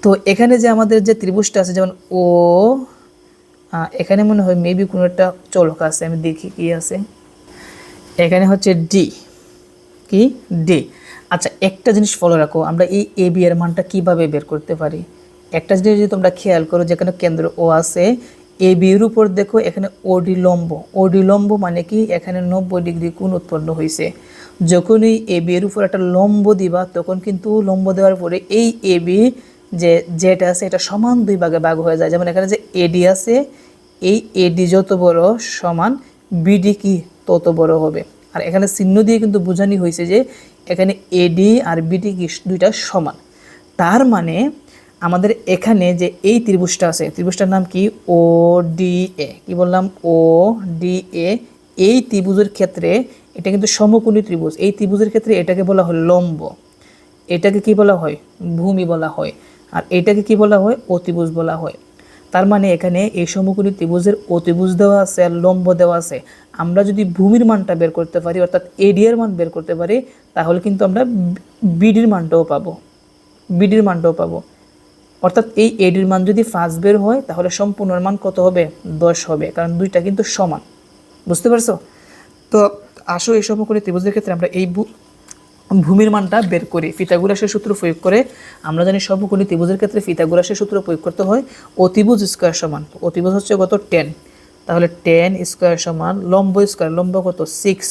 তো এখানে যে আমাদের যে ত্রিভুজটা আছে, যেমন ও এখানে মনে হয় মেবি কোনো একটা চলক আছে, আমি দেখি কি আছে। এখানে হচ্ছে ডি, কি ডি। আচ্ছা, একটা জিনিস ফলো রাখো, আমরা এই এ বি এর মানটা কিভাবে বের করতে পারি। একটা জিনিস যদি তোমরা খেয়াল করো, যেখানে কেন্দ্র ও আছে, এ বি এর উপর দেখো এখানে ওডি লম্ব। ওডি লম্ব মানে কি, এখানে 90 ডিগ্রি কোণ উৎপন্ন হয়েছে। যখনই এ বি এর উপর একটা লম্ব দিবা, তখন কিন্তু লম্ব দেওয়ার পরে এই এ বি যে যেটা আছে এটা সমান দুই ভাগে ভাগ হয়ে যায়। যেমন এখানে যে এডি আছে, এই এডি যত বড় সমান বিডি কি তত বড় হবে। আর এখানে চিহ্ন দিয়ে কিন্তু বোঝানি হয়েছে যে এখানে এডি আর বিডি কি দুইটা সমান। তার মানে আমাদের এখানে যে এই ত্রিভুজটা আছে, ত্রিভুজটার নাম কি ও ডি এ, কি বললাম ও ডি এ। এই ত্রিভুজের ক্ষেত্রে এটা কিন্তু সমকোণী ত্রিভুজ। এই ত্রিভুজের ক্ষেত্রে এটাকে বলা হয় লম্ব, এটাকে কি বলা হয় ভূমি বলা হয়, আর এটাকে কি বলা হয় অতিভুজ বলা হয়। তার মানে এখানে এই সমকোণী ত্রিভুজের অতিভুজ দেওয়া আছে আর লম্ব দেওয়া আছে। আমরা যদি ভূমির মানটা বের করতে পারি, অর্থাৎ এডি এর মান বের করতে পারি, তাহলে কিন্তু আমরা বিডির মানটাও পাবো, বিডির মানটাও পাবো। অর্থাৎ এই এডির মান যদি 5 বের হয়, তাহলে সম্পূর্ণ মান কত হবে 10 হবে, কারণ দুইটা কিন্তু সমান। বুঝতে পারছো? তো আসো এই সমকোণী ত্রিভুজের ক্ষেত্রে আমরা এই ভূমির মানটা বের করি পিথাগোরাসের সূত্র প্রয়োগ করে। আমরা জানি সমকোণী ত্রিভুজের ক্ষেত্রে পিথাগোরাসের সূত্র প্রয়োগ করতে হয়। অতিভুজ স্কয়ার সমান, অতিভুজ হচ্ছে কত 10, তাহলে 10 স্কয়ার সমান লম্ব স্কয়ার, লম্ব কত 6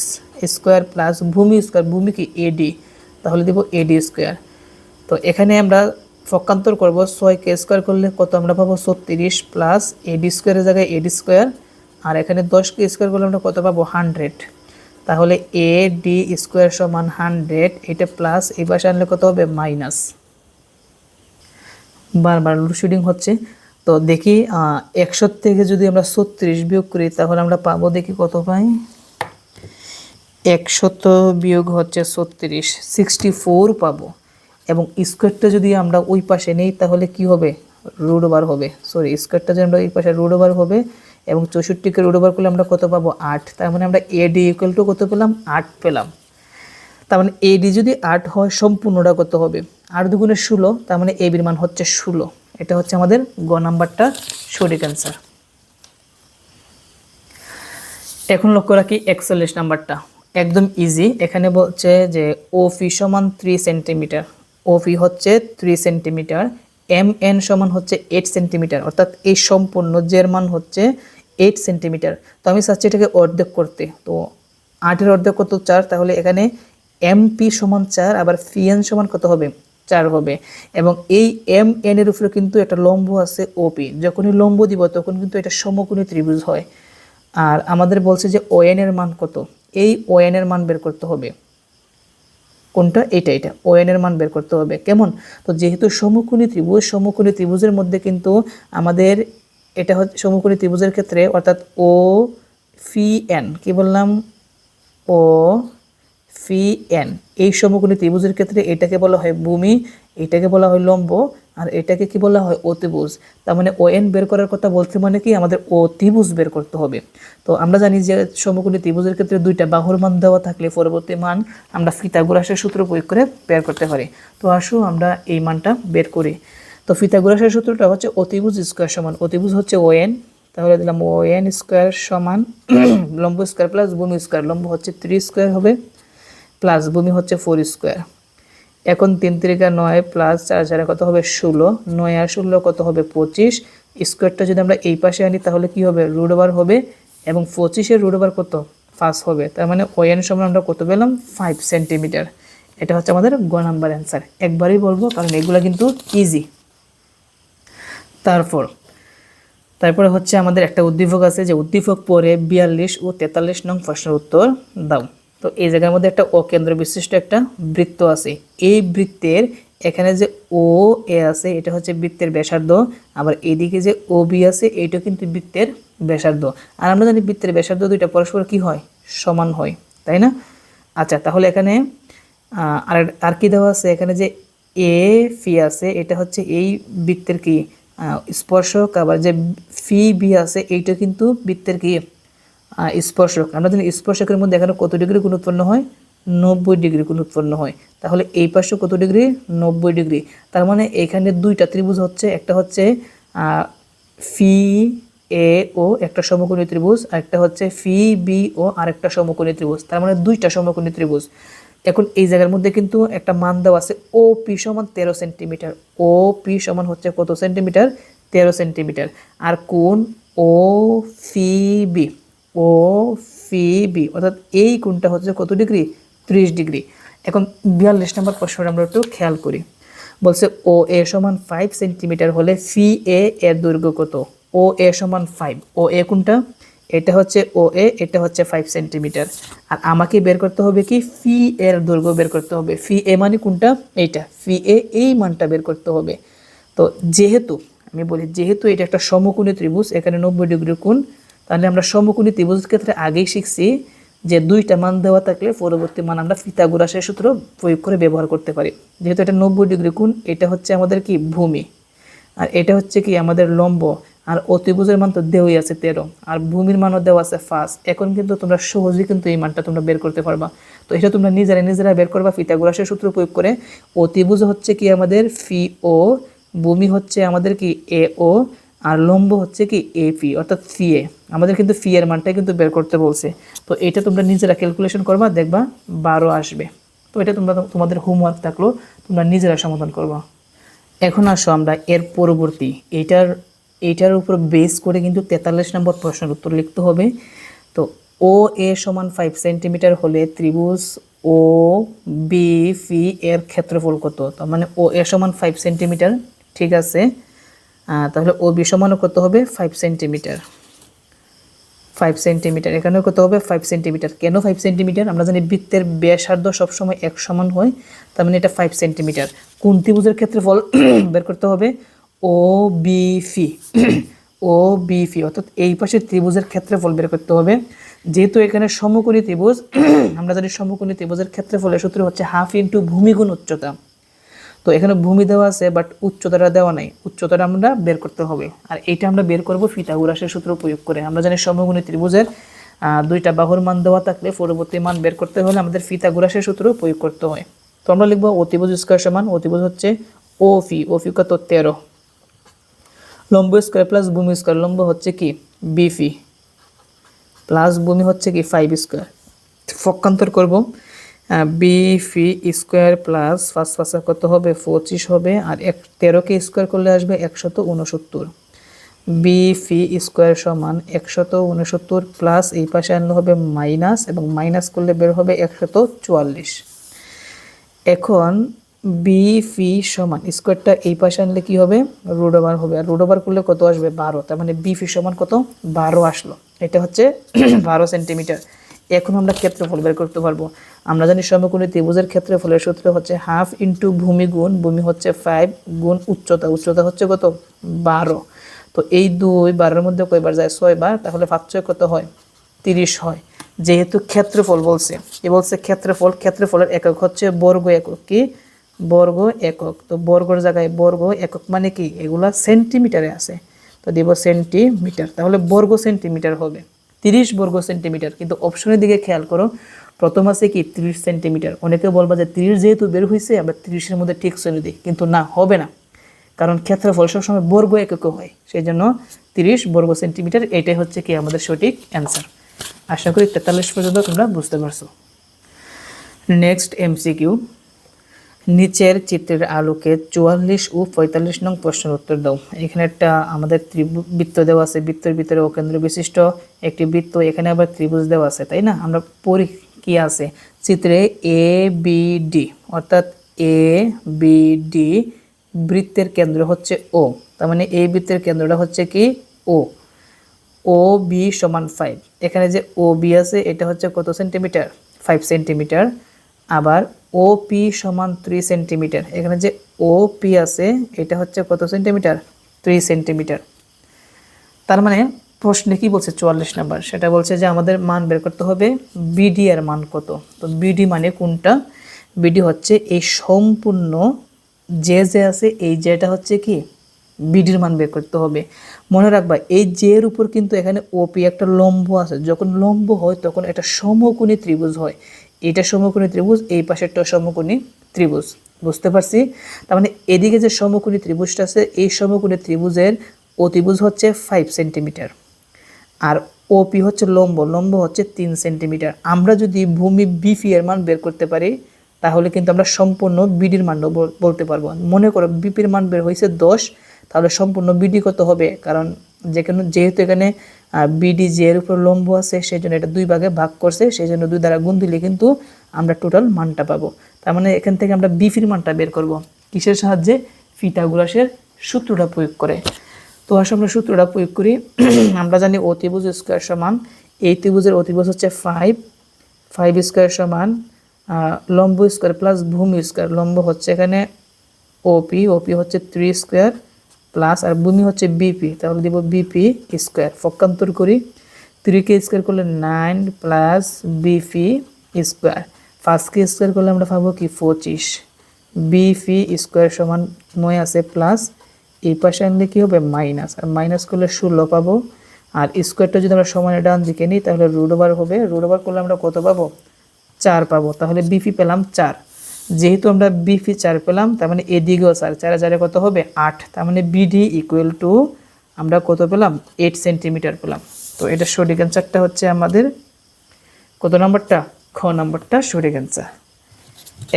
স্কয়ার প্লাস ভূমি স্কয়ার, ভূমি কি এডি, তাহলে দেব এডি স্কয়ার। তো এখানে আমরা পক্ষান্তর করব, 6কে স্কয়ার করলে কত আমরা পাবো 36 প্লাস এডি স্কয়ারের জায়গায় এডি স্কয়ার, আর এখানে 10কে স্কয়ার করলে আমরা কত পাবো 100। তাহলে এ ডি স্কোয়ার সমান 100, এটা প্লাস এই পাশে আনলে কত হবে মাইনাস। বারবার লোডশেডিং হচ্ছে, তো দেখি 100 থেকে যদি আমরা 36 বিয়োগ করি, তাহলে আমরা পাবো দেখি কত পাই। 100 বিয়োগ হচ্ছে 36, 64 পাবো। এবং স্কোয়ারটা যদি আমরা ওই পাশে নেই, তাহলে কি হবে রুট ওভার হবে, সরি স্কোয়ারটা যদি আমরা ওই পাশে রুট ওভার হবে, এবং 64কে রুট ওভার করলে আমরা কত পাবো 8। তার মানে আমরা এডি ইকুয়াল টু কত পেলাম 8 পেলাম। তার মানে এডি যদি 8 হয়, সম্পূর্ণটা কত হবে 8 দুগুণে 16, তার মানে এবির মান হচ্ছে 16। এটা হচ্ছে আমাদের গ নাম্বারটা সঠিক অ্যান্সার। এখন লক্ষ্য রাখি 41 নাম্বারটা একদম ইজি। এখানে বলছে যে ওপি সমান 3 সেন্টিমিটার, ওপি হচ্ছে 3 সেন্টিমিটার, এম এন সমান হচ্ছে 8 সেন্টিমিটার, অর্থাৎ এই সম্পূর্ণ জের মান হচ্ছে 8 সেন্টিমিটার। তো আমি চাচ্ছি এটাকে অর্ধেক করতে, তো 8-এর অর্ধেক কত 4, তাহলে এখানে এমপি সমান 4, আবার ফিএন সমান কত হবে 4 হবে। এবং এই এম এন এর উপরে কিন্তু একটা লম্ব আছে ওপি, যখনই লম্ব দিব তখন কিন্তু এটা সমকোণী ত্রিভুজ হয়। আর আমাদের বলছে যে ওএন এর মান কত, এই ওএন এর মান বের করতে হবে। কোনটা, এটা এটা ওএন এর মান বের করতে হবে। কেমন, তো যেহেতু সমকোণী ত্রিভুজ, সমকোণী ত্রিভুজের মধ্যে কিন্তু আমাদের এটা হচ্ছে সমকোণী ত্রিভুজের ক্ষেত্রে, অর্থাৎ ও ফি এন, কি বললাম ও ফি এন, এই সমকোণী ত্রিভুজের ক্ষেত্রে এটাকে বলা হয় ভূমি, এটাকে বলা হয় লম্ব, আর এটাকে কি বলা হয় অতিভুজ। তার মানে ও এন বের করার কথা বলতে মানে কি আমাদের অতিভুজ বের করতে হবে। তো আমরা জানি যে সমকোণী ত্রিভুজের ক্ষেত্রে দুইটা বাহুর মান দেওয়া থাকলে পরবর্তী মান আমরা পিথাগোরাসের সূত্র প্রয়োগ করে বের করতে পারি। তো আসো আমরা এই মানটা বের করি। তো পিথাগোরাসের সূত্রটা হচ্ছে অতিভুজ স্কয়ার সমান, অতিভুজ হচ্ছে ও এন, তাহলে দিলাম ও এন স্কয়ার সমান লম্ব স্কয়ার প্লাস ভূমি স্কয়ার, লম্ব হচ্ছে 3 স্কয়ার হবে প্লাস ভূমি হচ্ছে 4 স্কয়ার। এখন 3 3 9 প্লাস 4 4 কত হবে 16, 9 আর 16 কত হবে 25। স্কোয়ারটা যদি আমরা এই পাশে আনি, তাহলে কি হবে রুট ওভার হবে, এবং 25-এর রুট ওভার কত 5 হবে। তার মানে ওএন সমান আমরা কত পেলাম 5 সেন্টিমিটার। এটা হচ্ছে আমাদের গ নাম্বার অ্যান্সার। একবারই বলবো কারণ এগুলা কিন্তু ইজি। তারপরে হচ্ছে আমাদের একটা উদ্দীপক আছে, যে উদ্দীপক পরে 42 ও 43 নং প্রশ্নের উত্তর দাও। তো এই জায়গার মধ্যে একটা অকেন্দ্র বিশিষ্ট একটা বৃত্ত আছে। এই বৃত্তের এখানে যে ও এ আছে, এটা হচ্ছে বৃত্তের ব্যাসার্ধ, আবার এইদিকে যে ও বি আছে, এইটা কিন্তু বৃত্তের ব্যাসার্ধ। আর আমরা জানি বৃত্তের ব্যাসার্ধ দুইটা পরস্পর কি হয় সমান হয়, তাই না? আচ্ছা, তাহলে এখানে আর কি দেওয়া আছে, এখানে যে এ ফি আছে, এটা হচ্ছে এই বৃত্তের কি স্পর্শক, আবার যে ফি বি আছে এইটা কিন্তু বৃত্তের কি স্পর্শক। আমরা জানি স্পর্শকের মধ্যে এখানে কত ডিগ্রি কোণ উৎপন্ন হয় 90 ডিগ্রি কোণ উৎপন্ন হয়। তাহলে এই পাশে কত ডিগ্রি 90 ডিগ্রি। তার মানে এখানে দুইটা ত্রিভুজ হচ্ছে, একটা হচ্ছে ফি এ ও একটা সমকোণী ত্রিভুজ, আর একটা হচ্ছে ফি বি ও আরেকটা সমকোণী ত্রিভুজ, তার মানে দুইটা সমকোণী ত্রিভুজ। এখন এই জায়গার মধ্যে কিন্তু একটা মান দেওয়া আছে, ও পি সমান 13 সেন্টিমিটার। ও পি সমান হচ্ছে কত সেন্টিমিটার? 13 সেন্টিমিটার। আর কোণ ও ফি বি, ও ফি বি অর্থাৎ এই কোণটা হচ্ছে কত ডিগ্রি? 30 ডিগ্রি। এখন 42 নম্বর প্রশ্নটা আমরা একটু খেয়াল করি। বলছে ও এ সমান 5 সেন্টিমিটার হলে ফি এ এর দৈর্ঘ্য কত? ও এ সমান 5, ও এ কোনটা? এটা হচ্ছে ও এ, এটা হচ্ছে 5 সেন্টিমিটার। আর আমাকে বের করতে হবে কি? ফি এর দৈর্ঘ্য বের করতে হবে। ফি এ মানে কোনটা? এইটা, ফি এ এই মানটা বের করতে হবে। তো যেহেতু আমি বলি, যেহেতু এটা একটা সমকোণী ত্রিভুজ, এখানে 90 ডিগ্রি কোণ, তাহলে আমরা সমকোণী ত্রিভুজের ক্ষেত্রে আগেই শিখছি যে দুইটা মান দেওয়া থাকলে পরবর্তী মান আমরা পিথাগোরাসের সূত্র প্রয়োগ করে ব্যবহার করতে পারি। যেহেতু এটা 90 ডিগ্রি কোণ, এটা হচ্ছে আমাদের কি? ভূমি, আর এটা হচ্ছে কি? আমাদের লম্ব। আর অতিভুজের মান তো দেওয়াই আছে 13, আর ভূমির মানও দেওয়া আছে 5। এখন কিন্তু তোমরা সহজেই কিন্তু এই মানটা তোমরা বের করতে পারবা। তো এটা তোমরা নিজেরা বের করবা পিথাগোরাসের সূত্র প্রয়োগ করে। অতিভুজ হচ্ছে কি? আমাদের ফি ও, ভূমি হচ্ছে আমাদের কি? এ ও, আর লম্ব হচ্ছে কি? এ পি অর্থাৎ ফি এ। আমাদের কিন্তু ফি এর মানটা কিন্তু বের করতে বলছে। তো এটা তোমরা নিজেরা ক্যালকুলেশন করবা, দেখবা 12 আসবে। তো এটা তোমরা তোমাদের হোমওয়ার্ক থাকলো, তোমরা নিজেরা সমাধান করবা। এখন আসো আমরা এর পরবর্তী এইটার উপর বেস করে কিন্তু 43 নম্বর প্রশ্নের উত্তর লিখতে হবে। তো ও এ সমান 5 সেন্টিমিটার হলে ত্রিভুজ ও বি ফি এর ক্ষেত্রফল কত? তার মানে ও এ সমান 5 সেন্টিমিটার, ঠিক আছে। তাহলে ও বি সমানও কত হবে? 5 সেন্টিমিটার। 5 সেন্টিমিটার, এখানেও কত হবে? 5 সেন্টিমিটার। কেন 5 সেন্টিমিটার? আমরা জানি বৃত্তের ব্যাসার্ধ সবসময় এক সমান হয়, তার মানে এটা 5 সেন্টিমিটার। কোন ত্রিভুজের ক্ষেত্রফল বের করতে হবে? ও বি ফি, ও বি ফি অর্থাৎ এই পাশের ত্রিভুজের ক্ষেত্রফল বের করতে হবে। যেহেতু এখানে সমকোণী ত্রিভুজ, আমরা জানি সমকোণী ত্রিভুজের ক্ষেত্রফলের সূত্র হচ্ছে হাফ ইন্টু ভূমি গুণ উচ্চতা। তো এখানে ভূমি দেওয়া আছে, বাট উচ্চতাটা দেওয়া নাই, উচ্চতাটা আমরা বের করতে হবে। আর এইটা আমরা বের করব পিথাগোরাসের সূত্র প্রয়োগ করে। আমরা জানি সমকোণী ত্রিভুজের দুইটা বাহুর মান দেওয়া থাকলে পরবর্তী মান বের করতে হলে আমাদের পিথাগোরাসের সূত্র প্রয়োগ করতে হয়। তো আমরা লিখব অতিভুজ স্কয়ার সমান, অতিভুজ হচ্ছে ও ফি কত? 13। লম্ব স্কয়ার প্লাস ভূমি স্কয়ার, লম্ব হচ্ছে কি? বি ফি প্লাস ভূমি হচ্ছে কি? 5 স্কয়ার। পক্ষান্তর করব, বি ফি স্কোয়ার প্লাস 5 কত হবে? 25 হবে। আর 13কে স্কোয়ার করলে আসবে 169। বি ফি স্কোয়ার সমান 169 প্লাস এই পাশে আনলে হবে মাইনাস, এবং মাইনাস করলে বের হবে 144। এখন বি ফি সমান স্কোয়ারটা এই পাশে আনলে কি হবে? রুট ওভার হবে, আর রুট ওভার করলে কত আসবে? 12। তার মানে বি ফি সমান কত? 12 আসলো। এটা হচ্ছে 12 সেন্টিমিটার। এখন আমরা ক্ষেত্রফল বের করতে পারবো। আমরা জানি সমকোণী ত্রিভুজের ক্ষেত্রফলের সূত্র হচ্ছে হাফ ইন্টু ভূমি গুণ, ভূমি হচ্ছে 5 গুণ উচ্চতা, উচ্চতা হচ্ছে কত? 12। তো এই 2 12-এর মধ্যে কয়বার যায়? 6 বার। তাহলে 5 কত হয়? 30 হয়। যেহেতু ক্ষেত্রফল বলছে, বলছে ক্ষেত্রফল, ক্ষেত্রফলের একক হচ্ছে বর্গ একক। কি? বর্গ একক। তো বর্গের জায়গায় বর্গ একক মানে কি? এগুলা সেন্টিমিটারে আছে, তো দিব সেন্টিমিটার। তাহলে বর্গ সেন্টিমিটার হবে 30 বর্গ সেন্টিমিটার। কিন্তু অপশনের দিকে খেয়াল করো, প্রথম আছে কি? 30 সেন্টিমিটার। অনেকে বলবা যে 30 যেহেতু বের হয়েছে আমরা 30-এর মধ্যে ঠিক শ্রেণী দিই, কিন্তু না, হবে না, কারণ ক্ষেত্রফল সবসময় বর্গ একক হয়, সেই জন্য 30 বর্গ সেন্টিমিটার। এটাই হচ্ছে কি আমাদের সঠিক অ্যান্সার। আশা করি 43 পর্যন্ত তোমরা বুঝতে পারছো। নেক্সট এমসিকিউ, নিচের চিত্রের আলোকে 44 ও 45 নং প্রশ্নের উত্তর দাও। এখানে একটা আমাদের বৃত্ত দেওয়া আছে, বৃত্তের ভিতরে অকেন্দ্র বিশিষ্ট একটি বৃত্ত, এখানে আবার ত্রিভুজ দেওয়া আছে, তাই না? আমরা পড়ি কি আছে চিত্রে? এ বি ডি, অর্থাৎ এ বি ডি বৃত্তের কেন্দ্র হচ্ছে ও, তার মানে এই বৃত্তের কেন্দ্রটা হচ্ছে কি? ও। ও বি সমান 5। এখানে যে ও বি আছে এটা হচ্ছে কত সেন্টিমিটার? 5 সেন্টিমিটার। আবার ও পি সমান 3 সেন্টিমিটার। এখানে যে ও পি আছে এটা হচ্ছে কত সেন্টিমিটার? 3 সেন্টিমিটার। তার মানে প্রশ্নে কি বলছে? 44 নাম্বার, সেটা বলছে যে আমাদের মান বের করতে হবে বিডি এর মান কত। তো বিডি মানে কোনটা? বিডি হচ্ছে এই সম্পূর্ণ যে আছে, এই যেটা হচ্ছে কি? বিডির মান বের করতে হবে। মনে রাখবা এই জের উপর কিন্তু এখানে ওপি একটা লম্ব আছে, যখন লম্ব হয় তখন এটা সমকোণী ত্রিভুজ হয়। এটা সমকোণী ত্রিভুজ, এই পাশেরটা সমকোণী ত্রিভুজ। বুঝতে পারছি? তার মানে এদিকে যে সমকোণী ত্রিভুজটা আছে, এই সমকোণী ত্রিভুজের অতিভুজ হচ্ছে 5 সেন্টিমিটার, আর ওপি হচ্ছে লম্ব, লম্ব হচ্ছে 3 সেন্টিমিটার। আমরা যদি ভূমি বিপি এর মান বের করতে পারি তাহলে কিন্তু আমরা সম্পূর্ণ বিডির মান বলতে পারবো। মনে করো বিপির মান বের হয়েছে 10, তাহলে সম্পূর্ণ বিডি কত হবে? কারণ যেহেতু এখানে বিডি যে এর উপর লম্ব আছে সেই জন্য এটা 2 ভাগে ভাগ করছে, সেই জন্য 2 দ্বারা গুণ দিলে কিন্তু আমরা টোটাল মানটা পাবো। তার মানে এখান থেকে আমরা বিপির মানটা বের করব কিসের সাহায্যে? পিথাগোরাসের সূত্রটা প্রয়োগ করে। তো আসলে আমরা সূত্রটা প্রয়োগ করি। আমরা জানি অতিভুজ স্কয়ার সমান, এই ত্রিভুজের অতিভুজ হচ্ছে 5, 5 স্কয়ার সমান লম্ব স্কয়ার প্লাস ভূমি স্কয়ার। লম্ব হচ্ছে এখানে ওপি, ওপি হচ্ছে 3 স্কয়ার প্লাস আর ভূমি হচ্ছে বিপি, তাহলে দিব বিপি স্কয়ার। পক্ষান্তর করি, 3কে স্কয়ার করলে 9 প্লাস বিপি স্কয়ার, 5কে স্কয়ার করলে আমরা পাবো কি 25, বিপি স্কয়ার সমান 9 আছে প্লাস এই পাশে আনলে কী হবে মাইনাস, আর মাইনাস করলে 16 পাবো। আর স্কোয়ারটা যদি আমরা সমানের ডান দিকে নিই তাহলে রুট ওভার হবে, রুট ওভার করলে আমরা কত পাবো? 4 পাবো। তাহলে বিপি পেলাম 4। যেহেতু আমরা বিপি 4 পেলাম তার মানে এদিকেও 4, 4 4 কত হবে 8, তার মানে বিডি ইকুয়াল টু আমরা কত পেলাম? 8 সেন্টিমিটার পেলাম। তো এটা সঠিক অ্যান্সারটা হচ্ছে আমাদের কত নাম্বারটা? খ নাম্বারটা সঠিক অ্যান্সার।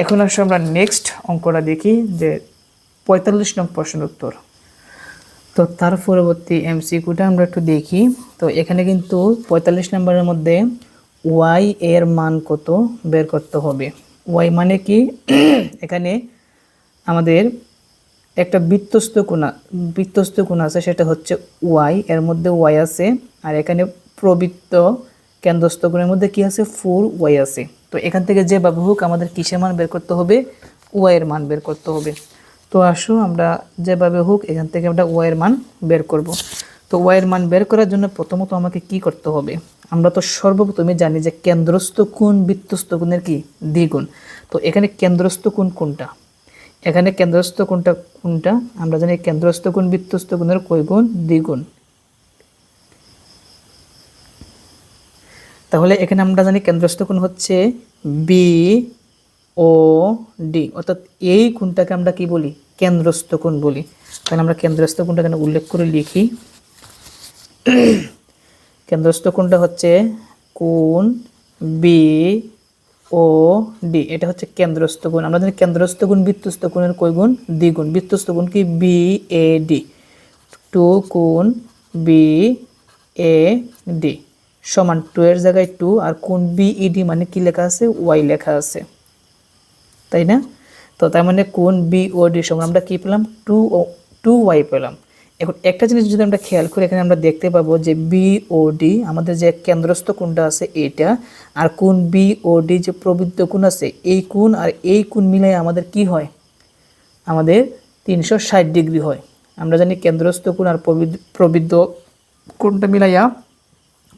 এখন আসলে আমরা নেক্সট অঙ্কটা দেখি যে 45 নং প্রশ্নের উত্তর। তো তার পরবর্তী এমসিকিউটা আমরা একটু দেখি। তো এখানে কিন্তু 45 নম্বরের মধ্যে ওয়াই এর মান কত বের করতে হবে। ওয়াই মানে কি? এখানে আমাদের একটা বৃত্তস্থ কোণ আছে, সেটা হচ্ছে ওয়াই, এর মধ্যে ওয়াই আছে, আর এখানে প্রবৃত্ত কেন্দ্রস্থ কোণের মধ্যে কি আছে? 4y আছে। তো এখান থেকে যেভাবে হোক আমাদের কিসের মান বের করতে হবে? ওয়াই এর মান বের করতে হবে। তো আসো আমরা যেভাবে হোক এখান থেকে আমরা ওয়াই এর মান বের করব। তো ওয়াই এর মান বের করার জন্য প্রথমত আমাকে কি করতে হবে? আমরা তো সর্বপ্রথমে জানি যে কেন্দ্রস্থ কোণ বৃত্তস্থ কোণের কি দ্বিগুণ। তো এখানে কেন্দ্রস্থ কোণ কোনটা? এখানে কেন্দ্রস্থ কোণটা আমরা জানি কেন্দ্রস্থ কোণ বৃত্তস্থ কোণের কয় গুণ? দ্বিগুণ। তাহলে এখানে আমরা জানি কেন্দ্রস্থ কোণ হচ্ছে বি ও ডি, অর্থাৎ এই কোণটাকে আমরা কি বলি? কেন্দ্রস্থ কোণ বলি। তাহলে আমরা কেন্দ্রস্থ কোণটা এখানে উল্লেখ করে লিখি। কেন্দ্রস্থ কোণটা হচ্ছে কোণ বি ও ডি, এটা হচ্ছে কেন্দ্রস্থ কোণ। আমরা জানি কেন্দ্রস্থ কোণ বৃত্তস্থ কোণের কয় গুণ? দ্বিগুণ। বৃত্তস্থ কোণ কি? বি এ ডি, 2 কোণ বি এ ডি সমান 2 এর জায়গায় 2, আর কোণ বিইডি মানে কি লেখা আছে? ওয়াই লেখা আছে, তাই না? তো তার মানে কোণ বিওডি সমান আমরা কি পেলাম? 2y পেলাম। এখন একটা জিনিস যদি আমরা খেয়াল করি, এখানে আমরা দেখতে পাবো যে বিওডি আমাদের যে কেন্দ্রস্থ কোণটা আছে এটা, আর কোণ বিওডি যে প্রবৃত্ত কোণ আছে এই কোণ আর এই কোণ মিলাই আমাদের কি হয়? আমাদের 360 ডিগ্রি হয়। আমরা জানি কেন্দ্রস্থ কোণ আর প্রবৃত্ত কোণটা মিলাইয়া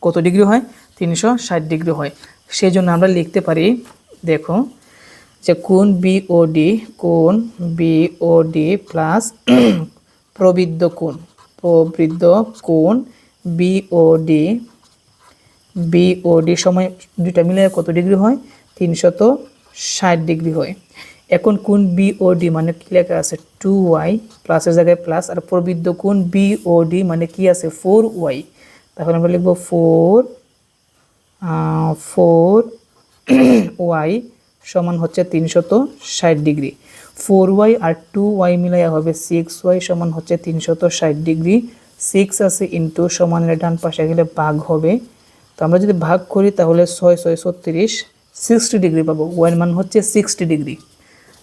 কত ডিগ্রি হয়? 360 ডিগ্রি হয়। সেই জন্য আমরা লিখতে পারি, দেখো যে কোণ বিওডি প্লাস প্রবৃত্ত কোণ বিওডি সময় দুইটা মিলে কত ডিগ্রি হয়? 360 ডিগ্রি হয়। এখন কোণ বিওডি মানে কি লেখা আছে? 2y, প্লাসের জায়গায় প্লাস, আর প্রবৃত্ত কোণ বিওডি মানে কি আছে? 4y। তাহলে আমরা লিখব 4y সমান হচ্ছে 360 ডিগ্রি। 4y আর 2y মিলাইয়া হবে 6y সমান হচ্ছে 360 ডিগ্রি। 6 আছে ইন্টু সমানের ডান পাশে গেলে ভাগ হবে। তো আমরা যদি ভাগ করি তাহলে 6 6 36, 60 ডিগ্রি পাবো। y এর মান হচ্ছে 60 ডিগ্রি।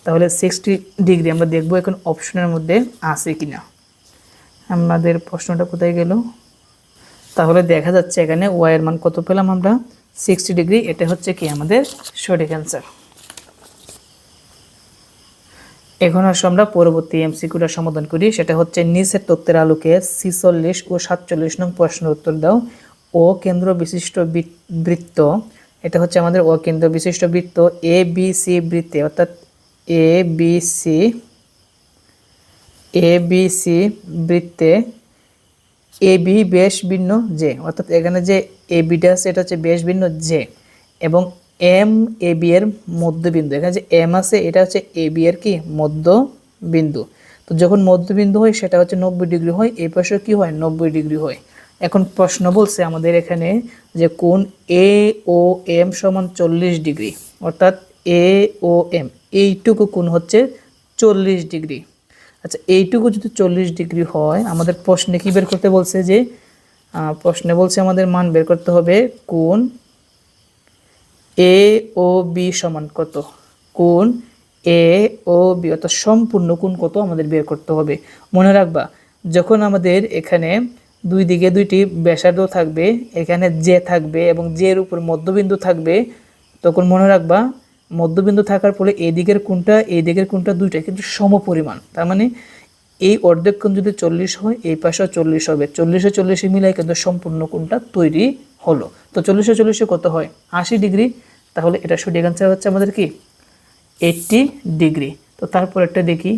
তাহলে 60 ডিগ্রি আমরা দেখব এখন অপশনের মধ্যে আছে কিনা। আমাদের প্রশ্নটা কোথায় গেল? তাহলে দেখা যাচ্ছে এখানে ওয়াই এর মান কত পেলাম আমরা? 60 ডিগ্রি। এটা হচ্ছে কি আমাদের সঠিক অ্যান্সার। এখন আসলে আমরা পরবর্তী এমসিকিউটা সমাধান করি। সেটা হচ্ছে নিচের তথ্যের আলোকে 46 ও 47 নং প্রশ্নের উত্তর দাও। ও কেন্দ্র বিশিষ্ট বৃত্ত, এটা হচ্ছে আমাদের ও কেন্দ্র বিশিষ্ট বৃত্ত এ বি সি বৃত্তে, অর্থাৎ এ বি সি বৃত্তে এ বি ব্যাস ভিন্ন জে, অর্থাৎ এখানে যে এ বিটা আছে এটা হচ্ছে ব্যাস ভিন্ন জে, এবং এম এ বি এর মধ্যবিন্দু। এখানে যে এম আছে এটা হচ্ছে এ বি এর কি মধ্যবিন্দু। তো তো যখন মধ্যবিন্দু হয় সেটা হচ্ছে 90 ডিগ্রি হয়, এই পাশে কি হয় 90 ডিগ্রি হয়। এখন প্রশ্ন বলছে আমাদের এখানে যে কোণ এ ও এম সমান 40 ডিগ্রি, অর্থাৎ এ ও এম এইটুকু কোণ হচ্ছে 40 ডিগ্রি। আচ্ছা, এইটুকু যদি 40 ডিগ্রি হয়, আমাদের প্রশ্নে কি বের করতে বলছে যে প্রশ্নে বলছে আমাদের মান বের করতে হবে কোণ এ ও বি সমান কত, কোণ এ ও বি অর্থাৎ সম্পূর্ণ কোণ কত আমাদের বের করতে হবে। মনে রাখবা, যখন আমাদের এখানে দুই দিকে দুইটি ব্যাসার্ধ থাকবে, এখানে জে থাকবে এবং জের উপর মধ্যবিন্দু থাকবে, তখন মনে রাখবা মধ্যবিন্দু থাকার ফলে এই দিকের কোণটা এই দিকের কোণটা দুইটা কিন্তু সমপরিমাণ। তার মানে এই অর্ধেক কোণ যদি 40 হয়, এই পাশেও 40 হবে, 40-40 মিলাই কিন্তু সম্পূর্ণ কোণটা তৈরি হলো। তো 40-40 কত হয় 80 ডিগ্রি। তাহলে এটা সঠিক আনসার হচ্ছে আমাদের কি 80 ডিগ্রি। তো তারপর একটা দেখি,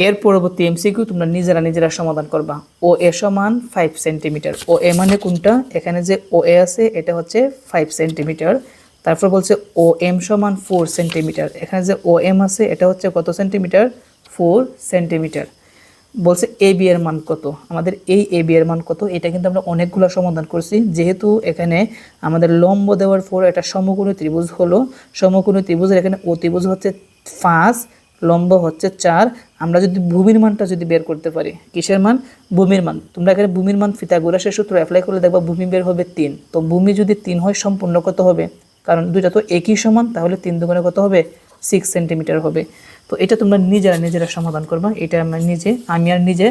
এর পরবর্তী এমসিকিউ তোমরা নিজেরা সমাধান করবা। ও এ সমান 5 সেন্টিমিটার, ও এ মানে কোনটা, এখানে যে ও এ আছে এটা হচ্ছে 5 সেন্টিমিটার। তারপর বলছে ও এম সমান 4 সেন্টিমিটার, এখানে যে ও এম আছে এটা হচ্ছে কত সেন্টিমিটার, 4 সেন্টিমিটার। বলছে এ বি এর মান কত, আমাদের এই এ বি এর মান কত, এটা কিন্তু আমরা অনেকগুলো সমাধান করছি। যেহেতু এখানে আমাদের লম্ব দেওয়ার পর এটা সমকোণী ত্রিভুজ হলো, সমকোণী ত্রিভুজের এখানে অতিভুজ হচ্ছে 5, লম্ব হচ্ছে 4। আমরা যদি ভূমির মানটা যদি বের করতে পারি, কিসের মান, ভূমির মান, তোমরা এখানে ভূমির মান পিথাগোরাসের সূত্র অ্যাপ্লাই করলে দেখবা ভূমি বের হবে 3। তো ভূমি যদি 3 হয় সম্পূর্ণ কত হবে, কারণ দুইটা তো একই সমান, তাহলে 3 দুগুণে কত হবে 6 সেন্টিমিটার হবে। তো এটা তোমরা নিজেরা সমাধান করবা, এটা আমি আর নিজে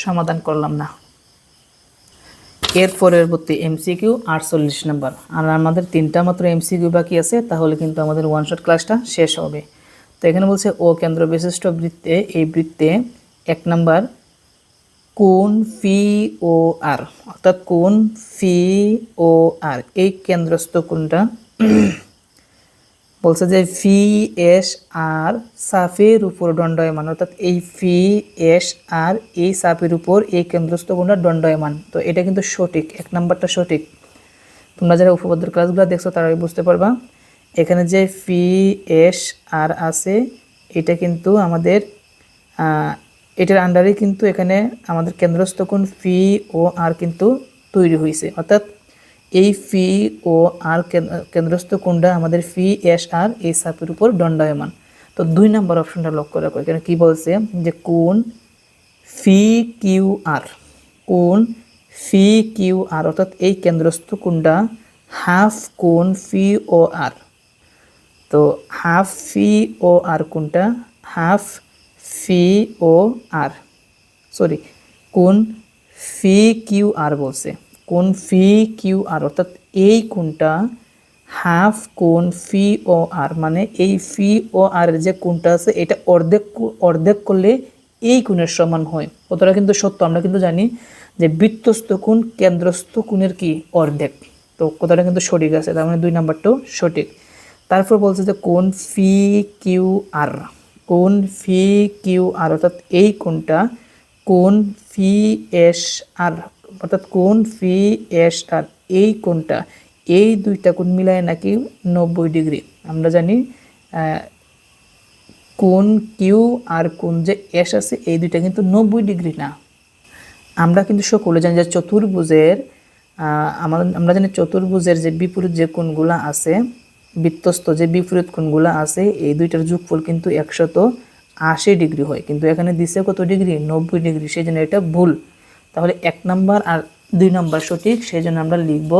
সমাধান করলাম না। এর পরবর্তী এমসিকিউ 48 নাম্বার, আর আমাদের 3টা মাত্র এমসিকিউ বাকি আছে, তাহলে কিন্তু আমাদের ওয়ান শট ক্লাসটা শেষ হবে। তো এখানে বলছে ও কেন্দ্র বিশিষ্ট বৃত্তে, এই বৃত্তে 1 নাম্বার কোণ ফি ও আর, অর্থাৎ কোণ ফি ও আর এই কেন্দ্রস্থ কোণটা বলছে যে ফি এস আর সাফের উপর দণ্ডায়মান, অর্থাৎ এই ফি এস আর এই সাফের উপর এই কেন্দ্রস্থ কোণটা দণ্ডায়মান। তো এটা কিন্তু সঠিক, 1 নাম্বারটা সঠিক। তোমরা যারা উপপাদ্যের ক্লাসগুলো দেখছো তারাই বুঝতে পারবা। এখানে যে ফি এস আর আছে এটা কিন্তু আমাদের এটার আন্ডারে কিন্তু এখানে আমাদের কেন্দ্রস্থ কোণ ফি ও আর কিন্তু তৈরি হয়েছে, অর্থাৎ এই ফি ও আর কেন্দ্রস্থ কোণটা আমাদের ফি এস আর এই সাপের উপর দণ্ডায়মান। তো 2 নম্বর অপশনটা লক্ষ্য রাখো, এখানে কি বলছে যে কোণ ফি কিউ আর, কোণ ফি কিউ আর অর্থাৎ এই কেন্দ্রস্থ কোণটা হাফ কোণ ফি ও আর। তো হাফ ফি ও আর কোণটা, হাফ ফি ও আর, সরি কোণ ফি কিউ আর বলছে, কোণ ফি কিউ আর অর্থাৎ এই কোণটা হাফ কোণ ফি ও আর, মানে এই ফি ও আর যে কোণটা আছে এটা অর্ধেক করলে এই কোণের সমান হয়। কতটা কিন্তু সত্য, আমরা কিন্তু জানি যে বৃত্তস্থ কোণ কেন্দ্রস্থ কোণের কি অর্ধেক। তো কথাটা কিন্তু সঠিক আছে, তার মানে 2 নাম্বারটাও সঠিক। তারপর বলছে যে কোণ ফি কিউ আর, কোণ ফি কিউ আর অর্থাৎ এই কোণটা কোণ ফি এস আর, অর্থাৎ কোণ ফি এস আর এই কোণটা, এই দুইটা কোণ মিলায় নাকি 90 ডিগ্রি। আমরা জানি কোণ কিউ আর কোণ যে এস আছে এই দুইটা কিন্তু 90 ডিগ্রি না। আমরা কিন্তু সকলে জানি যে চতুর্ভুজের আমরা জানি চতুর্ভুজের যে বিপরীত যে কোণগুলো আছে, বৃত্তস্থ যে বিপরীত কোণগুলো আছে এই দুইটার যোগফল কিন্তু 180 ডিগ্রি হয়, কিন্তু এখানে দিছে কত ডিগ্রি 90 ডিগ্রি, সেই জন্য এটা ভুল। তাহলে 1 নাম্বার আর 2 নাম্বার সঠিক, সেই জন্য আমরা লিখব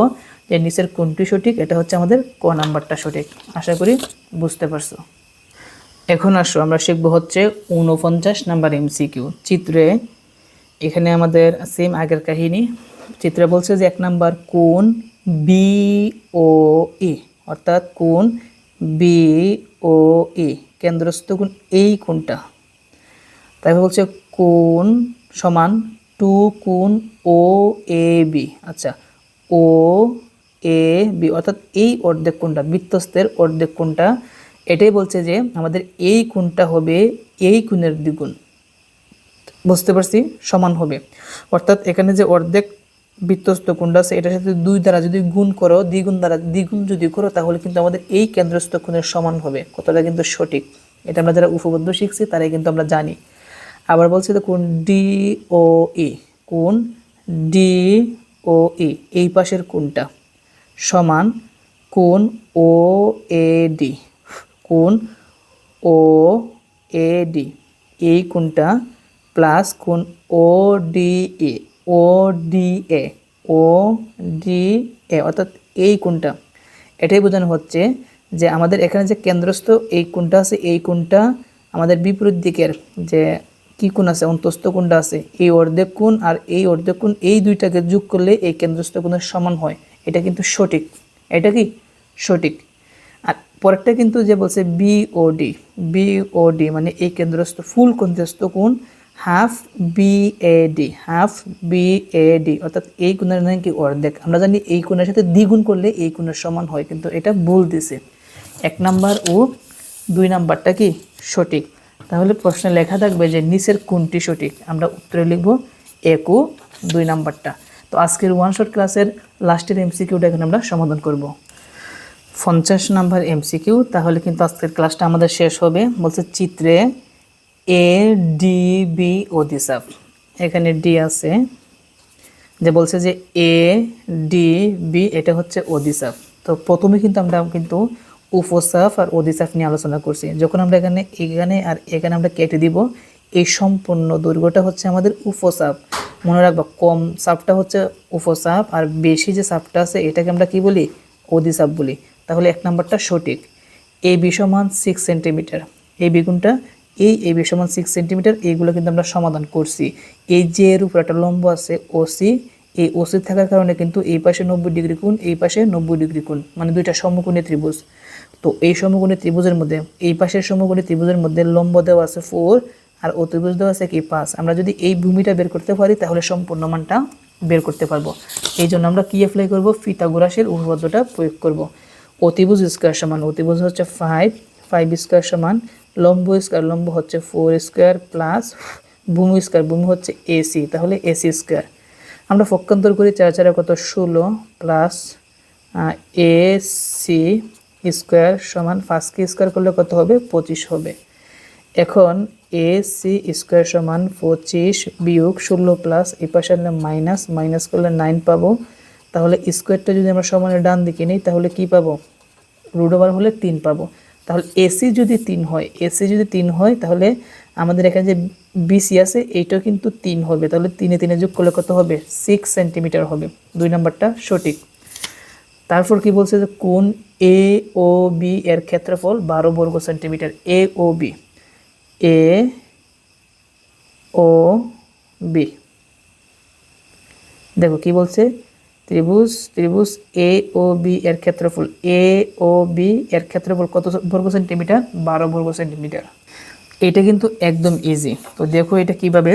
যে নিচের কোনটি সঠিক, এটা হচ্ছে আমাদের ক নাম্বারটা সঠিক। আশা করি বুঝতে পারছো। এখন আসো আমরা শিখব হচ্ছে 49 নাম্বার এমসিকিউ। চিত্রে এখানে আমাদের সেম আগের কাহিনী, চিত্রে বলছে যে 1 নাম্বার কোণ বি ও ই, অর্থাৎ কোণ বি ও ই কেন্দ্রস্থ কোণ এই কোণটা। তারপর বলছে কোণ সমান 2 কোণ ও এ বি, আচ্ছা ও এ বি অর্থাৎ এই অর্ধেক কোণটা বৃত্তস্থের অর্ধেক কোণটা, এটাই বলছে যে আমাদের এই কোণটা হবে এই কোণের দ্বিগুণ। বুঝতে পারছি, সমান হবে, অর্থাৎ এখানে যে অর্ধেক বৃত্তস্থ কোণটা আছে এটার সাথে 2 দ্বারা যদি গুণ করো, দ্বিগুণ যদি করো তাহলে কিন্তু আমাদের এই কেন্দ্রস্থ কোণের সমান হবে। কথাটা কিন্তু সঠিক, এটা আমরা যারা উপপাদ্য শিখছি তারাই কিন্তু আমরা জানি। আবার বলছে যে কোণ DOE, কোণ DOE এই পাশের কোণটা সমান কোণ OAD, কোণ OAD এই কোণটা প্লাস কোণ ODA, অর্থাৎ এই কোণটা। এটাই বোঝানো হচ্ছে যে আমাদের এখানে যে কেন্দ্রস্থ এই কোণটা আছে, এই কোণটা আমাদের বিপরীত দিকের যে কি কোণ আছে, অন্তস্থ কোণটা আছে, এই অর্ধেক কোণ আর এই অর্ধেক কোণ এই দুইটাকে যোগ করলে এই কেন্দ্রস্থ কোণের সমান হয়। এটা কিন্তু সঠিক, এটা কি সঠিক। আর পরেরটা কিন্তু যে বলছে BOD মানে এই কেন্দ্রস্থ ফুল কেন্দ্রস্থ কোণ হাফ BAD, অর্থাৎ এই কোণের নাম কি অর্ধেক। আমরা জানি এই কোণের সাথে দ্বিগুণ করলে এই কোণের সমান হয়, কিন্তু এটা ভুল দিছে। 1 নাম্বার ও 2 নাম্বারটা কি সঠিক। তাহলে প্রশ্নে লেখা থাকবে যে নিচের কোনটি সঠিক, আমরা উত্তরে লিখব 1 ও 2 নাম্বারটা। তো আজকের ওয়ান শট ক্লাসের লাস্টের MCQটা এখন আমরা সমাধান করব। 50 নাম্বার MCQ। তাহলে কিন্তু আজকের ক্লাসটা আমাদের শেষ হবে। বলছে চিত্রে ADB অধিচাপ, এখানে D আছে, যে বলছে যে ADB এটা হচ্ছে অধিচাপ। তো প্রথমে কিন্তু আমরা উপচাপ আর অধিচাপ নিয়ে আলোচনা করছি। যখন আমরা এখানে আর এখানে আমরা কেটে দিব, এই সম্পূর্ণ দৈর্ঘ্যটা হচ্ছে আমাদের উপচাপ। মনে রাখবা কম চাপটা হচ্ছে উপচাপ আর বেশি যে চাপটা আছে এটাকে আমরা কি বলি, অধিচাপ বলি। তাহলে 1 নাম্বারটা সঠিক। AB সমান 6 সেন্টিমিটার, এই বিগুণটা AB সমান 6 সেন্টিমিটার, এইগুলো কিন্তু আমরা সমাধান করছি। এই যে এর উপর একটা লম্ব আছে OC, এই OC থাকার কারণে কিন্তু এই পাশে 90 ডিগ্রি কোণ, এই পাশে 90 ডিগ্রি কোণ, মানে দুইটা সমকোণী ত্রিভুজ। তো এই সমকোণী ত্রিভুজের মধ্যে এই পাশের সমকোণী ত্রিভুজের মধ্যে লম্ব দেওয়া আছে 4 আর অতিভুজ দেওয়া আছে কি 5। আমরা যদি এই ভূমিটা বের করতে পারি তাহলে সম্পূর্ণ মানটা বের করতে পারবো। এই জন্য আমরা কি অ্যাপ্লাই করব, পিথাগোরাসের উপপাদ্যটা প্রয়োগ করব। অতিভুজ স্কয়ার সমান, অতিভুজ হচ্ছে 5 স্কয়ার সমান লম্ব স্কয়ার, লম্ব হচ্ছে 4 স্কয়ার প্লাস ভূমি স্কয়ার, ভূমি হচ্ছে AC, তাহলে AC স্কয়ার। আমরা পক্ষান্তর করি, 4 4 কত 16 প্লাস AC স্কয়ার সমান 5 কে স্কয়ার করলে কত হবে, 25 হবে। এখন AC স্কয়ার সমান 25 বিয়োগ 16 প্লাস এই পাশে মাইনাস করলে 9 পাবো। তাহলে স্কয়ারটা যদি আমরা সমানের ডান দিকে নিই তাহলে কি পাবো, রুট ওভার হলে 3 পাবো। তাহলে AC যদি 3 হয় তাহলে আমাদের এখানে যে BC আছে এইটাও কিন্তু 3 হবে। তাহলে 3 এ 3 যোগ করলে কত হবে, 6 সেন্টিমিটার হবে। 2 নাম্বারটা সঠিক। তারপর কি বলছে যে কোণ AOB এর ক্ষেত্রফল 12 বর্গ সেন্টিমিটার। AOB দেখো কি বলছে, ত্রিভুজ AOB এর ক্ষেত্রফল কত বর্গ সেন্টিমিটার, 12 বর্গ সেন্টিমিটার। এটা কিন্তু একদম ইজি। তো দেখো এটা কিভাবে।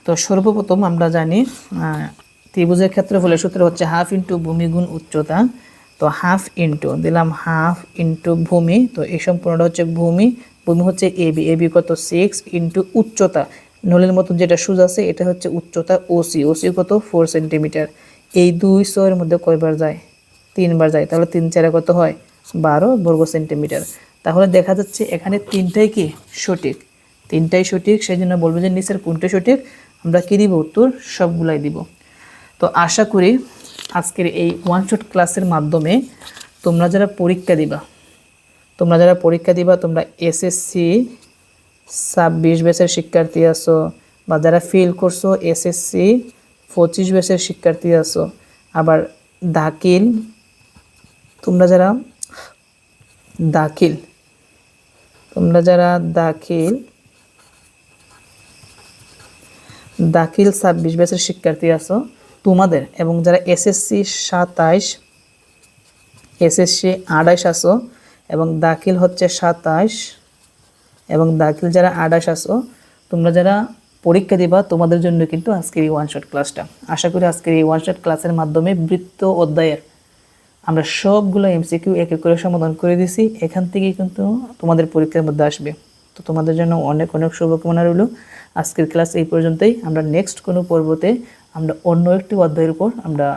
তো সর্বপ্রথম আমরা জানি ত্রিভুজের ক্ষেত্রফলের সূত্র হচ্ছে হাফ ইন্টু ভূমি গুণ উচ্চতা। তো হাফ ইন্টু দিলাম হাফ ইন্টু ভূমি, তো এই সম্পূর্ণটা হচ্ছে ভূমি হচ্ছে AB কত 6 ইন্টু উচ্চতা, নলের মতো যেটা সোজা আছে এটা হচ্ছে উচ্চতা OC কত 4 সেন্টিমিটার। এই 2 6 এর মধ্যে কয়বার যায়, 3 বার যায়, তাহলে 3 4 কত হয় 12 বর্গ সেন্টিমিটার। তাহলে দেখা যাচ্ছে এখানে তিনটাই কি সঠিক, তিনটাই সঠিক। সেই জন্য বলবো যে নিচের কোনটা সঠিক, আমরা কি দিব, উত্তর সবগুলাই দিব। তো আশা করি আজকের এই ওয়ান শট ক্লাসের মাধ্যমে তোমরা যারা পরীক্ষা দিবা তোমরা SSC 26 ব্যাচের শিক্ষার্থী আছো, বা যারা ফেল করছো SSC 25 ব্যাচের শিক্ষার্থী আছো, আবার দাখিল তোমরা যারা দাখিল 26 ব্যাচের শিক্ষার্থী আছো তোমাদের, এবং যারা SSC 27 SSC 28 আছো এবং দাখিল হচ্ছে 27 এবং দাখিল যারা 28 আছো, তোমরা যারা পরীক্ষা দিবা তোমাদের জন্য কিন্তু আজকের এই ওয়ান শট ক্লাসটা। আশা করি আজকের এই ওয়ান শট ক্লাসের মাধ্যমে বৃত্ত অধ্যায়ের আমরা সবগুলো MCQ এক এক করে সমাধান করে দিছি। এখান থেকেই কিন্তু তোমাদের পরীক্ষার মধ্যে আসবে। তো তোমাদের জন্য অনেক অনেক শুভকামনা রইল। আজকের ক্লাস এই পর্যন্তই। আমরা নেক্সট কোনো পর্বতে আমরা অন্য একটি অধ্যায়ের উপর আমরা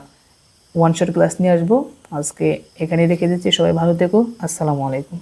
ওয়ান শট ক্লাস নিয়ে আসবো। আজকে এখানেই রেখে দিচ্ছি। সবাই ভালো থেকো। আসসালামু আলাইকুম।